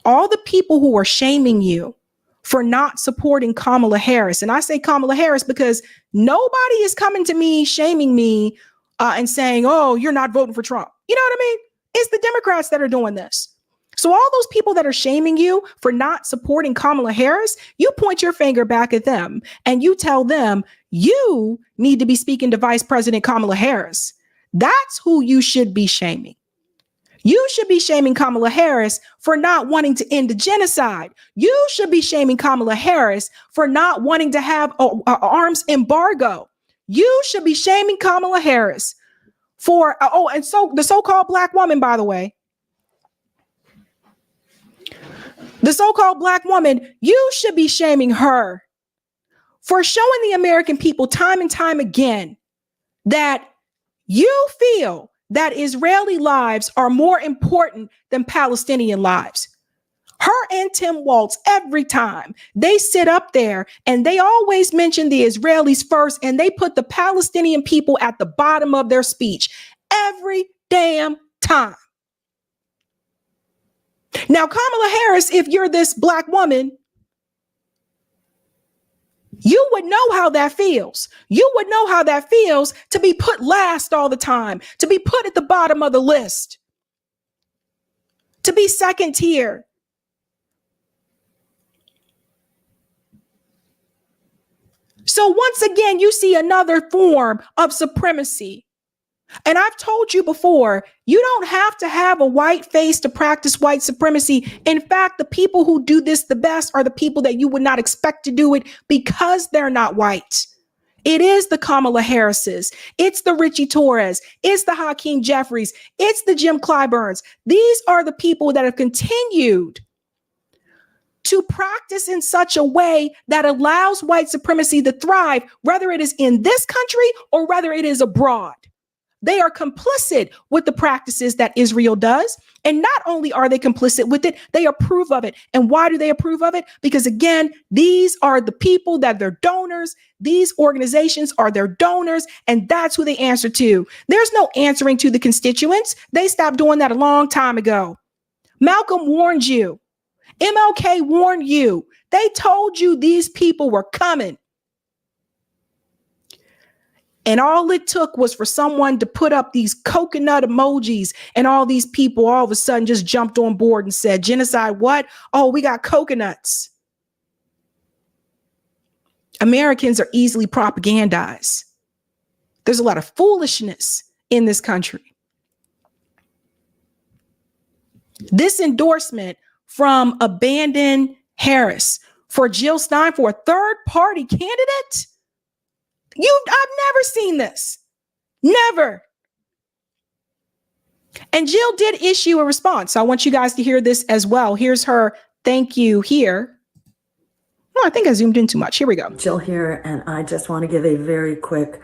All the people who are shaming you for not supporting Kamala Harris, and I say Kamala Harris because nobody is coming to me, shaming me, and saying, oh, you're not voting for Trump. You know what I mean? It's the Democrats that are doing this. So all those people that are shaming you for not supporting Kamala Harris, you point your finger back at them and you tell them you need to be speaking to Vice President Kamala Harris. That's who you should be shaming. You should be shaming Kamala Harris for not wanting to end the genocide. You should be shaming Kamala Harris for not wanting to have an arms embargo. You should be shaming Kamala Harris for, and so the so-called black woman, by the way, the so-called black woman, you should be shaming her for showing the American people time and time again that you feel that Israeli lives are more important than Palestinian lives. Her and Tim Walz, every time they sit up there and they always mention the Israelis first and they put the Palestinian people at the bottom of their speech every damn time. Now, Kamala Harris, if you're this black woman, you would know how that feels. You would know how that feels to be put last all the time, to be put at the bottom of the list, to be second tier. So once again, you see another form of supremacy. And I've told you before, you don't have to have a white face to practice white supremacy. In fact, the people who do this the best are the people that you would not expect to do it because they're not white. It is the Kamala Harrises. It's the Richie Torres. It's the Hakeem Jeffries. It's the Jim Clyburns. These are the people that have continued to practice in such a way that allows white supremacy to thrive, whether it is in this country or whether it is abroad. They are complicit with the practices that Israel does. And not only are they complicit with it, they approve of it. And why do they approve of it? Because again, these are the people that they're donors. These organizations are their donors, and that's who they answer to. There's no answering to the constituents. They stopped doing that a long time ago. Malcolm warned you. MLK warned you. They told you these people were coming. And all it took was for someone to put up these coconut emojis, and all these people all of a sudden just jumped on board and said, genocide, what? Oh, we got coconuts. Americans are easily propagandized. There's a lot of foolishness in this country. This endorsement from Abandon Harris for Jill Stein for a third-party candidate? I've never seen this. Never. And Jill did issue a response. So I want you guys to hear this as well. Here's her thank you here. No, I think I zoomed in too much. Here we go. Jill here, and I just want to give a very quick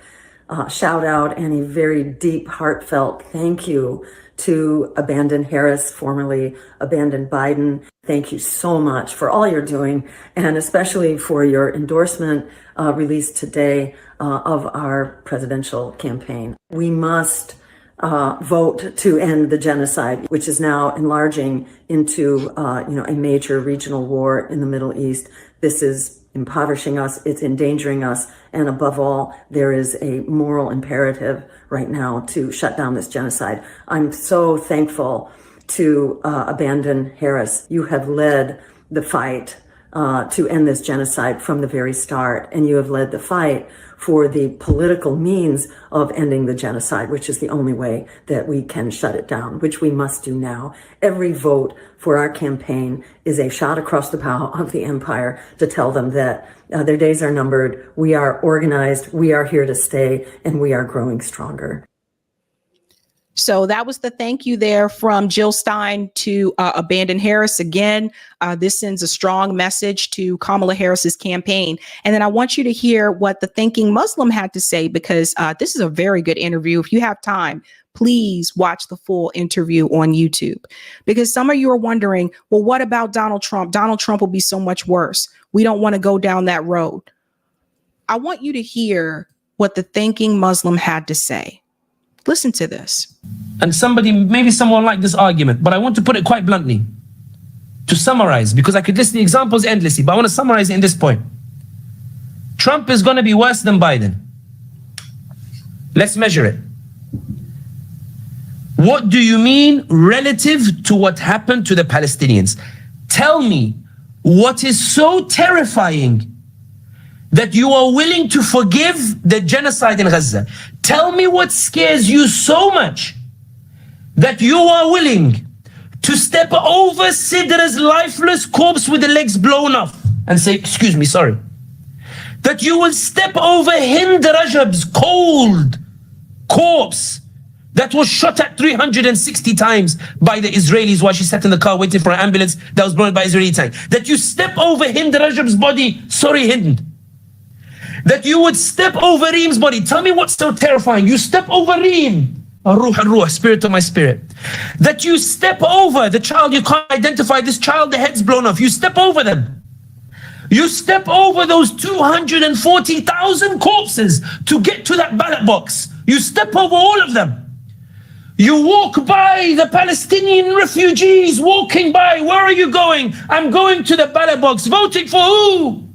shout out and a very deep, heartfelt thank you to Abandon Harris, formerly Abandon Biden. Thank you so much for all you're doing, and especially for your endorsement released today of our presidential campaign. We must vote to end the genocide, which is now enlarging into a major regional war in the Middle East. This is impoverishing us, it's endangering us, and above all, there is a moral imperative right now to shut down this genocide. I'm so thankful to Abandon Harris. You have led the fight to end this genocide from the very start, and you have led the fight for the political means of ending the genocide, which is the only way that we can shut it down, which we must do now. Every vote for our campaign is a shot across the bow of the empire to tell them that their days are numbered. We are organized, we are here to stay, and we are growing stronger. So that was the thank you there from Jill Stein to Abandon Harris. Again, this sends a strong message to Kamala Harris's campaign. And then I want you to hear what the Thinking Muslim had to say, because this is a very good interview. If you have time, please watch the full interview on YouTube, because some of you are wondering, well, what about Donald Trump? Donald Trump will be so much worse. We don't want to go down that road. I want you to hear what the Thinking Muslim had to say. Listen to this. And maybe someone liked this argument, but I want to put it quite bluntly, to summarize, because I could list the examples endlessly, but I want to summarize it in this point. Trump is going to be worse than Biden. Let's measure it. What do you mean relative to what happened to the Palestinians? Tell me what is so terrifying that you are willing to forgive the genocide in Gaza. Tell me what scares you so much that you are willing to step over Sidra's lifeless corpse with the legs blown off and say, excuse me, sorry. That you will step over Hind Rajab's cold corpse that was shot at 360 times by the Israelis while she sat in the car waiting for an ambulance that was blown by Israeli tank. That you step over Hind Rajab's body, sorry Hind. That you would step over Reem's body. Tell me what's so terrifying. You step over Reem. Ruh, spirit of my spirit. That you step over the child, you can't identify this child, the head's blown off. You step over them. You step over those 240,000 corpses to get to that ballot box. You step over all of them. You walk by the Palestinian refugees walking by. Where are you going? I'm going to the ballot box. Voting for who?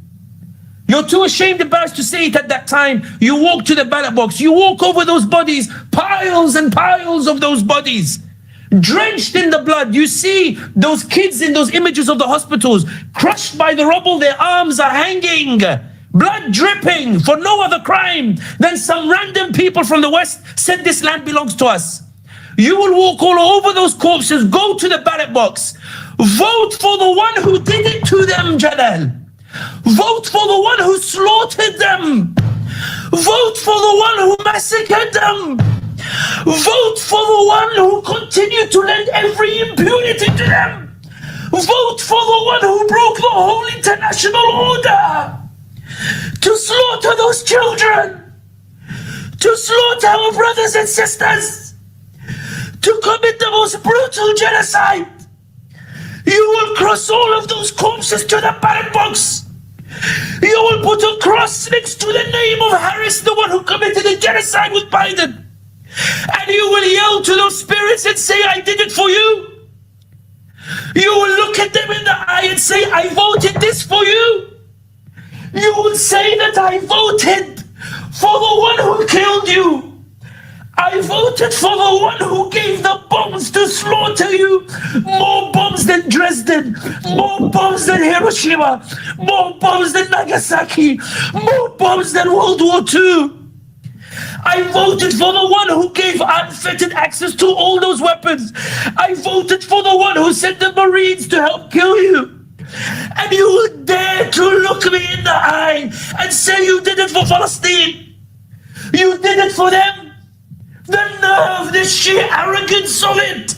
You're too ashamed, embarrassed to say it at that time. You walk to the ballot box. You walk over those bodies, piles and piles of those bodies, drenched in the blood. You see those kids in those images of the hospitals, crushed by the rubble. Their arms are hanging, blood dripping for no other crime than some random people from the West said this land belongs to us. You will walk all over those corpses, go to the ballot box, vote for the one who did it to them, Jalal. Vote for the one who slaughtered them. Vote for the one who massacred them. Vote for the one who continued to lend every impunity to them. Vote for the one who broke the whole international order to slaughter those children, to slaughter our brothers and sisters, to commit the most brutal genocide. You will cross all of those corpses to the ballot box. You will put a cross next to the name of Harris, the one who committed the genocide with Biden. And you will yell to those spirits and say, I did it for you. You will look at them in the eye and say, I voted this for you. You will say that I voted for the one who killed you. I voted for the one who gave the bombs to slaughter you. More bombs than Dresden, more bombs than Hiroshima, more bombs than Nagasaki, more bombs than World War II. I voted for the one who gave unfettered access to all those weapons. I voted for the one who sent the Marines to help kill you. And you would dare to look me in the eye and say you did it for Palestine. You did it for them. The nerve, the sheer arrogance of it.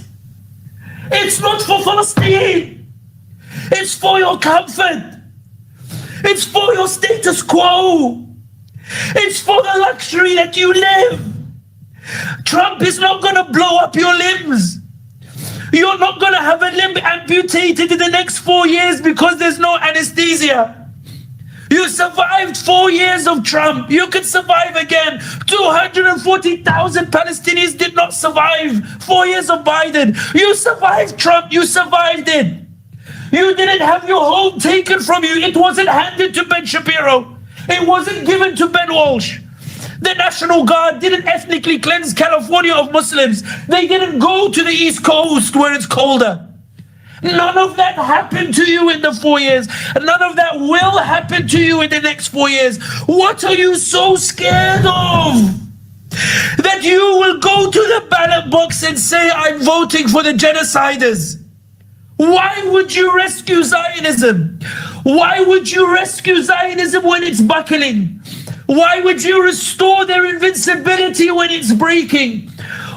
It's not for Palestine. It's for your comfort. It's for your status quo. It's for the luxury that you live. Trump is not going to blow up your limbs. You're not going to have a limb amputated in the next 4 years because there's no anesthesia. You survived 4 years of Trump. You can survive again. 240,000 Palestinians did not survive 4 years of Biden. You survived Trump. You survived it. You didn't have your home taken from you. It wasn't handed to Ben Shapiro. It wasn't given to Ben Walsh. The National Guard didn't ethnically cleanse California of Muslims. They didn't go to the East Coast where it's colder. None of that happened to you in the 4 years. None of that will happen to you in the next 4 years. What are you so scared of? That you will go to the ballot box and say, I'm voting for the genociders. Why would you rescue Zionism? Why would you rescue Zionism when it's buckling? Why would you restore their invincibility when it's breaking?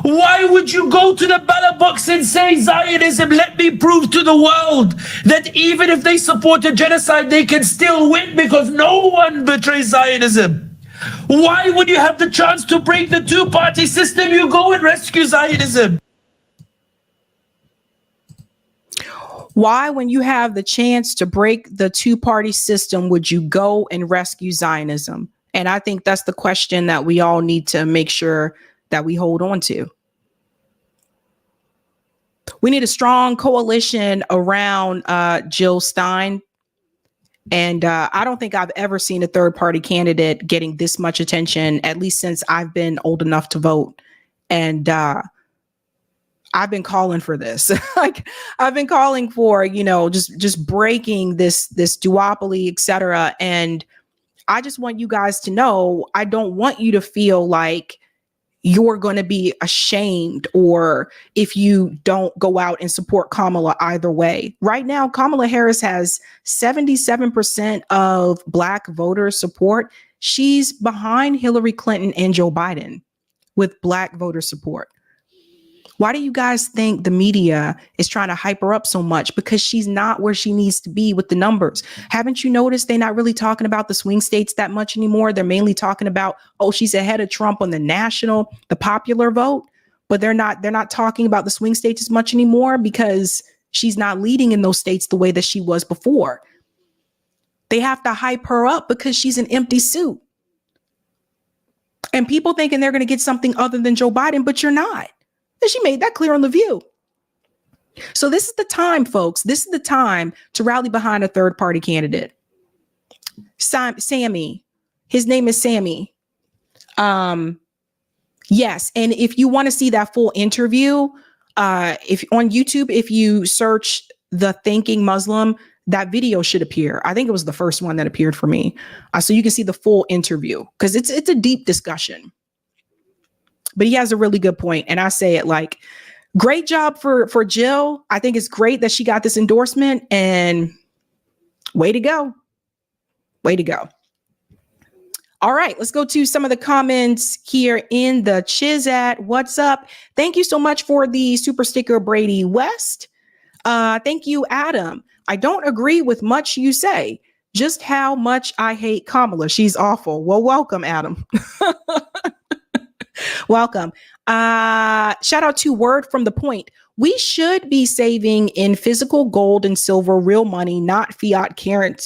Why would you go to the ballot box and say, Zionism, let me prove to the world that even if they support a genocide, they can still win because no one betrays Zionism? Why, when you have the chance to break the two-party system, you go and rescue Zionism? Why, when you have the chance to break the two-party system, would you go and rescue Zionism? And I think that's the question that we all need to make sure that we hold on to. We need a strong coalition around Jill Stein. And I don't think I've ever seen a third-party candidate getting this much attention, at least since I've been old enough to vote. And I've been calling for this. Like, I've been calling for, you know, just breaking this duopoly, et cetera. And I just want you guys to know, I don't want you to feel like you're going to be ashamed, or if you don't go out and support Kamala either way. Right now, Kamala Harris has 77% of Black voter support. She's behind Hillary Clinton and Joe Biden with Black voter support. Why do you guys think the media is trying to hype her up so much? Because she's not where she needs to be with the numbers. Haven't you noticed they're not really talking about the swing states that much anymore? They're mainly talking about, oh, she's ahead of Trump on the popular vote, but they're not talking about the swing states as much anymore because she's not leading in those states the way that she was before. They have to hype her up because she's an empty suit. And people thinking they're going to get something other than Joe Biden, but you're not. And she made that clear on The View. So this is the time, folks. This is the time to rally behind a third party candidate. Sammy. His name is Sammy. Yes. And if you want to see that full interview, if on YouTube, if you search The Thinking Muslim, that video should appear. I think it was the first one that appeared for me. So you can see the full interview because it's a deep discussion. But he has a really good point. And I say it like, great job for Jill. I think it's great that she got this endorsement, and way to go. Way to go. All right, let's go to some of the comments here in the Chizat. What's up? Thank you so much for the super sticker, Brady West. Thank you, Adam. I don't agree with much you say. Just how much I hate Kamala. She's awful. Well, welcome, Adam. Welcome. Shout out to Word from the Point. We should be saving in physical gold and silver, real money, not fiat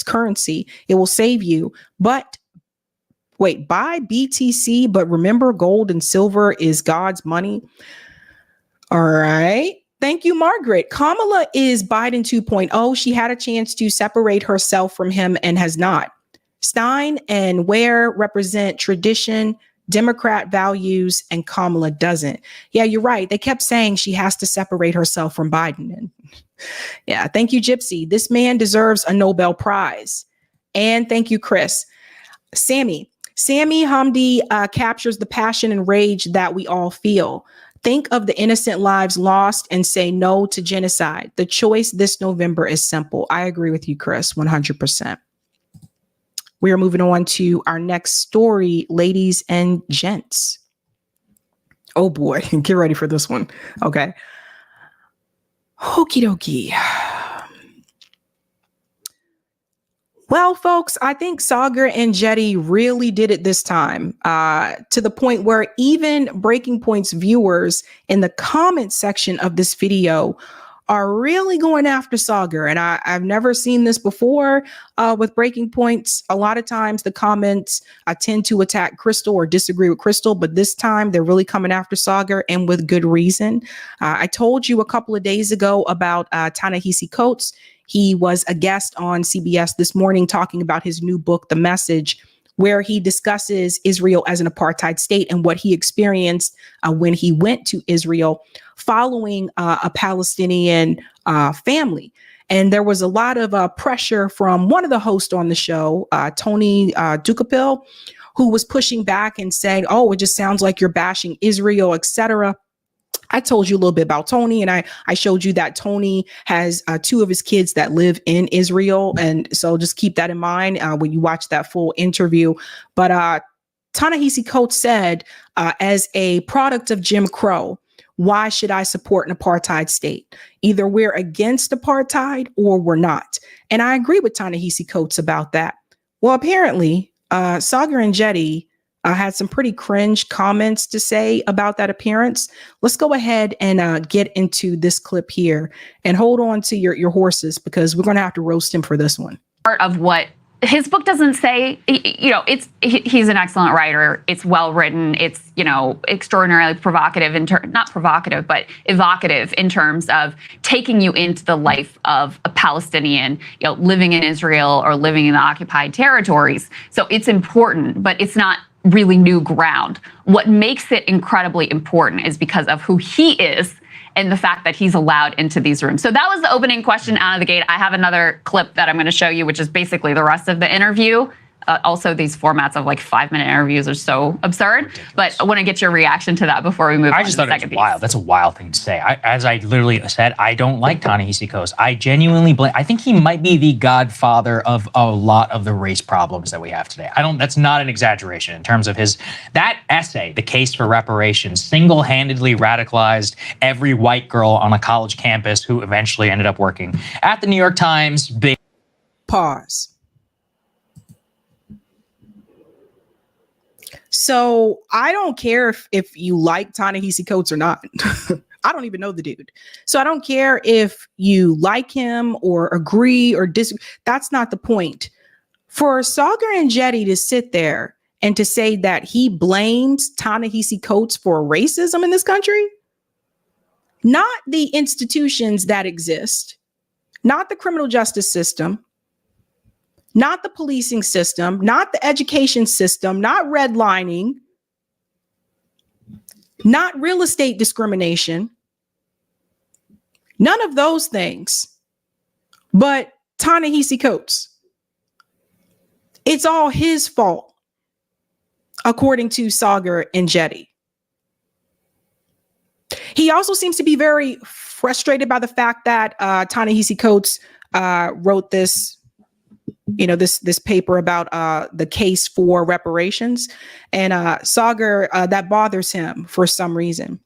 currency. It will save you. But wait, buy BTC, but remember gold and silver is God's money. All right. Thank you, Margaret. Kamala is Biden 2.0. She had a chance to separate herself from him and has not. Stein and Ware represent tradition, Democrat values, and Kamala doesn't. Yeah, you're right. They kept saying she has to separate herself from Biden. And yeah, thank you, Gypsy. This man deserves a Nobel Prize. And thank you, Chris. Sammy Hamdi captures the passion and rage that we all feel. Think of the innocent lives lost and say no to genocide. The choice this November is simple. I agree with you, Chris, 100%. We are moving on to our next story, ladies and gents. Oh boy, get ready for this one. Okay. Okie dokie. Well, folks, I think Saagar Enjeti really did it this time, to the point where even Breaking Point's viewers in the comment section of this video are really going after Saagar. And I've never seen this before with Breaking Points. A lot of times the comments tend to attack Crystal or disagree with Crystal, but this time they're really coming after Saagar, and with good reason. I told you a couple of days ago about Ta-Nehisi Coates. He was a guest on CBS this morning talking about his new book, The Message, where he discusses Israel as an apartheid state and what he experienced when he went to Israel following a Palestinian family. And there was a lot of pressure from one of the hosts on the show, Tony Dukapil, who was pushing back and saying, oh, it just sounds like you're bashing Israel, etc. I told you a little bit about Tony, and I showed you that Tony has 2 of his kids that live in Israel. And so just keep that in mind when you watch that full interview. But Ta-Nehisi Coates said, as a product of Jim Crow, why should I support an apartheid state? Either we're against apartheid or we're not. And I agree with Ta-Nehisi Coates about that. Well, apparently, Saagar Enjeti had some pretty cringe comments to say about that appearance. Let's go ahead and get into this clip here, and hold on to your horses, because we're going to have to roast him for this one. Part of what his book doesn't say, he's an excellent writer. It's well written. It's, extraordinarily provocative, not provocative, but evocative in terms of taking you into the life of a Palestinian, living in Israel or living in the occupied territories. So it's important, but it's not really new ground. What makes it incredibly important is because of who he is and the fact that he's allowed into these rooms. So that was the opening question out of the gate. I have another clip that I'm going to show you, which is basically the rest of the interview. Also, these formats of like 5-minute interviews are so absurd. But I want to get your reaction to that before we move on. I just thought it was wild. That's a wild thing to say. As I literally said, I don't like Ta-Nehisi Coates. I genuinely blame. I think he might be the godfather of a lot of the race problems that we have today. That's not an exaggeration in terms of that essay, The Case for Reparations, single-handedly radicalized every white girl on a college campus who eventually ended up working at the New York Times. Pause. So I don't care if you like Ta-Nehisi Coates or not. I don't even know the dude. So I don't care if you like him or agree or disagree. That's not the point. For Saagar Enjeti to sit there and to say that he blames Ta-Nehisi Coates for racism in this country, not the institutions that exist, not the criminal justice system, not the policing system, not the education system, not redlining, not real estate discrimination, none of those things, but Ta-Nehisi Coates. It's all his fault, according to Saagar Enjeti. He also seems to be very frustrated by the fact that Ta-Nehisi Coates wrote this paper about the case for reparations, and Saagar, that bothers him for some reason.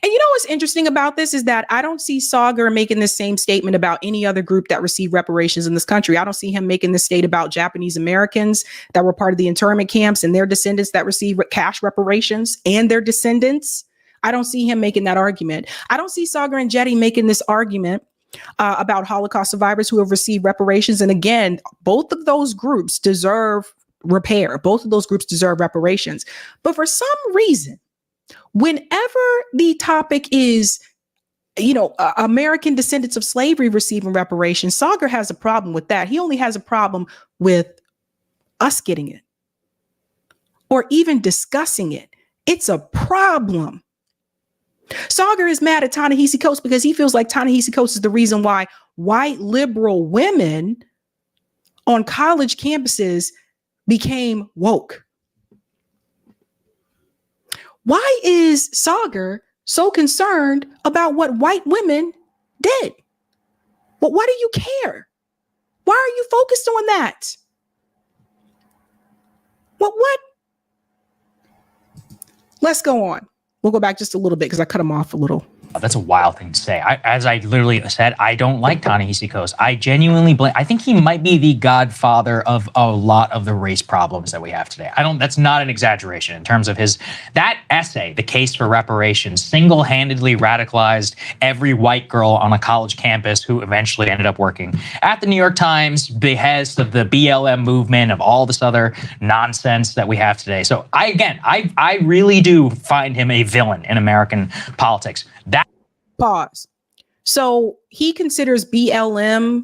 And what's interesting about this is that I don't see Saagar making the same statement about any other group that received reparations in this country. I don't see him making this state about Japanese Americans that were part of the internment camps and their descendants that received cash reparations and their descendants. I don't see him making that argument. I don't see Saagar Enjeti making this argument about Holocaust survivors who have received reparations. And again, both of those groups deserve repair. Both of those groups deserve reparations. But for some reason, whenever the topic is, American descendants of slavery receiving reparations, Saagar has a problem with that. He only has a problem with us getting it or even discussing it. It's a problem. Saagar is mad at Ta-Nehisi Coates because he feels like Ta-Nehisi Coates is the reason why white liberal women on college campuses became woke. Why is Saagar so concerned about what white women did? Well, why do you care? Why are you focused on that? What? Let's go on. We'll go back just a little bit because I cut him off a little. That's a wild thing to say. As I literally said, I don't like Ta-Nehisi Coates. I genuinely blame. I think he might be the godfather of a lot of the race problems that we have today. That's not an exaggeration in terms of that essay, The Case for Reparations, single-handedly radicalized every white girl on a college campus who eventually ended up working at the New York Times, behest of the BLM movement, of all this other nonsense that we have today. So I really do find him a villain in American politics. Pause. So he considers BLM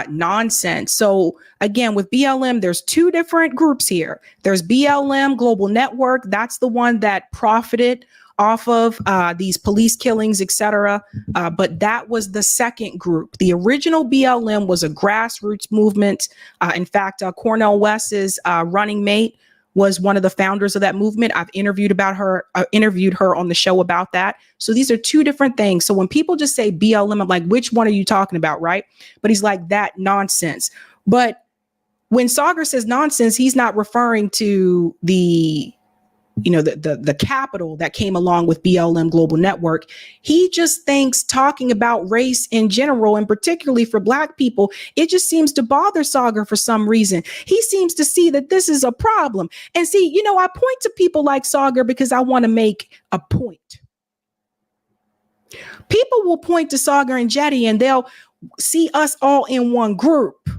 nonsense. So again, with BLM, there's two different groups here. There's BLM Global Network. That's the one that profited off of these police killings, etc. But that was the second group. The original BLM was a grassroots movement. In fact, Cornel West's running mate was one of the founders of that movement. I've interviewed her on the show about that. So these are two different things. So when people just say BLM, I'm like, which one are you talking about, right? But he's like, that nonsense. But when Saagar says nonsense, he's not referring to the capital that came along with BLM Global Network. He just thinks talking about race in general, and particularly for Black people, it just seems to bother Saagar for some reason. He seems to see that this is a problem. And see, I point to people like Saagar because I want to make a point. People will point to Saagar Enjeti and they'll see us all in one group.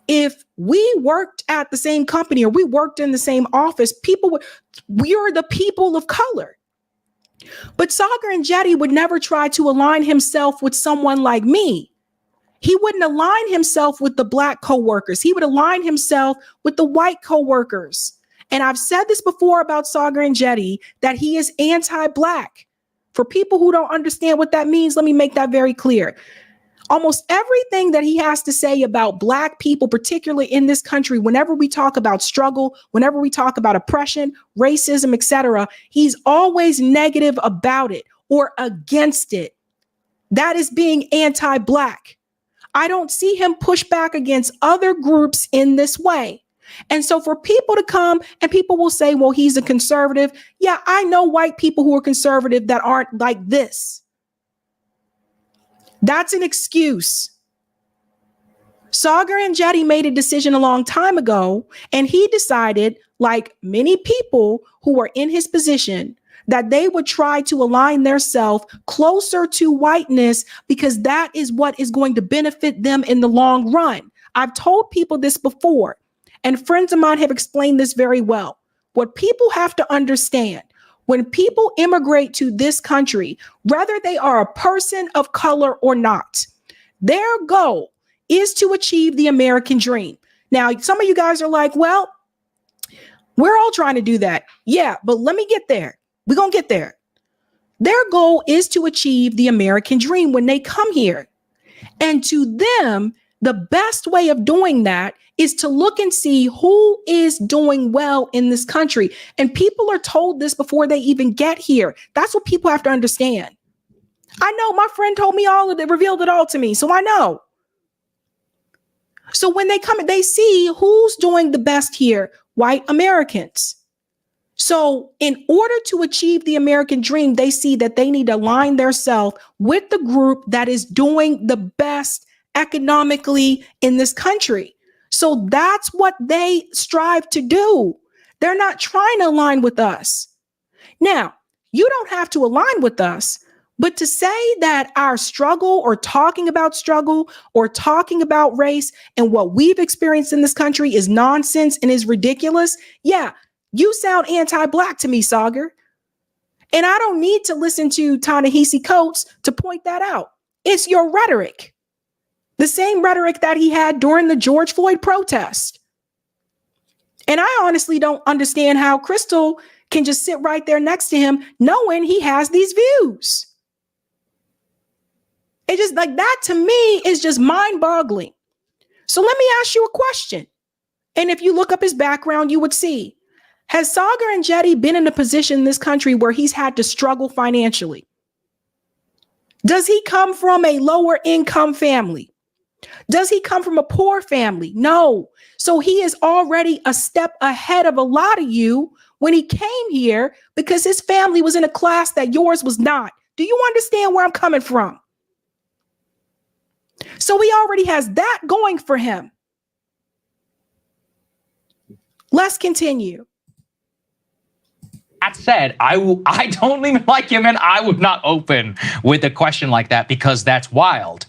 If we worked at the same company or we worked in the same office, we are the people of color. But Saagar Enjeti would never try to align himself with someone like me. He wouldn't align himself with the Black coworkers. He would align himself with the white coworkers. And I've said this before about Saagar Enjeti, that he is anti-Black. For people who don't understand what that means, let me make that very clear. Almost everything that he has to say about Black people, particularly in this country, whenever we talk about struggle, whenever we talk about oppression, racism, etc., he's always negative about it or against it. That is being anti-Black. I don't see him push back against other groups in this way. And so for people to come and people will say, well, he's a conservative. Yeah, I know white people who are conservative that aren't like this. That's an excuse. Saagar Enjeti made a decision a long time ago, and he decided, like many people who are in his position, that they would try to align themselves closer to whiteness because that is what is going to benefit them in the long run. I've told people this before, and friends of mine have explained this very well. What people have to understand, when people immigrate to this country, whether they are a person of color or not, their goal is to achieve the American dream. Now, some of you guys are like, well, we're all trying to do that. Yeah, but let me get there. We're going to get there. Their goal is to achieve the American dream when they come here. And to them, the best way of doing that is to look and see who is doing well in this country. And people are told this before they even get here. That's what people have to understand. I know my friend told me all of it, revealed it all to me. So I know. So when they come, they see who's doing the best here, white Americans. So in order to achieve the American dream, they see that they need to align themselves with the group that is doing the best economically in this country. So that's what they strive to do. They're not trying to align with us. Now, you don't have to align with us, but to say that our struggle or talking about struggle or talking about race and what we've experienced in this country is nonsense and is ridiculous. Yeah, you sound anti-Black to me, Saagar. And I don't need to listen to Ta-Nehisi Coates to point that out. It's your rhetoric. The same rhetoric that he had during the George Floyd protest. And I honestly don't understand how Crystal can just sit right there next to him knowing he has these views. It just like that to me is just mind-boggling. So let me ask you a question. And if you look up his background, you would see. Has Saagar Enjeti been in a position in this country where he's had to struggle financially? Does he come from a lower income family? Does he come from a poor family? No. So he is already a step ahead of a lot of you when he came here because his family was in a class that yours was not. Do you understand where I'm coming from? So he already has that going for him. Let's continue. That said, I don't even like him, and I would not open with a question like that because that's wild.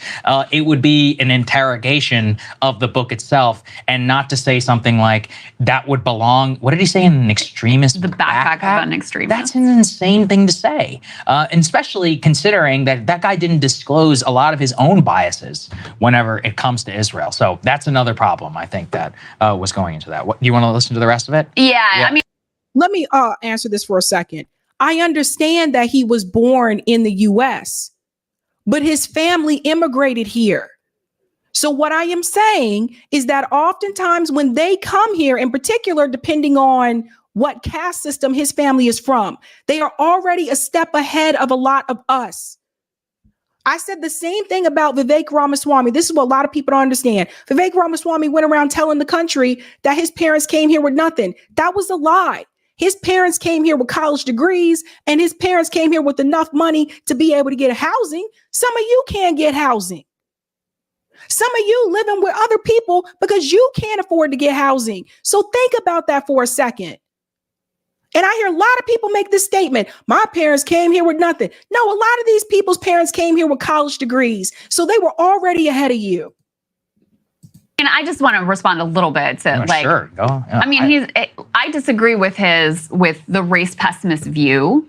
It would be an interrogation of the book itself, and not to say something like that would belong. What did he say? In an extremist? The backpack of an extremist. That's an insane thing to say, and especially considering that that guy didn't disclose a lot of his own biases whenever it comes to Israel. So that's another problem I think that was going into that. Do you want to listen to the rest of it? Yeah. I mean. Let me answer this for a second. I understand that he was born in the U.S., but his family immigrated here. So what I am saying is that oftentimes when they come here, in particular, depending on what caste system his family is from, they are already a step ahead of a lot of us. I said the same thing about Vivek Ramaswamy. This is what a lot of people don't understand. Vivek Ramaswamy went around telling the country that his parents came here with nothing. That was a lie. His parents came here with college degrees, and his parents came here with enough money to be able to get housing. Some of you can't get housing. Some of you living with other people because you can't afford to get housing. So think about that for a second. And I hear a lot of people make this statement. My parents came here with nothing. No, a lot of these people's parents came here with college degrees. So they were already ahead of you. And I just want to respond a little bit to Sure, go. I mean, I disagree with the race pessimist view,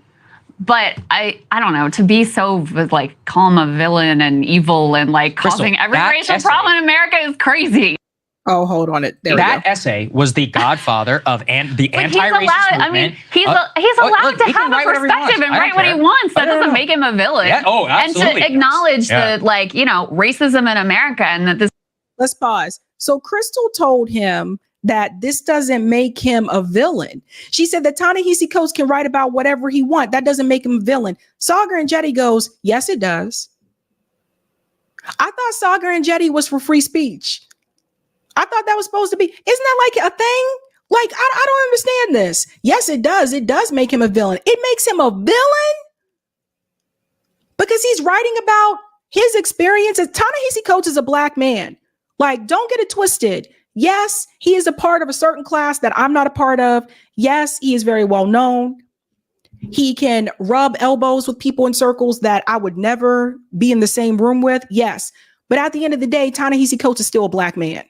but I don't know, to be so like call him a villain and evil and like causing every racial problem in America is crazy. Oh, hold on it. There we That go. essay was the godfather of the But anti-racist movement. I mean, he's allowed to have a perspective and write what he wants. That doesn't make him a villain. Yeah. Oh, absolutely. And to acknowledge that, like, you know, racism in America and that this. Let's pause. So Crystal told him that this doesn't make him a villain. She said that Ta-Nehisi Coates can write about whatever he wants. That doesn't make him a villain. Saagar Enjeti goes, yes, it does. I thought Saagar Enjeti was for free speech. I thought that was supposed to be, isn't that like a thing? Like, I don't understand this. Yes, it does. It does make him a villain. It makes him a villain because he's writing about his experience. Ta-Nehisi Coates is a black man. Like, don't get it twisted. Yes, he is a part of a certain class that I'm not a part of. Yes, he is very well known. He can rub elbows with people in circles that I would never be in the same room with. Yes. But at the end of the day, Ta-Nehisi Coates is still a black man.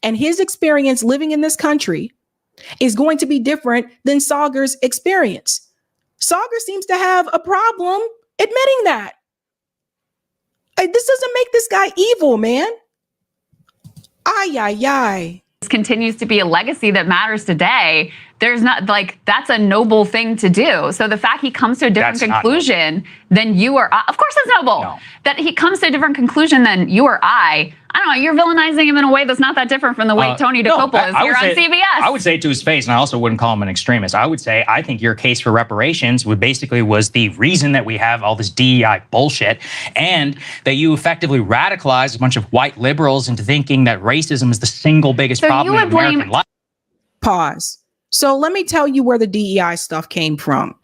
And his experience living in this country is going to be different than Saagar's experience. Saagar seems to have a problem admitting that. This doesn't make this guy evil, man. Ay, ay, ay. This continues to be a legacy that matters today. There's not, like, that's a noble thing to do. So the fact he comes to a different conclusion than you or I, of course it's noble. No. That he comes to a different conclusion than you or I don't know, you're villainizing him in a way that's not that different from the way Tony DeCoppolo is here on CBS. I would say to his face, and I also wouldn't call him an extremist. I would say, I think your case for reparations was the reason that we have all this DEI bullshit, and that you effectively radicalized a bunch of white liberals into thinking that racism is the single biggest problem in American life. Pause. So let me tell you where the DEI stuff came from.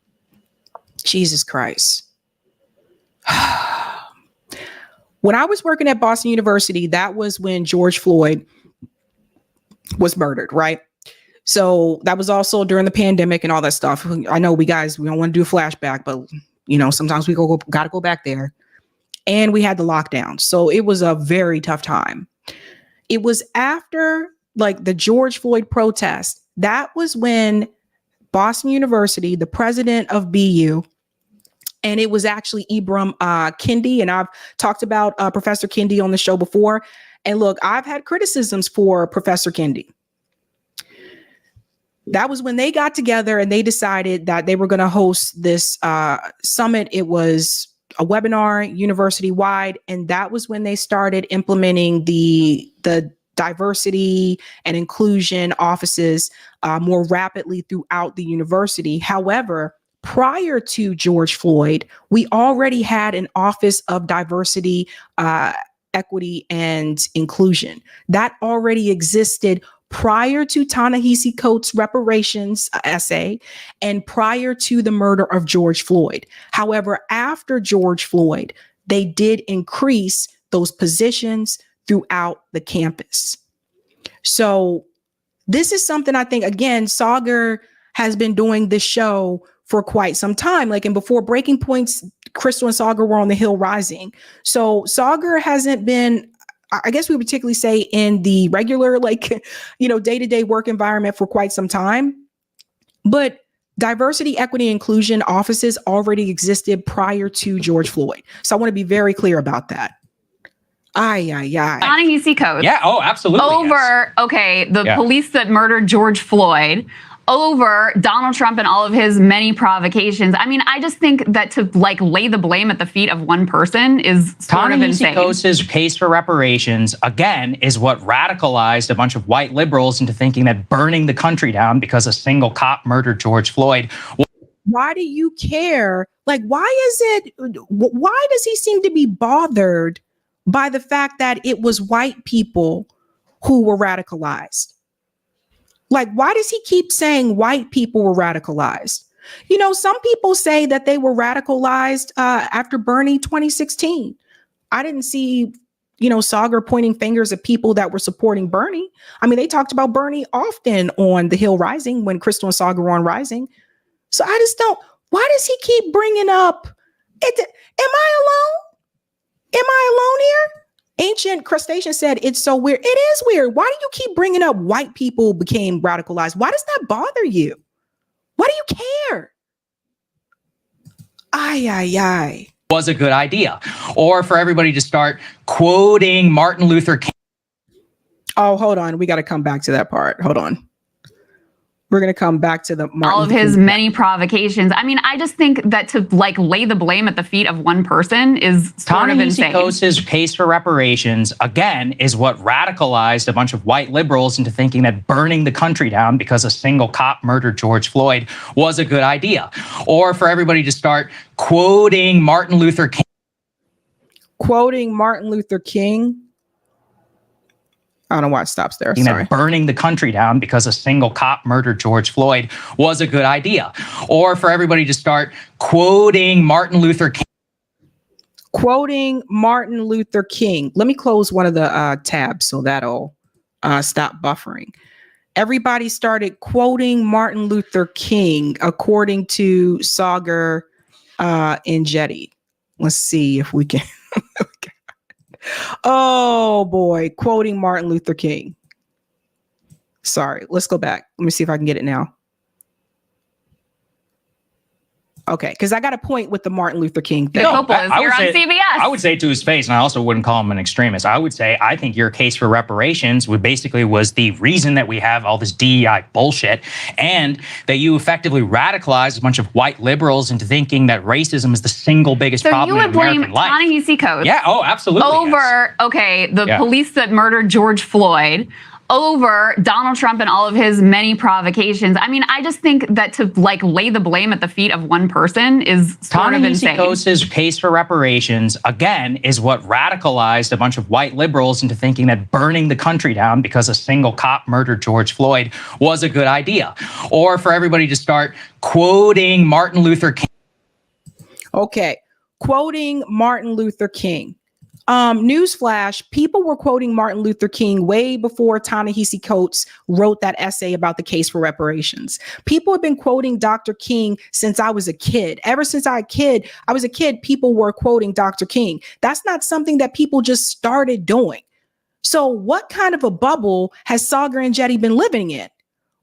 Jesus Christ. When I was working at Boston University, that was when George Floyd was murdered, right? So that was also during the pandemic and all that stuff. I know we don't want to do a flashback, but you know, sometimes we got to go back there. And we had the lockdown. So it was a very tough time. It was after like the George Floyd protest. That was when Boston University, the president of BU, and it was actually Ibram Kendi, and I've talked about Professor Kendi on the show before. And look, I've had criticisms for Professor Kendi. That was when they got together and they decided that they were going to host this summit. It was a webinar university-wide, and that was when they started implementing the diversity and inclusion offices more rapidly throughout the university. However, prior to George Floyd, we already had an Office of Diversity, Equity, and Inclusion. That already existed prior to Ta-Nehisi Coates' reparations essay and prior to the murder of George Floyd. However, after George Floyd, they did increase those positions throughout the campus. So this is something I think, again, Saagar has been doing this show for quite some time. Like, and before Breaking Points, Crystal and Saagar were on the Hill Rising. So Saagar hasn't been, I guess we would particularly say, in the regular, like, you know, day-to-day work environment for quite some time. But diversity, equity, inclusion offices already existed prior to George Floyd. So I want to be very clear about that. Ay, ay, ay. Ta-Nehisi Coates. Yeah, oh, absolutely. Over, yes. The police that murdered George Floyd, over Donald Trump and all of his many provocations. I mean, I just think that to like lay the blame at the feet of one person is sort of insane. Ta-Nehisi Coates' case for reparations, again, is what radicalized a bunch of white liberals into thinking that burning the country down because a single cop murdered George Floyd. Why do you care? Like, why does he seem to be bothered by the fact that it was white people who were radicalized? Like, why does he keep saying white people were radicalized? You know, some people say that they were radicalized after Bernie 2016. I didn't see, you know, Saagar pointing fingers at people that were supporting Bernie. I mean, they talked about Bernie often on the Hill Rising when Crystal and Saagar were on Rising. So I just don't, why does he keep bringing up, am I alone? Am I alone here? Ancient Crustacean said, it's so weird. It is weird. Why do you keep bringing up white people became radicalized? Why does that bother you? Why do you care? Ay, ay, ay. Was a good idea. Or for everybody to start quoting Martin Luther King. Oh, hold on. We got to come back to that part. Hold on. We're going to come back to the all of his many provocations. I mean, I just think that to like lay the blame at the feet of one person is sort of insane. Ta-Nehisi's case for reparations, again, is what radicalized a bunch of white liberals into thinking that burning the country down because a single cop murdered George Floyd was a good idea. Or for everybody to start quoting Martin Luther King. Quoting Martin Luther King. I don't know why it stops there. Sorry. Burning the country down because a single cop murdered George Floyd was a good idea. Or for everybody to start quoting Martin Luther King. Quoting Martin Luther King. Let me close one of the tabs so that'll stop buffering. Everybody started quoting Martin Luther King according to Saagar Enjeti. Let's see if we can. Oh boy, quoting Martin Luther King. Sorry, let's go back. Let me see if I can get it now. Okay, because I got a point with the Martin Luther King thing. You're on CBS. I would say to his face, and I also wouldn't call him an extremist. I would say I think your case for reparations was the reason that we have all this DEI bullshit, and that you effectively radicalized a bunch of white liberals into thinking that racism is the single biggest problem in American life. So you would blame Ta-Nehisi Coates. Yeah, oh, absolutely. Over, the police that murdered George Floyd, over Donald Trump and all of his many provocations. I mean, I just think that to like lay the blame at the feet of one person is sort of insane. Ta-Nehisi's case for reparations, again, is what radicalized a bunch of white liberals into thinking that burning the country down because a single cop murdered George Floyd was a good idea. Or for everybody to start quoting Martin Luther King. Okay, quoting Martin Luther King. Newsflash, people were quoting Martin Luther King way before Ta-Nehisi Coates wrote that essay about the case for reparations. People have been quoting Dr. King since I was a kid. Ever since I was a kid, people were quoting Dr. King. That's not something that people just started doing. So what kind of a bubble has Saagar Enjeti been living in?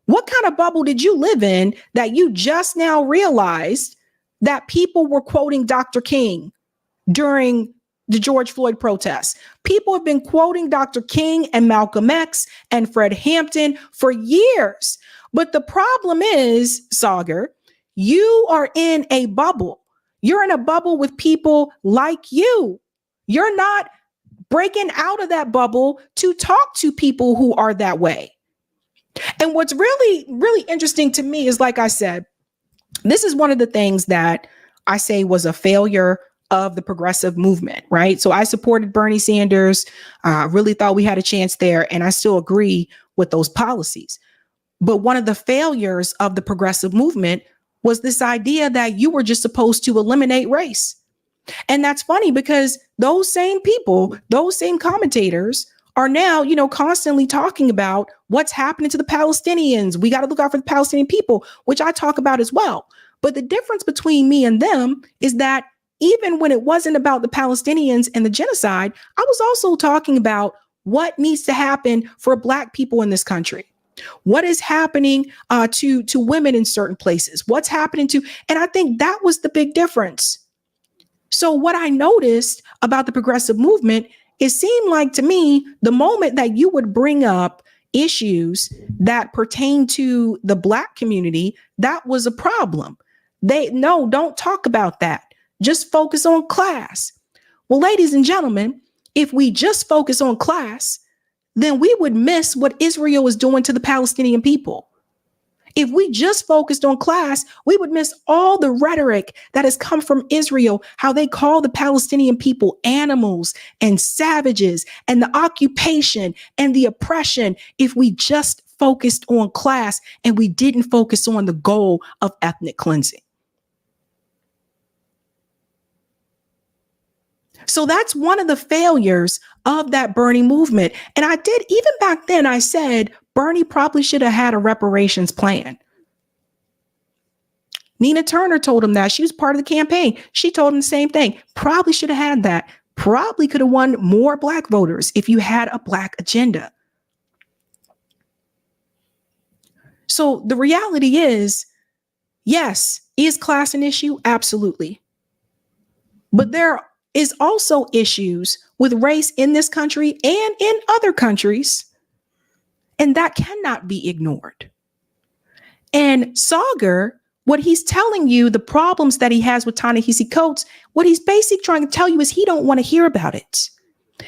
What kind of bubble did you live in that you just now realized that people were quoting Dr. King during the George Floyd protests? People have been quoting Dr. King and Malcolm X and Fred Hampton for years. But the problem is, Saagar, you are in a bubble. You're in a bubble with people like you. You're not breaking out of that bubble to talk to people who are that way. And what's really, really interesting to me is, like I said, this is one of the things that I say was a failure of the progressive movement, right? So I supported Bernie Sanders, really thought we had a chance there, and I still agree with those policies. But one of the failures of the progressive movement was this idea that you were just supposed to eliminate race. And that's funny because those same people, those same commentators are now, constantly talking about what's happening to the Palestinians. We got to look out for the Palestinian people, which I talk about as well. But the difference between me and them is that even when it wasn't about the Palestinians and the genocide, I was also talking about what needs to happen for Black people in this country. What is happening to women in certain places? What's happening and I think that was the big difference. So what I noticed about the progressive movement, it seemed like to me, the moment that you would bring up issues that pertain to the Black community, that was a problem. Don't talk about that. Just focus on class. Well, ladies and gentlemen, if we just focus on class, then we would miss what Israel is doing to the Palestinian people. If we just focused on class, we would miss all the rhetoric that has come from Israel, how they call the Palestinian people animals and savages and the occupation and the oppression, if we just focused on class and we didn't focus on the goal of ethnic cleansing. So that's one of the failures of that Bernie movement. And I did, even back then, I said, Bernie probably should have had a reparations plan. Nina Turner told him that. She was part of the campaign. She told him the same thing. Probably should have had that. Probably could have won more Black voters if you had a Black agenda. So the reality is, yes, is class an issue? Absolutely. But there is also issues with race in this country and in other countries And that cannot be ignored. And Saagar, what he's telling you, the problems that he has with Ta-Nehisi Coates, what he's basically trying to tell you is he don't want to hear about it.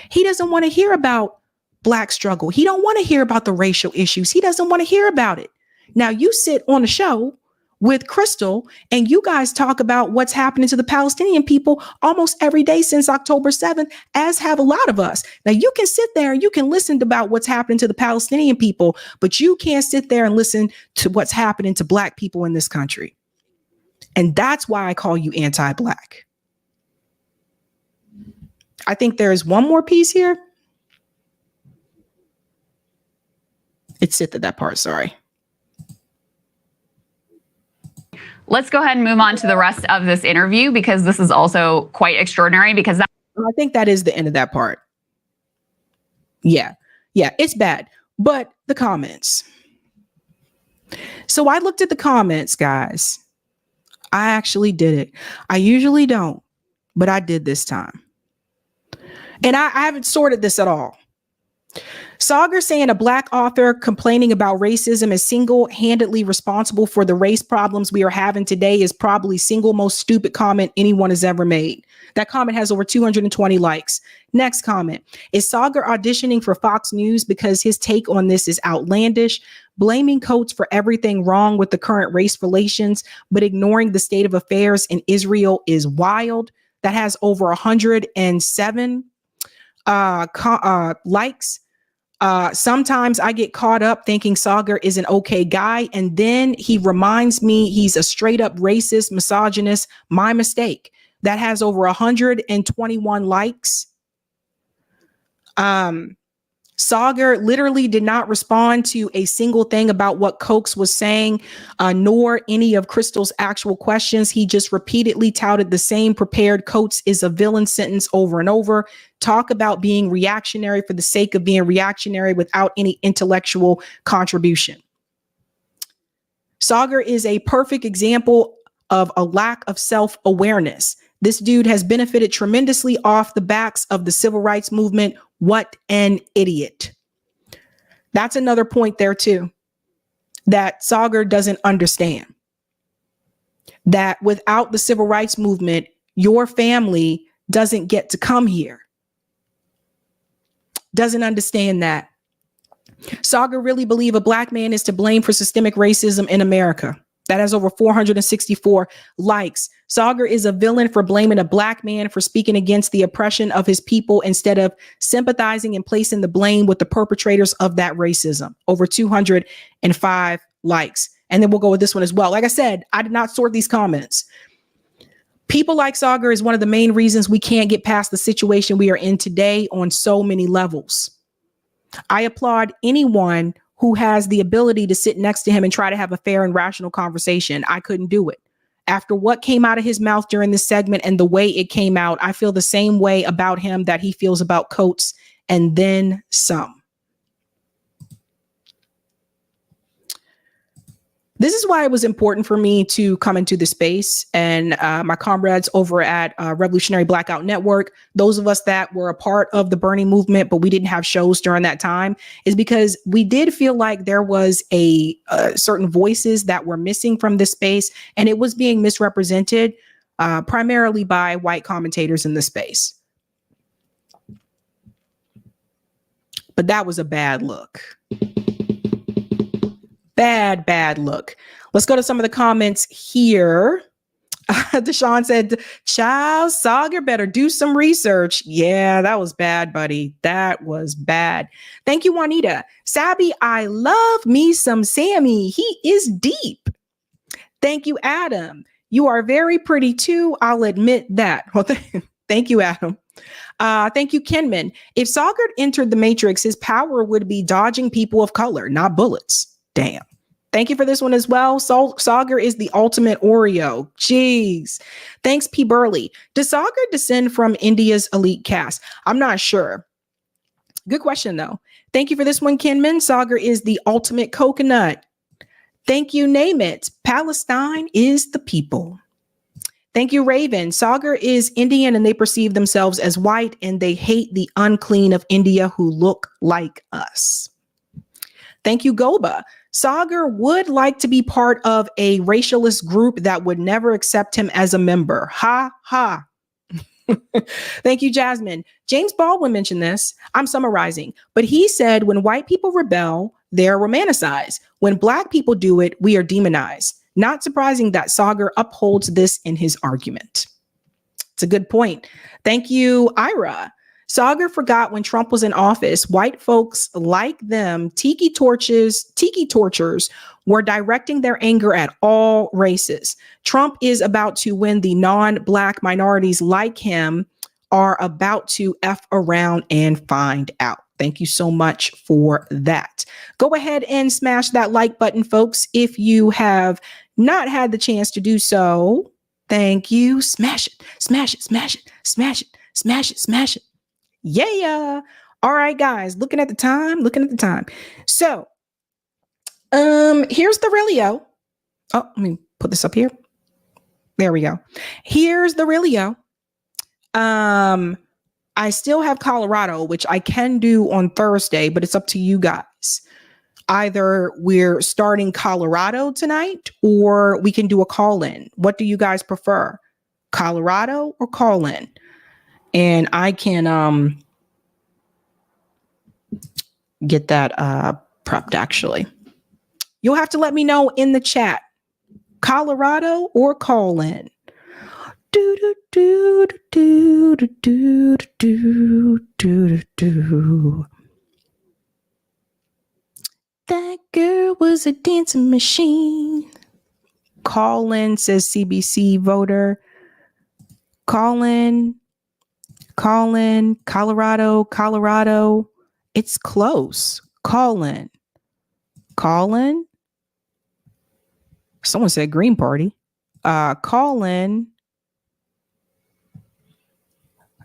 He doesn't want to hear about Black struggle. He don't want to hear about the racial issues. He doesn't want to hear about it. Now you sit on a show with Crystal and you guys talk about what's happening to the Palestinian people almost every day since October 7th, as have a lot of us. Now you can sit there and you can listen about what's happening to the Palestinian people, but you can't sit there and listen to what's happening to Black people in this country. And that's why I call you anti-Black. I think there is one more piece here. It's it that part, sorry. Let's go ahead and move on to the rest of this interview because this is also quite extraordinary because I think that is the end of that part. Yeah, it's bad. But the comments. So I looked at the comments, guys. I actually did it. I usually don't, but I did this time. And I haven't sorted this at all. Saagar saying a Black author complaining about racism is single-handedly responsible for the race problems we are having today is probably single most stupid comment anyone has ever made. That comment has over 220 likes. Next comment. Is Saagar auditioning for Fox News because his take on this is outlandish, blaming Coates for everything wrong with the current race relations, but ignoring the state of affairs in Israel is wild? That has over 107 likes. Sometimes I get caught up thinking Saagar is an okay guy, and then he reminds me he's a straight up racist, misogynist. My mistake. That has over 121 likes. Saagar literally did not respond to a single thing about what Coates was saying, nor any of Crystal's actual questions. He just repeatedly touted the same prepared Coates is a villain sentence over and over. Talk about being reactionary for the sake of being reactionary without any intellectual contribution. Saagar is a perfect example of a lack of self-awareness. This dude has benefited tremendously off the backs of the civil rights movement. What an idiot. That's another point there too, that Saagar doesn't understand. That without the civil rights movement, your family doesn't get to come here. Doesn't understand that. Saagar really believe a Black man is to blame for systemic racism in America. That has over 464 likes. Saagar is a villain for blaming a Black man for speaking against the oppression of his people instead of sympathizing and placing the blame with the perpetrators of that racism. Over 205 likes. And then we'll go with this one as well. Like I said, I did not sort these comments. People like Saagar is one of the main reasons we can't get past the situation we are in today on so many levels. I applaud anyone who has the ability to sit next to him and try to have a fair and rational conversation. I couldn't do it. After what came out of his mouth during this segment and the way it came out, I feel the same way about him that he feels about Coates, and then some. This is why it was important for me to come into the space, and my comrades over at Revolutionary Blackout Network, those of us that were a part of the Bernie movement, but we didn't have shows during that time, is because we did feel like there was a certain voices that were missing from this space, and it was being misrepresented primarily by white commentators in the space. But that was a bad look. Bad look. Let's go to some of the comments here. Deshaun said, child, Saagar better do some research. Yeah, that was bad, buddy. That was bad. Thank you, Juanita. Sabby, I love me some Sammy. He is deep. Thank you, Adam. You are very pretty too. I'll admit that. Well, thank you, Adam. Thank you, Kenman. If Saagar entered the Matrix, his power would be dodging people of color, not bullets. Damn. Thank you for this one as well. Saagar is the ultimate Oreo. Jeez. Thanks, P. Burley. Does Saagar descend from India's elite caste? I'm not sure. Good question, though. Thank you for this one, Kenman. Saagar is the ultimate coconut. Thank you, Name It. Palestine is the people. Thank you, Raven. Saagar is Indian and they perceive themselves as white and they hate the unclean of India who look like us. Thank you, Goba. Saagar would like to be part of a racialist group that would never accept him as a member. Ha ha. Thank you, Jasmine. James Baldwin mentioned this. I'm summarizing, but he said when white people rebel, they're romanticized. When Black people do it, we are demonized. Not surprising that Saagar upholds this in his argument. It's a good point. Thank you, Ira. Saagar forgot when Trump was in office, white folks like them, tiki torchers were directing their anger at all races. Trump is about to win. The non-Black minorities like him are about to F around and find out. Thank you so much for that. Go ahead and smash that like button, folks. If you have not had the chance to do so, thank you. Smash it, smash it, smash it, smash it, smash it, smash it. Yeah. All right, guys, looking at the time. So, here's the realio. Oh, let me put this up here. There we go. Here's the realio. I still have Colorado, which I can do on Thursday, but it's up to you guys. Either we're starting Colorado tonight or we can do a call-in. What do you guys prefer? Colorado or call-in? And I can get that prepped, actually. You'll have to let me know in the chat. Colorado or call-in? Do do do do do do do do. That girl was a dancing machine. Call-in, says CBC voter. Call-in, Colorado. It's close. Call-in. Someone said Green Party. Call-in.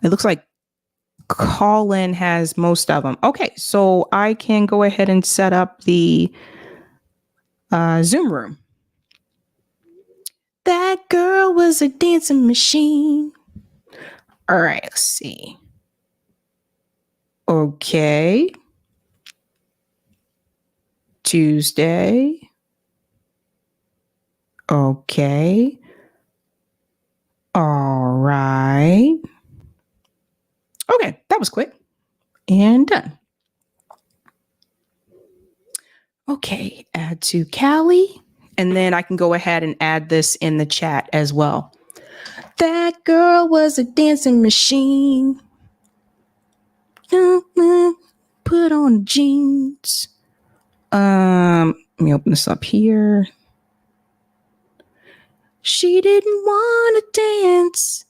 It looks like call-in has most of them. Okay, so I can go ahead and set up the Zoom room. That girl was a dancing machine. All right, let's see. Okay. Tuesday. Okay. All right. Okay, that was quick and done. Okay, add to Callie, and then I can go ahead and add this in the chat as well. That girl was a dancing machine. Put on jeans. Let me open this up here. She didn't want to dance.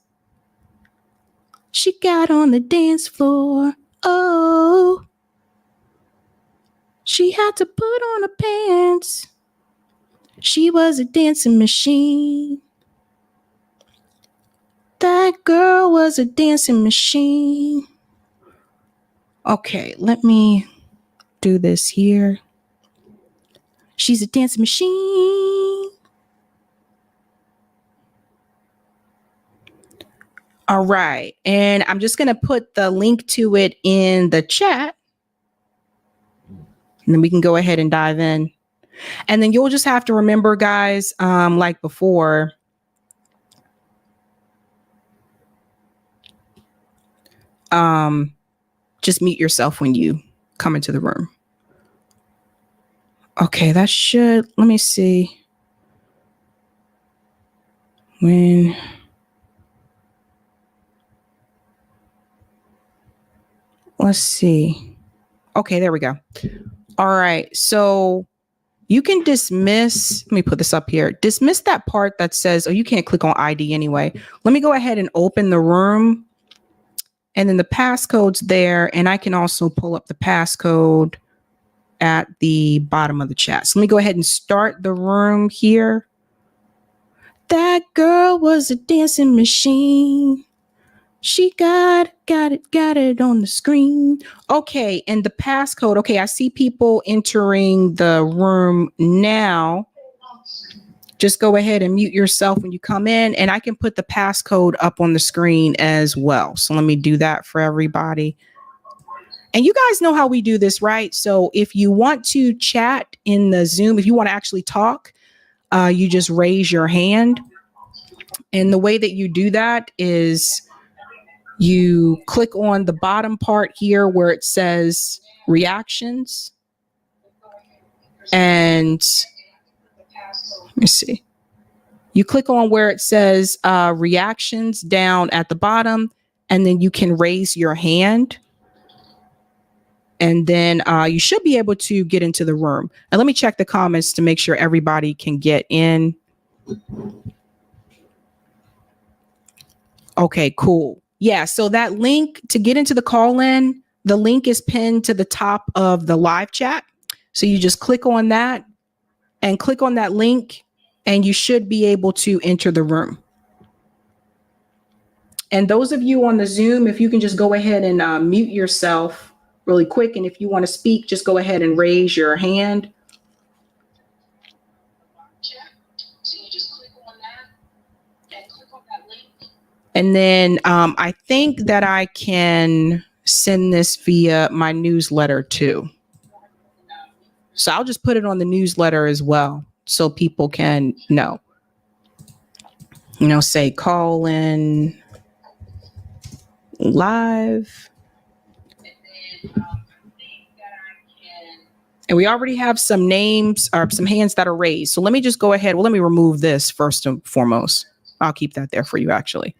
She got on the dance floor. Oh. She had to put on her pants. She was a dancing machine. That girl was a dancing machine. Okay, let me do this here. She's a dancing machine. All right, and I'm just going to put the link to it in the chat. And then we can go ahead and dive in. And then you'll just have to remember, guys, like before, just mute yourself when you come into the room. Okay, that should, let me see. Let's see. Okay, there we go. All right, so you can dismiss, let me put this up here. Dismiss that part that says, oh, you can't click on ID anyway. Let me go ahead and open the room. And then the passcode's there, and I can also pull up the passcode at the bottom of the chat. So let me go ahead and start the room here. That girl was a dancing machine. She got it on the screen. Okay, and the passcode. Okay, I see people entering the room now. Just go ahead and mute yourself when you come in, and I can put the passcode up on the screen as well. So let me do that for everybody. And you guys know how we do this, right? So if you want to chat in the Zoom, if you want to actually talk, you just raise your hand. And the way that you do that is you click on the bottom part here where it says reactions. And let me see. You click on where it says reactions down at the bottom, and then you can raise your hand. And then you should be able to get into the room. And let me check the comments to make sure everybody can get in. Okay, cool. Yeah, so that link to get into the call-in, the link is pinned to the top of the live chat. So you just click on that and click on that link, and you should be able to enter the room. And those of you on the Zoom, if you can just go ahead and mute yourself really quick. And if you want to speak, just go ahead and raise your hand. And then I think that I can send this via my newsletter too. So I'll just put it on the newsletter as well, so people can know. You know, say call in live. And we already have some names or some hands that are raised. So let me just go ahead. Well, let me remove this first and foremost. I'll keep that there for you, actually.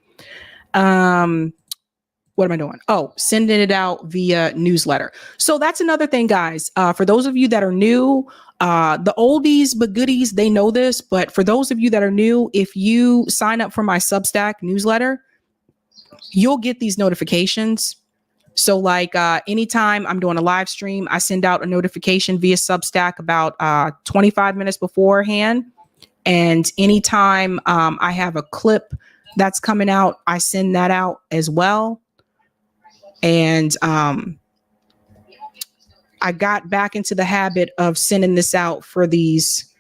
What am I doing? Oh, sending it out via newsletter. So that's another thing, guys. For those of you that are new, the oldies but goodies, they know this. But for those of you that are new, if you sign up for my Substack newsletter, you'll get these notifications. So like anytime I'm doing a live stream, I send out a notification via Substack about 25 minutes beforehand. And anytime I have a clip that's coming out, I send that out as well. And I got back into the habit of sending this out for these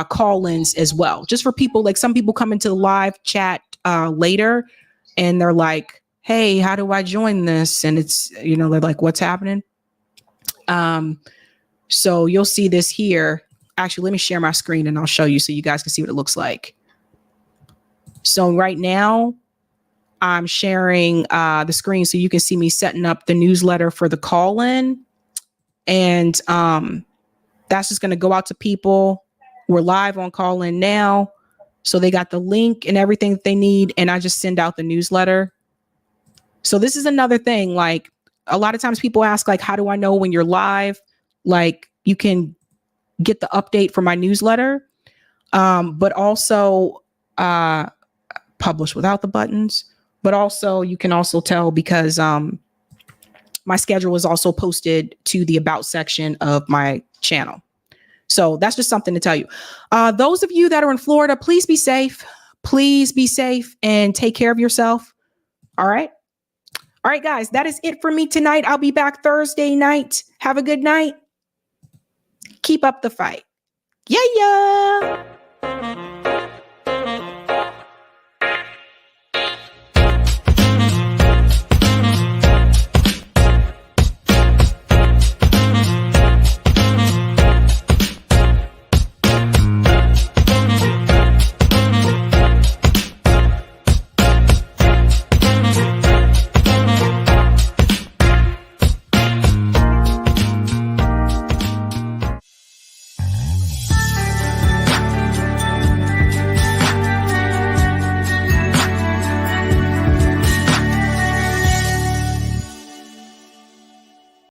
call-ins as well. Just for people, like some people come into the live chat later and they're like, hey, how do I join this? And it's, you know, they're like, what's happening? So you'll see this here. Actually, let me share my screen and I'll show you so you guys can see what it looks like. So right now I'm sharing the screen so you can see me setting up the newsletter for the call-in. And that's just going to go out to people. We're live on call-in now. So they got the link and everything that they need. And I just send out the newsletter. So this is another thing, like a lot of times people ask, like, how do I know when you're live? Like you can get the update from my newsletter, but also publish without the buttons. But also you can also tell because my schedule is also posted to the about section of my channel. So that's just something to tell you. Those of you that are in Florida, please be safe. Please be safe and take care of yourself. All right. All right, guys, that is it for me tonight. I'll be back Thursday night. Have a good night. Keep up the fight. Yeah.